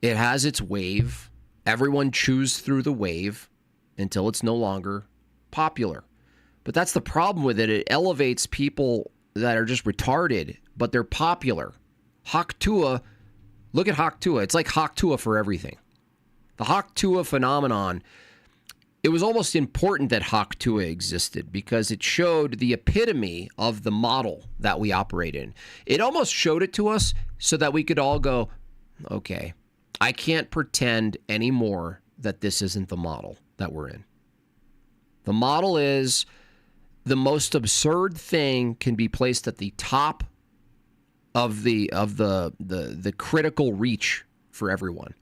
It has its wave. Everyone chews through the wave until it's no longer popular. But that's the problem with it. It elevates people that are just retarded, but they're popular. Haktua, look at Haktua. It's like Haktua for everything. The Haktua phenomenon, it was almost important that Haktua existed because it showed the epitome of the model that we operate in. It almost showed it to us so that we could all go, okay, I can't pretend anymore that this isn't the model that we're in. The model is the most absurd thing can be placed at the top of the critical reach for everyone.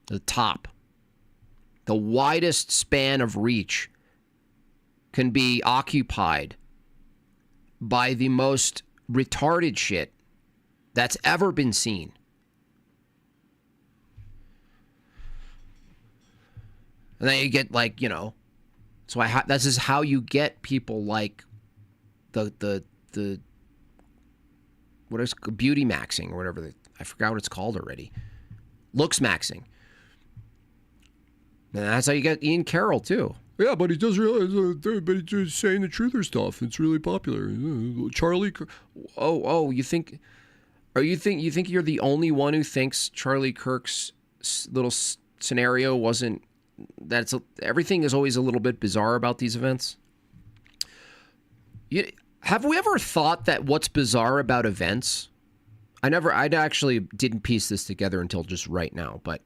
The top. The widest span of reach can be occupied by the most retarded shit that's ever been seen. And then you get like, so this is how you get people like the what is beauty maxing or whatever. I forgot what it's called already. Looks maxing. And that's how you get Ian Carroll too. Yeah, but he does realize, but he's just saying the truther stuff. It's really popular. Charlie. You think you're the only one who thinks Charlie Kirk's little scenario wasn't? Everything is always a little bit bizarre about these events. Have we ever thought that what's bizarre about events? I actually didn't piece this together until just right now, but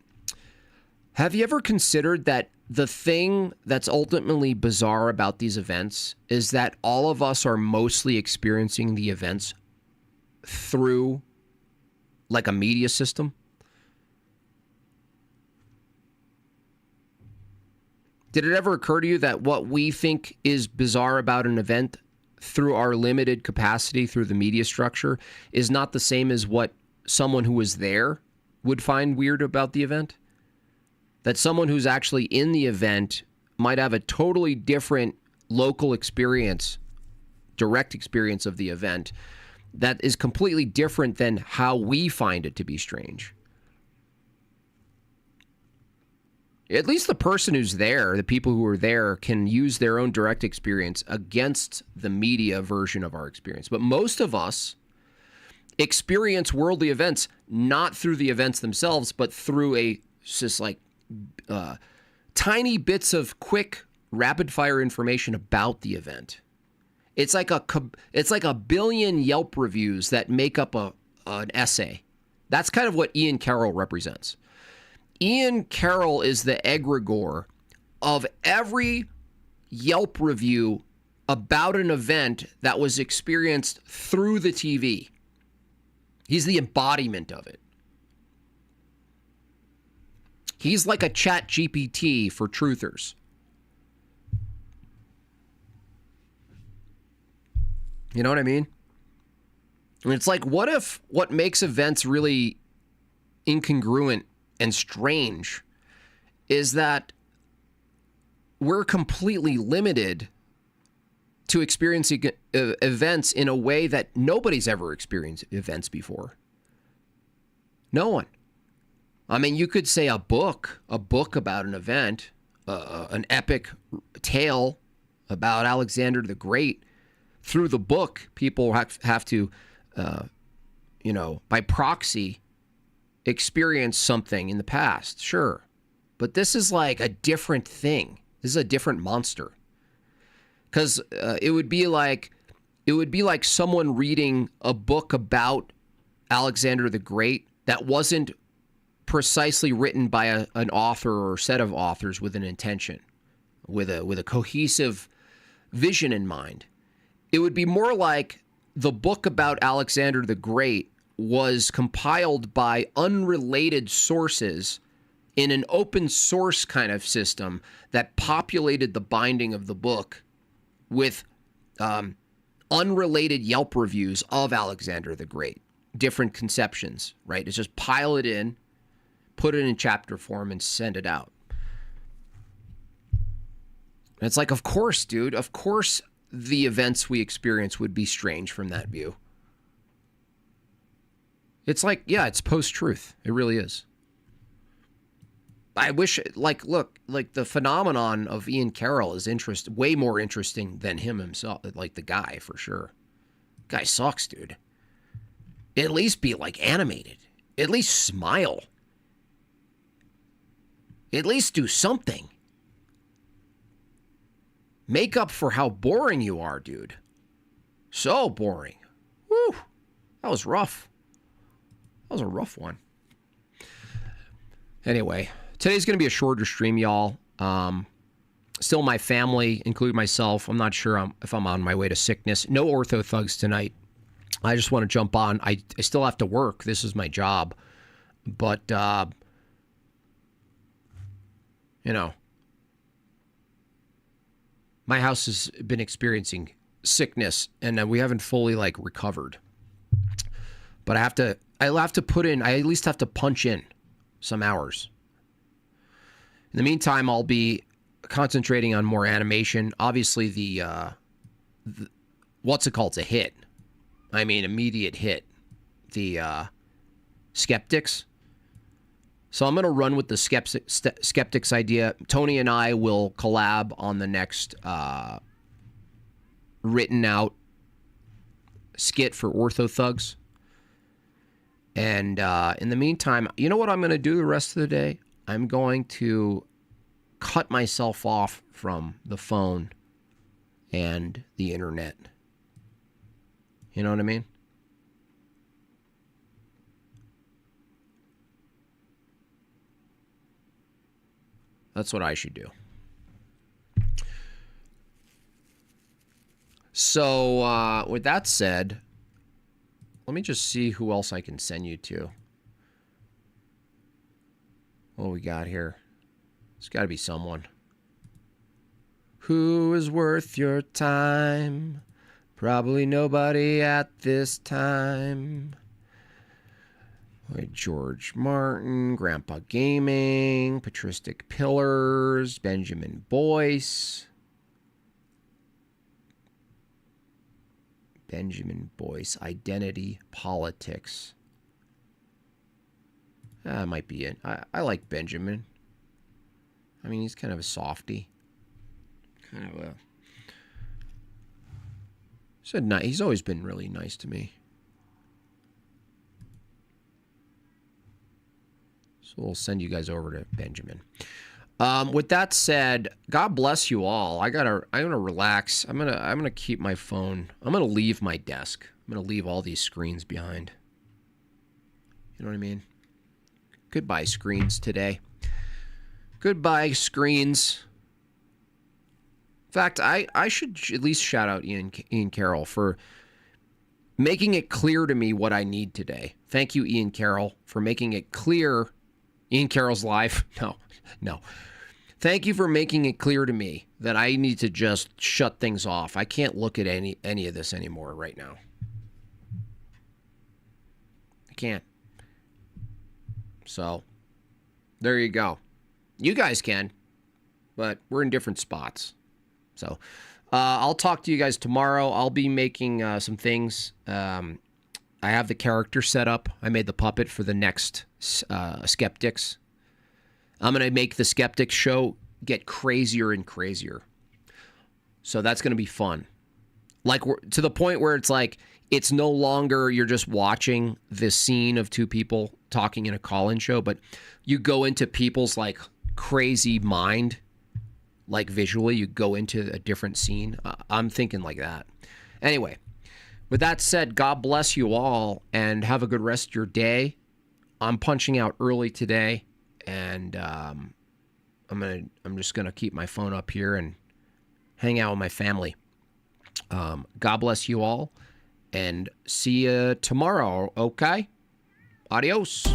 have you ever considered that the thing that's ultimately bizarre about these events is that all of us are mostly experiencing the events through like a media system? Did it ever occur to you that what we think is bizarre about an event through our limited capacity through the media structure is not the same as what someone who was there would find weird about the event? That someone who's actually in the event might have a totally different local experience, direct experience of the event that is completely different than how we find it to be strange. At least the person who's there, the people who are there, can use their own direct experience against the media version of our experience. But most of us experience worldly events not through the events themselves, but through tiny bits of quick, rapid-fire information about the event. It's like a billion Yelp reviews that make up an essay. That's kind of what Ian Carroll represents. Ian Carroll is the egregore of every Yelp review about an event that was experienced through the TV. He's the embodiment of it. He's like a Chat GPT for truthers. You know what I mean? It's like, what if what makes events really incongruent and strange is that we're completely limited to experiencing events in a way that nobody's ever experienced events before. No one. I mean, you could say a book about an event, an epic tale about Alexander the Great. Through the book, people have to, by proxy, experience something in the past. Sure. But this is like a different thing. This is a different monster. Because it would be like someone reading a book about Alexander the Great that wasn't precisely written by an author or set of authors with an intention, with a cohesive vision in mind. It would be more like the book about Alexander the Great was compiled by unrelated sources in an open source kind of system that populated the binding of the book with unrelated Yelp reviews of Alexander the Great, different conceptions, right? It's just pile it in, put it in chapter form, and send it out. And it's like, of course, dude. Of course the events we experience would be strange from that view. It's like, yeah, it's post-truth. It really is. I wish, like, look, like the phenomenon of Ian Carroll is way more interesting than him himself, like the guy, for sure. Guy sucks, dude. At least be, like, animated. At least smile. At least do something. Make up for how boring you are, dude. So boring. Woo. That was rough. That was a rough one. Anyway, today's going to be a shorter stream, y'all. Still my family, including myself. I'm not sure if I'm on my way to sickness. No Ortho Thugs tonight. I just want to jump on. I still have to work. This is my job. But, you know, my house has been experiencing sickness, and we haven't fully, like, recovered. But I at least have to punch in some hours. In the meantime, I'll be concentrating on more animation. Obviously, the what's it called? It's a hit. I mean, immediate hit. The Skeptics. So I'm going to run with the Skeptics idea. Tony and I will collab on the next written out skit for Ortho Thugs. And in the meantime, you know what I'm going to do the rest of the day? I'm going to cut myself off from the phone and the internet. You know what I mean? That's what I should do. So, with that said, let me just see who else I can send you to. What we got here? There's got to be someone. Who is worth your time? Probably nobody at this time. George Martin, Grandpa Gaming, Patristic Pillars, Benjamin Boyce. Benjamin Boyce, Identity Politics. That might be it. I like Benjamin. I mean, he's kind of a softie. Kind of a... He's always been really nice to me. So we'll send you guys over to Benjamin. With that said, God bless you all. I'm gonna relax. I'm gonna keep my phone. I'm gonna leave my desk. I'm gonna leave all these screens behind. You know what I mean? Goodbye, screens today. Goodbye, screens. In fact, I should at least shout out Ian Carroll for making it clear to me what I need today. Thank you, Ian Carroll, for making it clear. Ian Carroll's live? No. Thank you for making it clear to me that I need to just shut things off. I can't look at any of this anymore right now. I can't. So, there you go. You guys can, but we're in different spots. So, I'll talk to you guys tomorrow. I'll be making some things. I have the character set up. I made the puppet for the next Skeptics. I'm going to make the Skeptics show get crazier and crazier. So that's going to be fun. Like, to the point where it's like, it's no longer you're just watching this scene of two people talking in a call-in show, but you go into people's, like, crazy mind. Like, visually, you go into a different scene. I'm thinking like that. Anyway, with that said, God bless you all and have a good rest of your day. I'm punching out early today, and I'm just gonna keep my phone up here and hang out with my family. God bless you all, and see you tomorrow. Okay, adios.